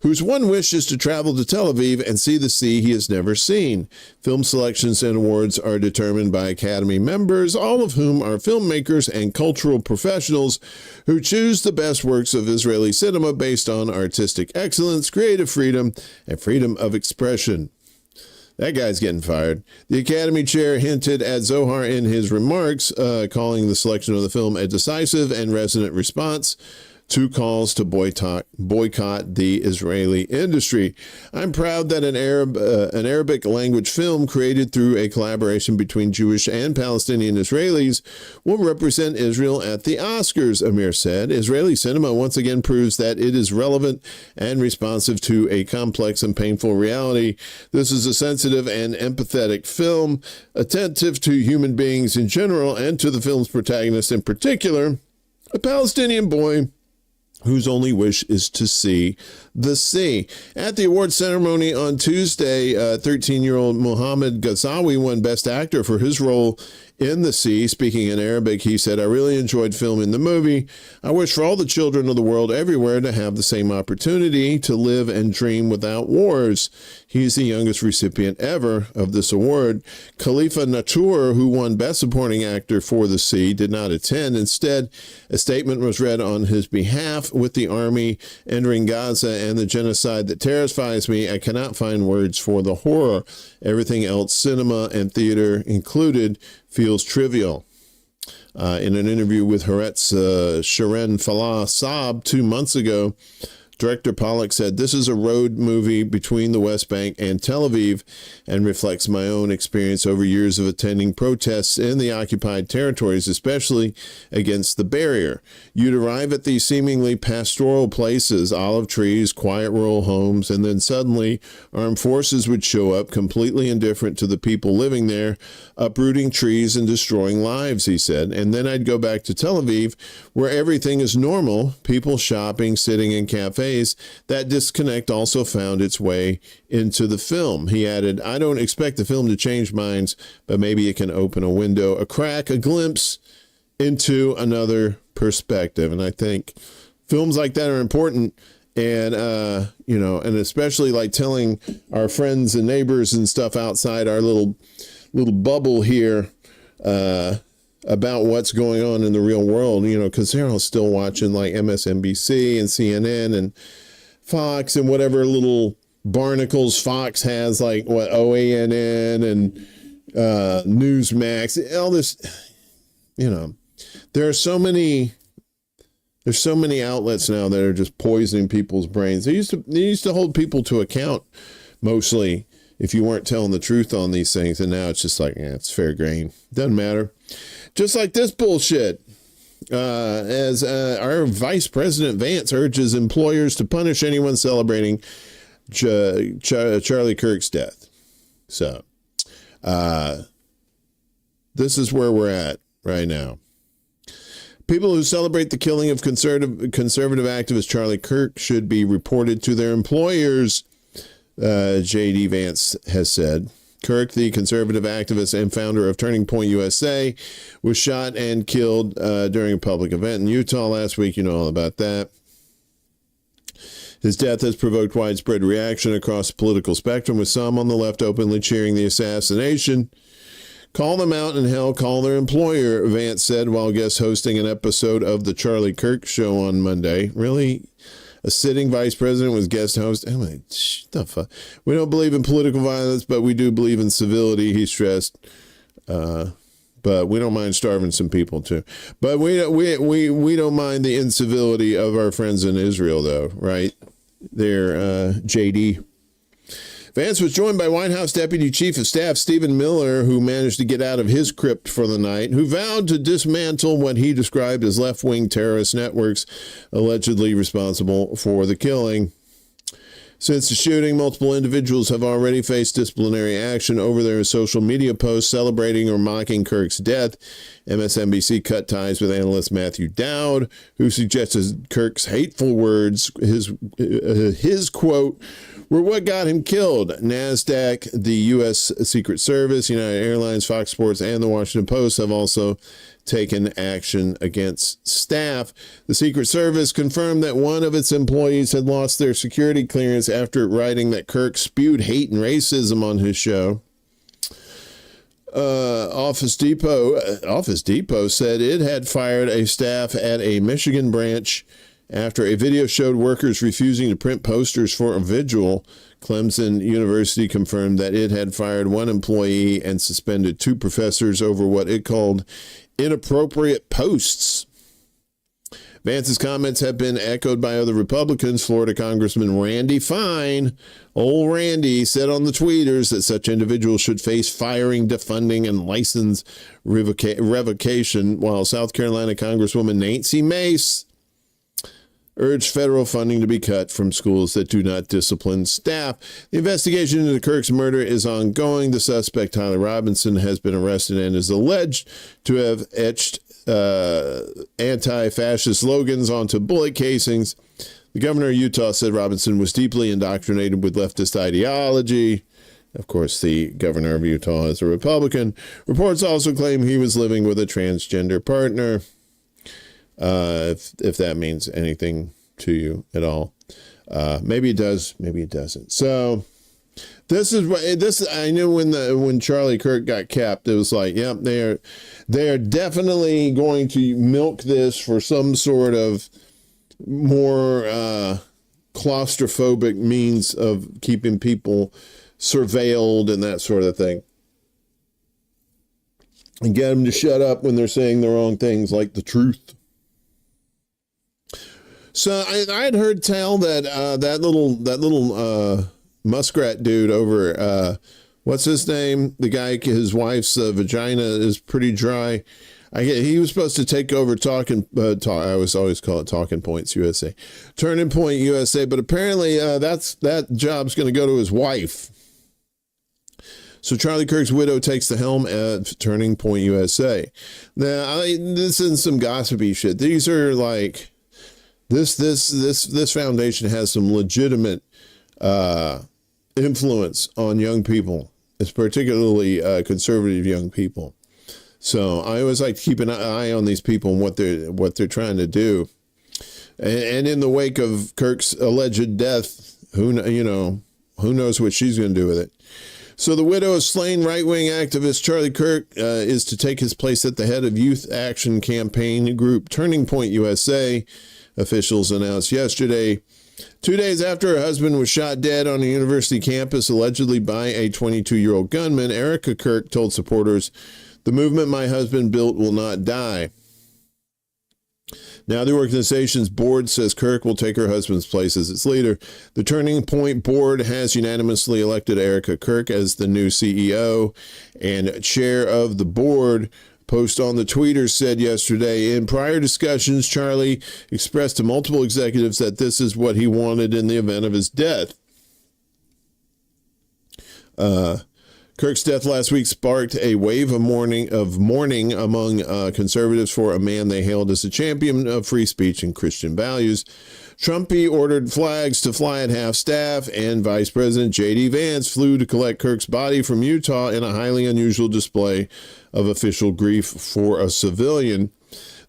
G: whose one wish is to travel to Tel Aviv and see the sea he has never seen. Film selections and awards are determined by Academy members, all of whom are filmmakers and cultural professionals who choose the best works of Israeli cinema based on artistic excellence, creative freedom, and freedom of expression." That guy's getting fired. The Academy chair hinted at Zohar in his remarks, calling the selection of the film a decisive and resonant response to calls to boycott the Israeli industry. "I'm proud that an Arabic language film created through a collaboration between Jewish and Palestinian Israelis will represent Israel at the Oscars," Amir said. "Israeli cinema once again proves that it is relevant and responsive to a complex and painful reality. This is a sensitive and empathetic film, attentive to human beings in general and to the film's protagonist in particular, a Palestinian boy whose only wish is to see the sea." At the award ceremony on Tuesday, 13-year-old Mohammed Ghazawi won Best Actor for his role in The Sea. Speaking in Arabic, he said, "I really enjoyed filming the movie. I wish for all the children of the world everywhere to have the same opportunity to live and dream without wars." He's the youngest recipient ever of this award. Khalifa Natur, who won Best Supporting Actor for The Sea, did not attend. Instead, a statement was read on his behalf. "With the army entering Gaza and the genocide that terrifies me, I cannot find words for the horror. Everything else, cinema and theater included, feels trivial." In an interview with Haaretz Sharon Falah Saab 2 months ago, Director Pollack said, "This is a road movie between the West Bank and Tel Aviv and reflects my own experience over years of attending protests in the occupied territories, especially against the barrier. You'd arrive at these seemingly pastoral places, olive trees, quiet rural homes, and then suddenly armed forces would show up completely indifferent to the people living there, uprooting trees and destroying lives," he said. "And then I'd go back to Tel Aviv, where everything is normal, people shopping, sitting in cafes. That disconnect also found its way into the film." He added, "I don't expect the film to change minds, but maybe it can open a window, a crack, a glimpse into another perspective." And I think films like that are important. And, and especially like telling our friends and neighbors and stuff outside our little bubble here, about what's going on in the real world, because they're all still watching like MSNBC and CNN and Fox and whatever little barnacles Fox has, like what OANN and Newsmax, all this, there's so many outlets now that are just poisoning people's brains. They used to hold people to account mostly if you weren't telling the truth on these things, and now it's just like, it's fair game, doesn't matter. Just like this bullshit, as our Vice President Vance urges employers to punish anyone celebrating Charlie Kirk's death. So, this is where we're at right now. People who celebrate the killing of conservative activist Charlie Kirk should be reported to their employers, J.D. Vance has said. Kirk, the conservative activist and founder of Turning Point USA, was shot and killed during a public event in Utah last week. You know all about that. His death has provoked widespread reaction across the political spectrum, with some on the left openly cheering the assassination. Call them out and hell, call their employer, Vance said while guest hosting an episode of The Charlie Kirk Show on Monday. Really? A sitting vice president was guest host? I'm like, shut the fuck. We don't believe in political violence, but we do believe in civility, he stressed. But we don't mind starving some people too. But we don't mind the incivility of our friends in Israel, though, right? there, JD. Vance was joined by White House Deputy Chief of Staff Stephen Miller, who managed to get out of his crypt for the night, who vowed to dismantle what he described as left-wing terrorist networks allegedly responsible for the killing. Since the shooting, multiple individuals have already faced disciplinary action over their social media posts celebrating or mocking Kirk's death. MSNBC cut ties with analyst Matthew Dowd, who suggested Kirk's hateful words, his quote, were what got him killed. NASDAQ, the U.S. Secret Service, United Airlines, Fox Sports, and the Washington Post have also taken action against staff. The Secret Service confirmed that one of its employees had lost their security clearance after writing that Kirk spewed hate and racism on his show. Office Depot said it had fired a staff at a Michigan branch after a video showed workers refusing to print posters for a vigil. Clemson University confirmed that it had fired one employee and suspended two professors over what it called inappropriate posts. Vance's comments have been echoed by other Republicans. Florida Congressman Randy Fine, old Randy, said on the tweeters that such individuals should face firing, defunding, and license revocation, while South Carolina Congresswoman Nancy Mace urged federal funding to be cut from schools that do not discipline staff. The investigation into Kirk's murder is ongoing. The suspect, Tyler Robinson, has been arrested and is alleged to have etched anti-fascist slogans onto bullet casings. The governor of Utah said Robinson was deeply indoctrinated with leftist ideology. Of course, the governor of Utah is a Republican. Reports also claim he was living with a transgender partner. If that means anything to you at all. Maybe it does, maybe it doesn't. So this I knew when Charlie Kirk got capped, it was like, yep, they are definitely going to milk this for some sort of more claustrophobic means of keeping people surveilled and that sort of thing. And get them to shut up when they're saying the wrong things, like the truth. So I had heard tell that that little muskrat dude over what's his name? The guy, his wife's vagina is pretty dry. He was supposed to take over Talking. I always call it Talking Points USA, Turning Point USA. But apparently that job's going to go to his wife. So Charlie Kirk's widow takes the helm at Turning Point USA. Now this isn't some gossipy shit. These are like. This foundation has some legitimate influence on young people. It's particularly conservative young people. So I always like to keep an eye on these people and what they're trying to do. And in the wake of Kirk's alleged death, who knows what she's going to do with it. So the widow of slain right-wing activist Charlie Kirk is to take his place at the head of youth action campaign group Turning Point USA. Officials announced yesterday, 2 days after her husband was shot dead on a university campus, allegedly by a 22-year-old gunman. Erica Kirk told supporters, "The movement my husband built will not die." Now the organization's board says Kirk will take her husband's place as its leader. The Turning Point board has unanimously elected Erica Kirk as the new CEO and chair of the board. Post on the tweeter said yesterday, in prior discussions, Charlie expressed to multiple executives that this is what he wanted in the event of his death. Kirk's death last week sparked a wave of mourning among conservatives for a man they hailed as a champion of free speech and Christian values. Trumpy ordered flags to fly at half-staff, and Vice President J.D. Vance flew to collect Kirk's body from Utah in a highly unusual display of official grief for a civilian.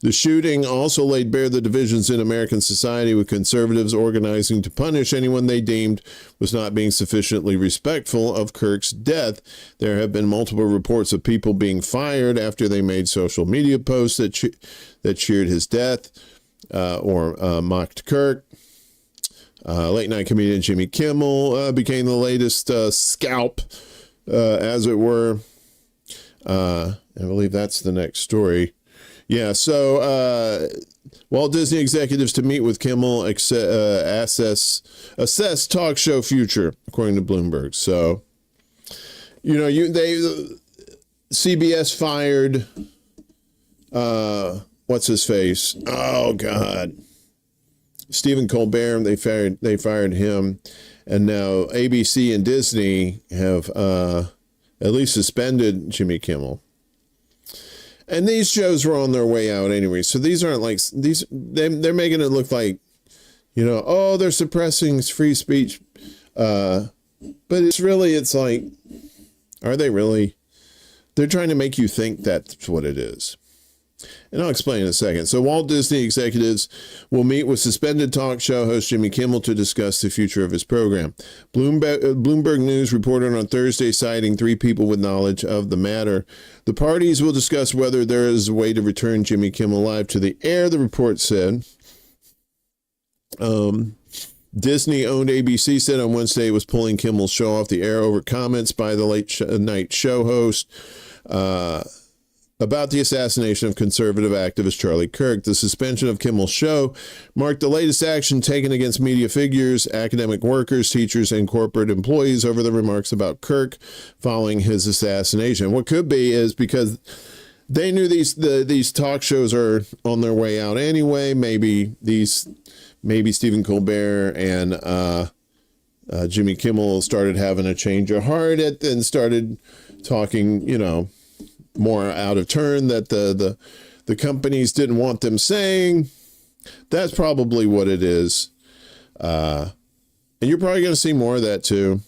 G: The shooting also laid bare the divisions in American society, with conservatives organizing to punish anyone they deemed was not being sufficiently respectful of Kirk's death. There have been multiple reports of people being fired after they made social media posts that cheered his death or mocked Kirk. Late night comedian Jimmy Kimmel became the latest scalp, as it were. I believe that's the next story. Yeah, so Walt Disney executives to meet with Kimmel, assess talk show future, according to Bloomberg. So, CBS fired, what's his face? Oh God, Stephen Colbert. They fired him, and now ABC and Disney have at least suspended Jimmy Kimmel. And these shows were on their way out anyway. So these aren't like these. They're making it look like, they're suppressing free speech. But it's like, are they really? They're trying to make you think that's what it is. And I'll explain in a second. So Walt Disney executives will meet with suspended talk show host Jimmy Kimmel to discuss the future of his program. Bloomberg News reported on Thursday, citing 3 people with knowledge of the matter. The parties will discuss whether there is a way to return Jimmy Kimmel live to the air, the report said. Disney-owned ABC said on Wednesday it was pulling Kimmel's show off the air over comments by the late night show host about the assassination of conservative activist Charlie Kirk. The suspension of Kimmel's show marked the latest action taken against media figures, academic workers, teachers, and corporate employees over the remarks about Kirk following his assassination. What could be is because they knew these talk shows are on their way out anyway. Maybe Stephen Colbert and Jimmy Kimmel started having a change of heart and started talking, more out of turn that the companies didn't want them saying. That's probably what it is. And you're probably going to see more of that too.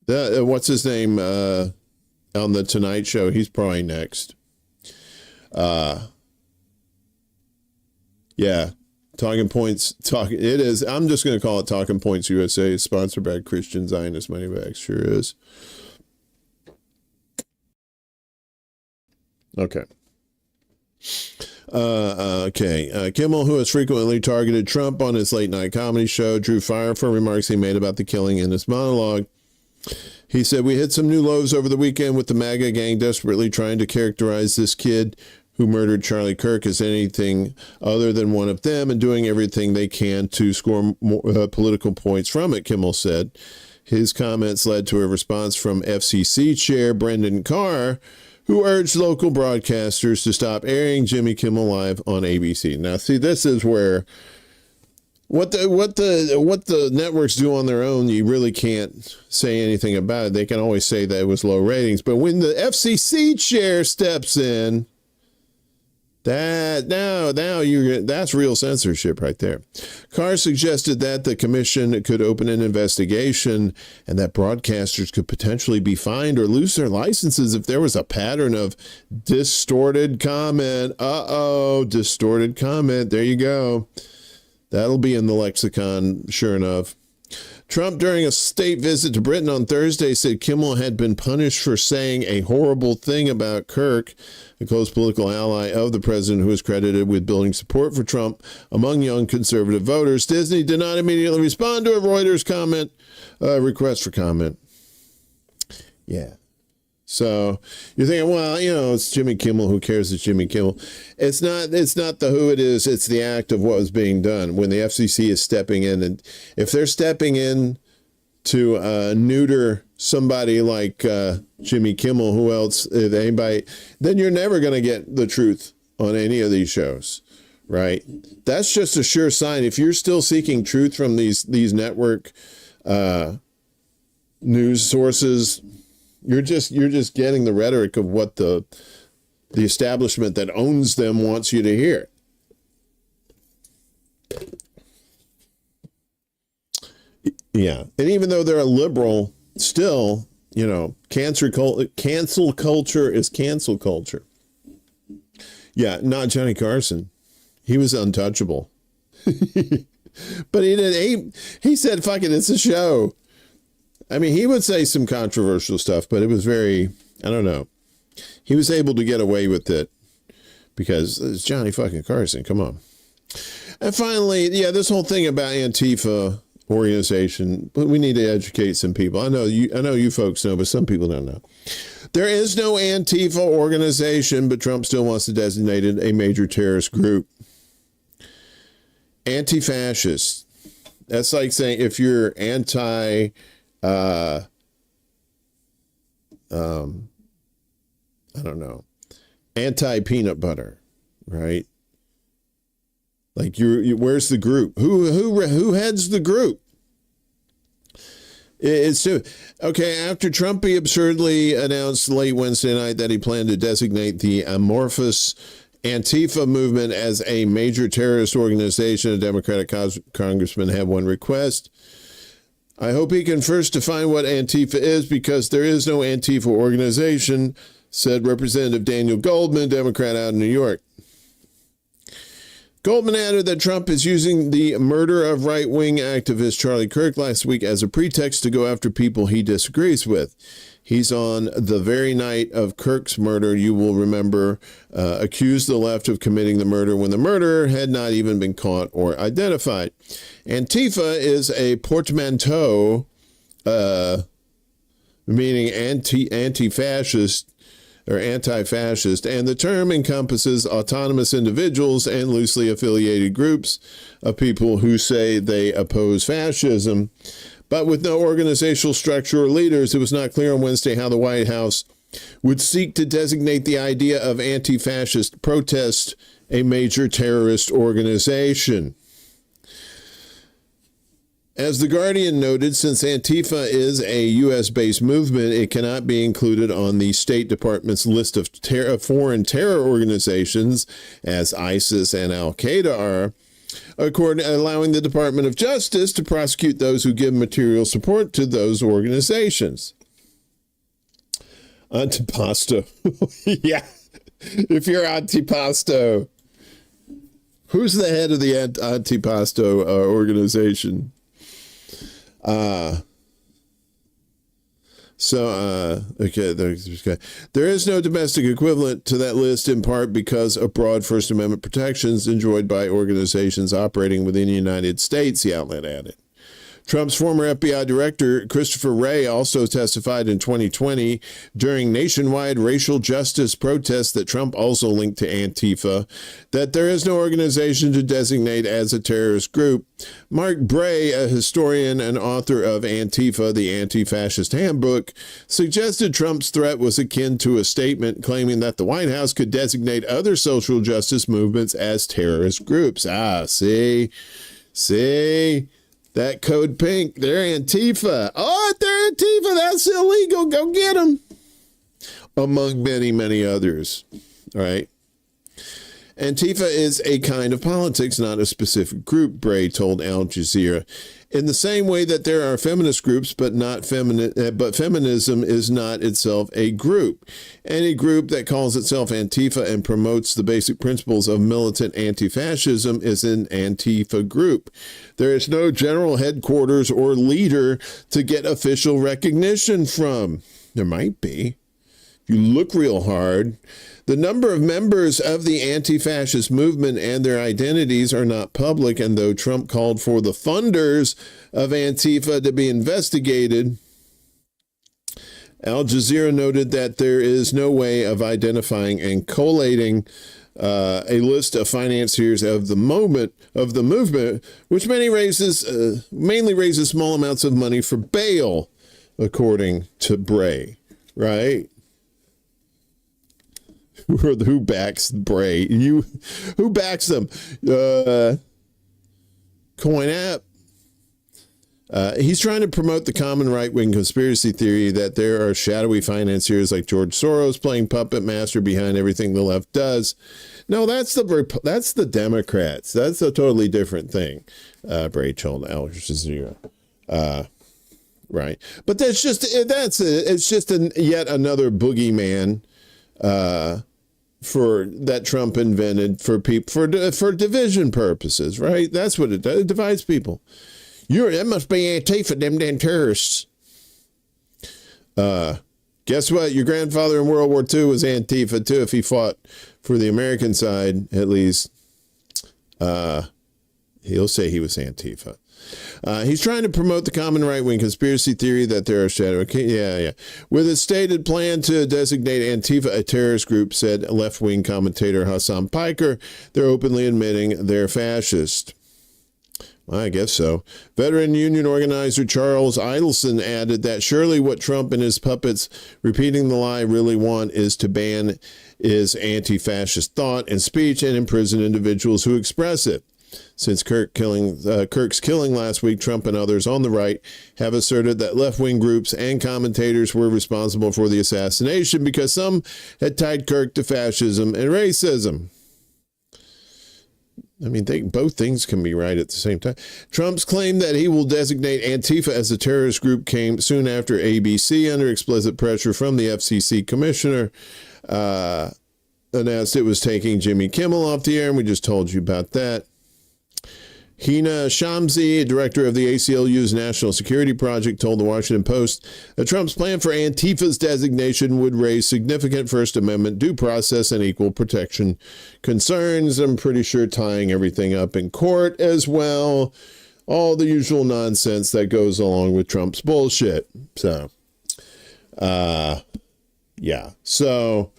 G: What's his name on the Tonight Show? He's probably next. Yeah. Talking Points. It is. I'm just going to call it Talking Points USA. It's sponsored by Christian Zionist Moneybags. Sure is. Okay. Kimmel, who has frequently targeted Trump on his late night comedy show, drew fire for remarks he made about the killing in his monologue. He said, "We hit some new lows over the weekend with the MAGA gang desperately trying to characterize this kid who murdered Charlie Kirk as anything other than one of them and doing everything they can to score more, political points from it," Kimmel said. His comments led to a response from FCC Chair Brendan Carr, who urged local broadcasters to stop airing Jimmy Kimmel Live on ABC. Now, see, this is where what the networks do on their own, you really can't say anything about it. They can always say that it was low ratings, but when the FCC chair steps in, that's real censorship right there. Carr suggested that the commission could open an investigation and that broadcasters could potentially be fined or lose their licenses if there was a pattern of distorted comment. Distorted comment. There you go. That'll be in the lexicon, sure enough. Trump, during a state visit to Britain on Thursday, said Kimmel had been punished for saying a horrible thing about Kirk, a close political ally of the president who is credited with building support for Trump among young conservative voters. Disney did not immediately respond to a Reuters request for comment. Yeah. So you're thinking, well, it's Jimmy Kimmel. Who cares? It's Jimmy Kimmel. It's not the who it is. It's the act of what was being done when the FCC is stepping in. And if they're stepping in to neuter somebody like Jimmy Kimmel, who else, if anybody, then you're never going to get the truth on any of these shows, right? That's just a sure sign. If you're still seeking truth from these network news sources, you're just getting the rhetoric of what the establishment that owns them wants you to hear. Yeah, and even though they're a liberal, still, cancel culture is cancel culture. Yeah, not Johnny Carson. He was untouchable. But he said, "Fuck it, it's a show." I mean, he would say some controversial stuff, but it was very, I don't know. He was able to get away with it because it's Johnny fucking Carson. Come on. And finally, this whole thing about Antifa organization, but we need to educate some people. I know you folks know, but some people don't know. There is no Antifa organization, but Trump still wants to designate it a major terrorist group. Anti-fascist. That's like saying if you're anti-peanut butter, right? Like you where's the group? Who heads the group? It's too okay. After Trump absurdly announced late Wednesday night that he planned to designate the amorphous Antifa movement as a major terrorist organization, a Democratic congressman had one request. I hope he can first define what Antifa is, because there is no Antifa organization, said Representative Daniel Goldman, Democrat out of New York. Goldman added that Trump is using the murder of right-wing activist Charlie Kirk last week as a pretext to go after people he disagrees with. He's on the very night of Kirk's murder, you will remember, accused the left of committing the murder when the murderer had not even been caught or identified. Antifa is a portmanteau, meaning anti-fascist, or anti-fascist, and the term encompasses autonomous individuals and loosely affiliated groups of people who say they oppose fascism, but with no organizational structure or leaders. It was not clear on Wednesday how the White House would seek to designate the idea of anti-fascist protest a major terrorist organization. As The Guardian noted, since Antifa is a U.S.-based movement, it cannot be included on the State Department's list of foreign terror organizations, as ISIS and Al-Qaeda are, allowing the Department of Justice to prosecute those who give material support to those organizations. Antipasto. Yeah, if you're Antipasto. Who's the head of the Antipasto organization? Okay, there is no domestic equivalent to that list, in part because of broad First Amendment protections enjoyed by organizations operating within the United States, the outlet added. Trump's former FBI director, Christopher Wray, also testified in 2020 during nationwide racial justice protests that Trump also linked to Antifa, that there is no organization to designate as a terrorist group. Mark Bray, a historian and author of Antifa, the Anti-Fascist Handbook, suggested Trump's threat was akin to a statement claiming that the White House could designate other social justice movements as terrorist groups. See? That code pink, they're Antifa. Oh, they're Antifa. That's illegal. Go get them. Among many, many others. All right. Antifa is a kind of politics, not a specific group, Bray told Al Jazeera. In the same way that there are feminist groups, but feminism is not itself a group. Any group that calls itself Antifa and promotes the basic principles of militant anti-fascism is an Antifa group. There is no general headquarters or leader to get official recognition from. There might be. If you look real hard. The number of members of the anti-fascist movement and their identities are not public, and though Trump called for the funders of Antifa to be investigated, Al Jazeera noted that there is no way of identifying and collating a list of financiers of the movement, which mainly raises small amounts of money for bail, according to Bray, right? Who backs Bray? Who backs them? Coin app. He's trying to promote the common right-wing conspiracy theory that there are shadowy financiers like George Soros playing puppet master behind everything the left does. No, that's the Democrats. That's a totally different thing. Bray told Al Jazeera. Right, but it's just yet another boogeyman. For that Trump invented for people for division purposes, right? That's what it does. It divides people. That must be Antifa, them damn terrorists. Guess what? Your grandfather in World War II was Antifa too. If he fought for the American side, at least, he'll say he was Antifa. He's trying to promote the common right-wing conspiracy theory that there are shadow. Okay, yeah. With a stated plan to designate Antifa a terrorist group, said left-wing commentator Hassan Piker, they're openly admitting they're fascist. I guess so. Veteran union organizer Charles Idelson added that surely what Trump and his puppets repeating the lie really want is to ban is anti-fascist thought and speech and imprison individuals who express it. Since Kirk's killing last week, Trump and others on the right have asserted that left-wing groups and commentators were responsible for the assassination because some had tied Kirk to fascism and racism. I mean, both things can be right at the same time. Trump's claim that he will designate Antifa as a terrorist group came soon after ABC, under explicit pressure from the FCC commissioner, announced it was taking Jimmy Kimmel off the air, and we just told you about that. Hina Shamsi, director of the ACLU's National Security Project, told the Washington Post that Trump's plan for Antifa's designation would raise significant First Amendment due process and equal protection concerns. I'm pretty sure tying everything up in court as well. All the usual nonsense that goes along with Trump's bullshit. So, yeah. So,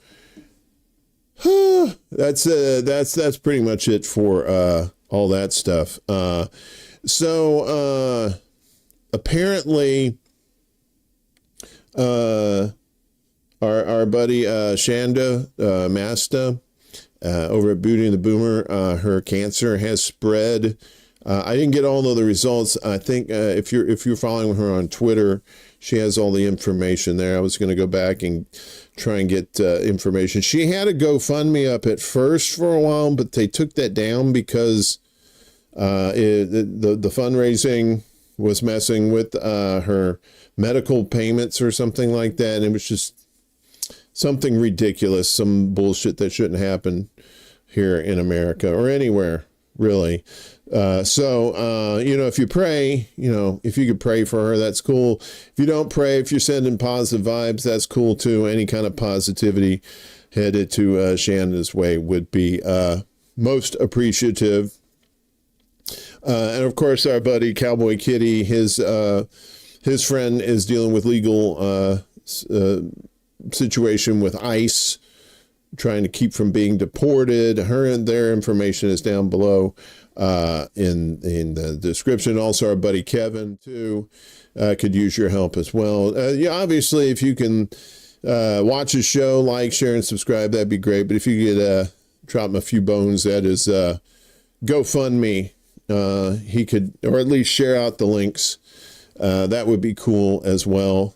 G: that's pretty much it for all that stuff. So apparently our buddy Shanda Masta over at Beauty and the Boomer, her cancer has spread. I didn't get all of the results. I think if you're following her on Twitter, she has all the information there. I was going to go back and try and get information. She had a GoFundMe up at first for a while, but they took that down because the fundraising was messing with her medical payments or something like that. And it was just something ridiculous, some bullshit that shouldn't happen here in America or anywhere, really. So if you pray, if you could pray for her, that's cool. If you don't pray, if you're sending positive vibes, that's cool too. Any kind of positivity headed to Shanda's way would be most appreciative. And of course, our buddy Cowboy Kitty, his friend is dealing with legal situation with ICE, trying to keep from being deported. Their information is down below in the description. Also, our buddy Kevin too could use your help as well. Obviously, if you can watch his show, like, share, and subscribe, that'd be great. But if you could drop him a few bones, that is GoFundMe. He could, or at least share out the links. That would be cool as well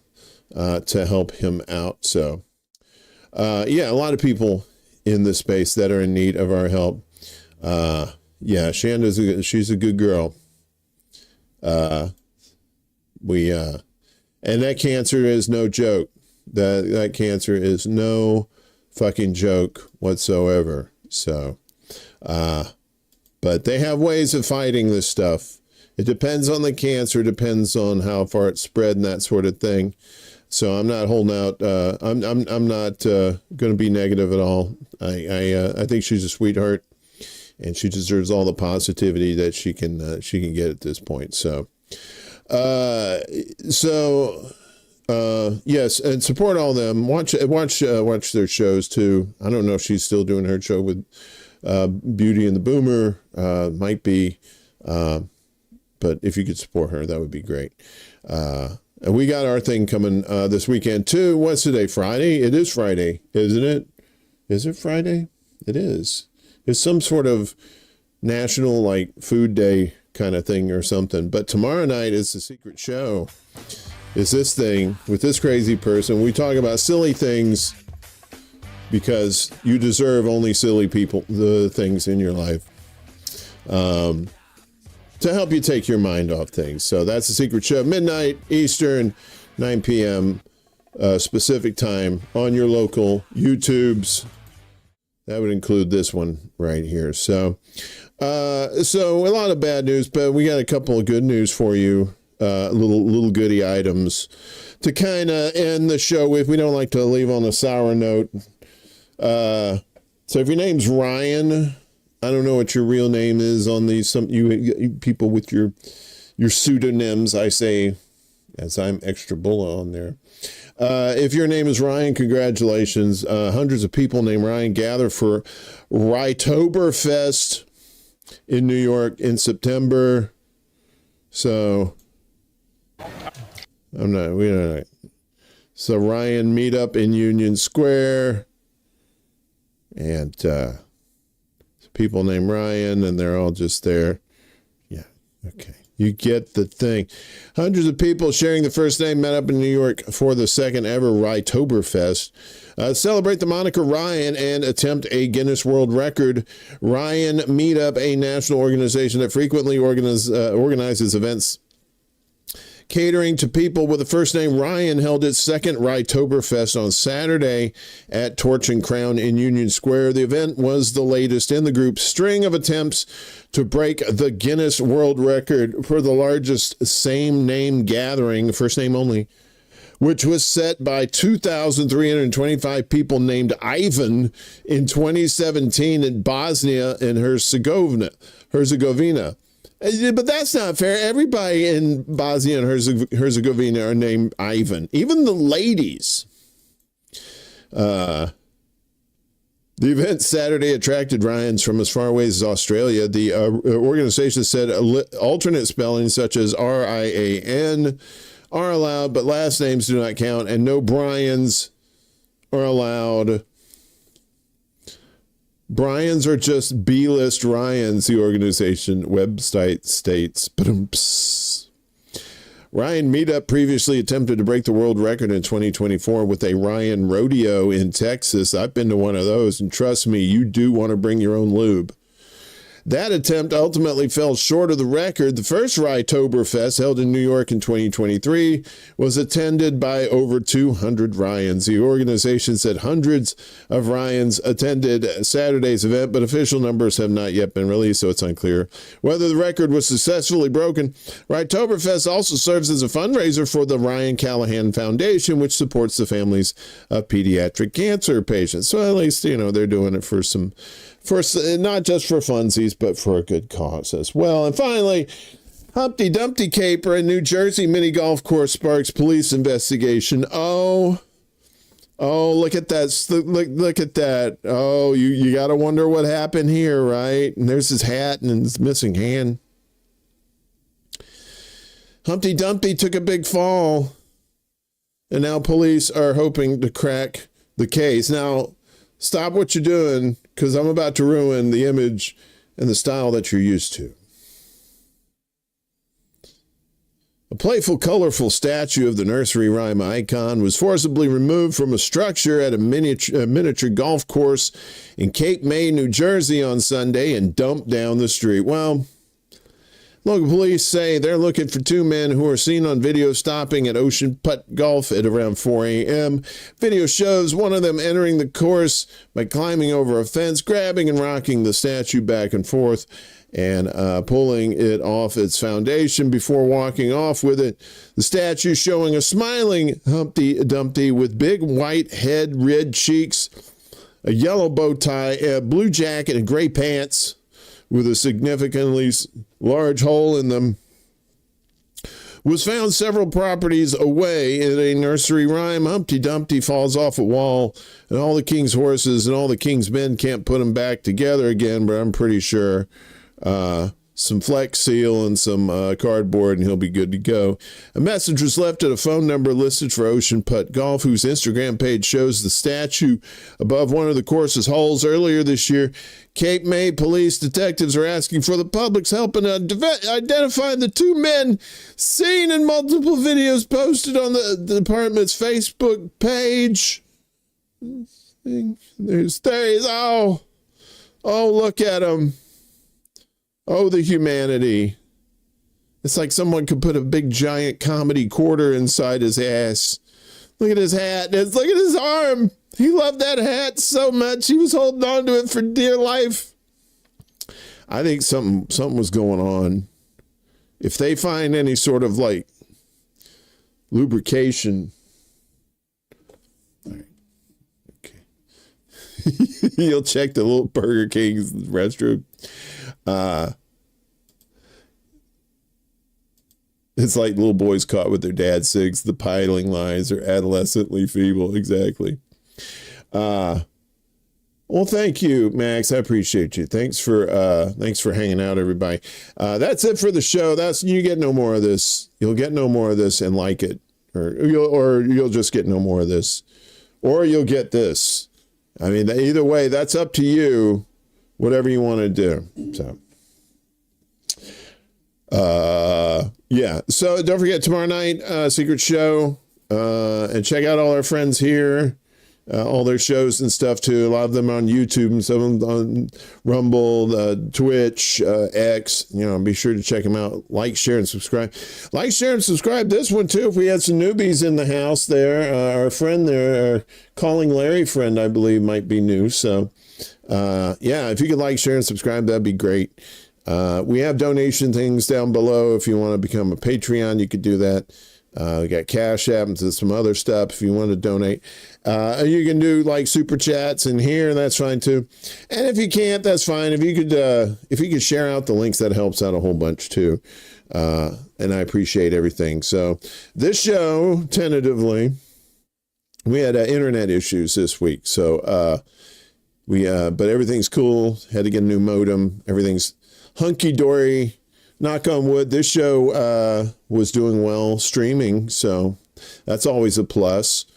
G: to help him out. So, a lot of people in this space that are in need of our help. She's a good girl. And that cancer is no joke. That cancer is no fucking joke whatsoever. So, but they have ways of fighting this stuff. It depends on the cancer, depends on how far it's spread and that sort of thing. So I'm not holding out. I'm not going to be negative at all. I think she's a sweetheart, and she deserves all the positivity that she can get at this point. So, yes, and support all them. Watch their shows too. I don't know if she's still doing her show with Beauty and the Boomer. Might be, but if you could support her, that would be great. And we got our thing coming this weekend too. What's today? Friday? It is Friday, isn't it? Is it Friday? It is. It's some sort of national food day kind of thing or something. But tomorrow night is the secret show. Is this thing with this crazy person. We talk about silly things because you deserve only silly the things in your life. To help you take your mind off things. So that's the secret show. Midnight Eastern, 9 p.m. Specific time on your local YouTubes. That would include this one right here. So a lot of bad news, but we got a couple of good news for you. Little goodie items to kind of end the show with. We don't like to leave on a sour note. So if your name's Ryan, I don't know what your real name is on these. Some you people with your pseudonyms, I say, as I'm ExtraBulla on there. If your name is Ryan, congratulations. Hundreds of people named Ryan gather for Rytoberfest in New York in September. So we don't know. So Ryan meetup in Union Square, and people named Ryan, and they're all just there. Yeah, okay. You get the thing. Hundreds of people sharing the first name met up in New York for the second ever Rytoberfest. Celebrate the moniker Ryan and attempt a Guinness World Record. Ryan Meetup, a national organization that frequently organizes events catering to people with the first name Ryan, held its second Rytoberfest on Saturday at Torch and Crown in Union Square. The event was the latest in the group's string of attempts to break the Guinness World Record for the largest same-name gathering, first name only, which was set by 2,325 people named Ivan in 2017 in Bosnia and Herzegovina. But that's not fair. Everybody in Bosnia and Herzegovina are named Ivan. Even the ladies. The event Saturday attracted Ryans from as far away as Australia. The organization said alternate spellings such as R-I-A-N are allowed, but last names do not count, and no Bryans are allowed. Bryans are just B-list Ryans, the organization website states. Ryan Meetup previously attempted to break the world record in 2024 with a Ryan Rodeo in Texas. I've been to one of those, and trust me, you do want to bring your own lube. That attempt ultimately fell short of the record. The first Rytoberfest, held in New York in 2023, was attended by over 200 Ryans. The organization said hundreds of Ryans attended Saturday's event, but official numbers have not yet been released, so it's unclear whether the record was successfully broken. Rytoberfest also serves as a fundraiser for the Ryan Callahan Foundation, which supports the families of pediatric cancer patients. So at least, they're doing it for not just for funsies, but for a good cause as well. And finally, Humpty Dumpty caper in New Jersey mini golf course sparks police investigation. Oh, look at that. Look at that. Oh, you got to wonder what happened here, right? And there's his hat and his missing hand. Humpty Dumpty took a big fall, and now police are hoping to crack the case. Now, stop what you're doing, because I'm about to ruin the image and the style that you're used to. A playful, colorful statue of the nursery rhyme icon was forcibly removed from a structure at a miniature golf course in Cape May, New Jersey on Sunday and dumped down the street. Well, local police say they're looking for two men who are seen on video stopping at Ocean Putt Golf at around 4 a.m. Video shows one of them entering the course by climbing over a fence, grabbing and rocking the statue back and forth, and pulling it off its foundation before walking off with it. The statue showing a smiling Humpty Dumpty with big white head, red cheeks, a yellow bow tie, a blue jacket, and gray pants with a significantly large hole in them, was found several properties away in a nursery rhyme. Humpty Dumpty falls off a wall, and all the king's horses and all the king's men can't put him back together again, but I'm pretty sure some Flex Seal and some cardboard, and he'll be good to go. A message was left at a phone number listed for Ocean Putt Golf, whose Instagram page shows the statue above one of the course's holes. Earlier this year, Cape May police detectives are asking for the public's help in identifying the two men seen in multiple videos posted on the department's Facebook page. There he is. Oh, look at him. Oh, the humanity. It's like someone could put a big giant comedy quarter inside his ass. Look at his hat. Look at his arm. He loved that hat so much. He was holding on to it for dear life. I think something was going on. If they find any sort of lubrication. All right. Okay. You'll check the little Burger King's restroom. It's like little boys caught with their dad cigs. The piling lines are adolescently feeble. Exactly. Well, thank you, Max. I appreciate you. Thanks for hanging out, everybody. That's it for the show. You get no more of this. You'll get no more of this and like it, or you'll just get no more of this, or you'll get this. I mean, either way, that's up to you. Whatever you want to do. So, yeah. So don't forget tomorrow night, secret show, and check out all our friends here. All their shows and stuff too. A lot of them on YouTube and some of them on Rumble, Twitch, X. Be sure to check them out. Like, share, and subscribe. Like, share, and subscribe this one too. If we had some newbies in the house there, our friend there, our Calling Larry friend, I believe, might be new. So, yeah, if you could like, share, and subscribe, that'd be great. We have donation things down below. If you want to become a Patreon, you could do that. We got CashApp and some other stuff if you want to donate. You can do like super chats in here, and that's fine too. And if you can't, that's fine. If you could share out the links, that helps out a whole bunch too. And I appreciate everything. So this show, tentatively, we had internet issues this week. So but everything's cool. Had to get a new modem. Everything's hunky dory. Knock on wood, this show was doing well streaming, so that's always a plus.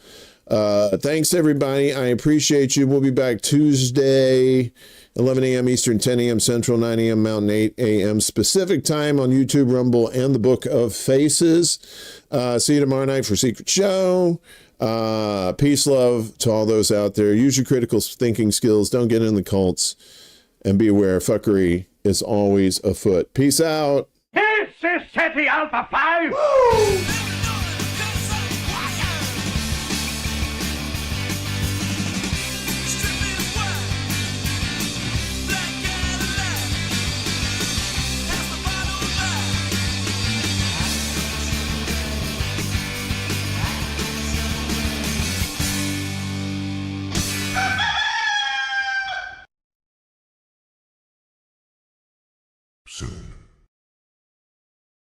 G: Thanks, everybody. I appreciate you. We'll be back Tuesday, 11 a.m. Eastern, 10 a.m. Central, 9 a.m. Mountain, 8 a.m. Pacific time on YouTube, Rumble, and the Book of Faces. See you tomorrow night for Secret Show. Peace, love to all those out there. Use your critical thinking skills. Don't get in the cults. And be aware, fuckery is always afoot. Peace out.
H: This is City Alpha 5! Woo!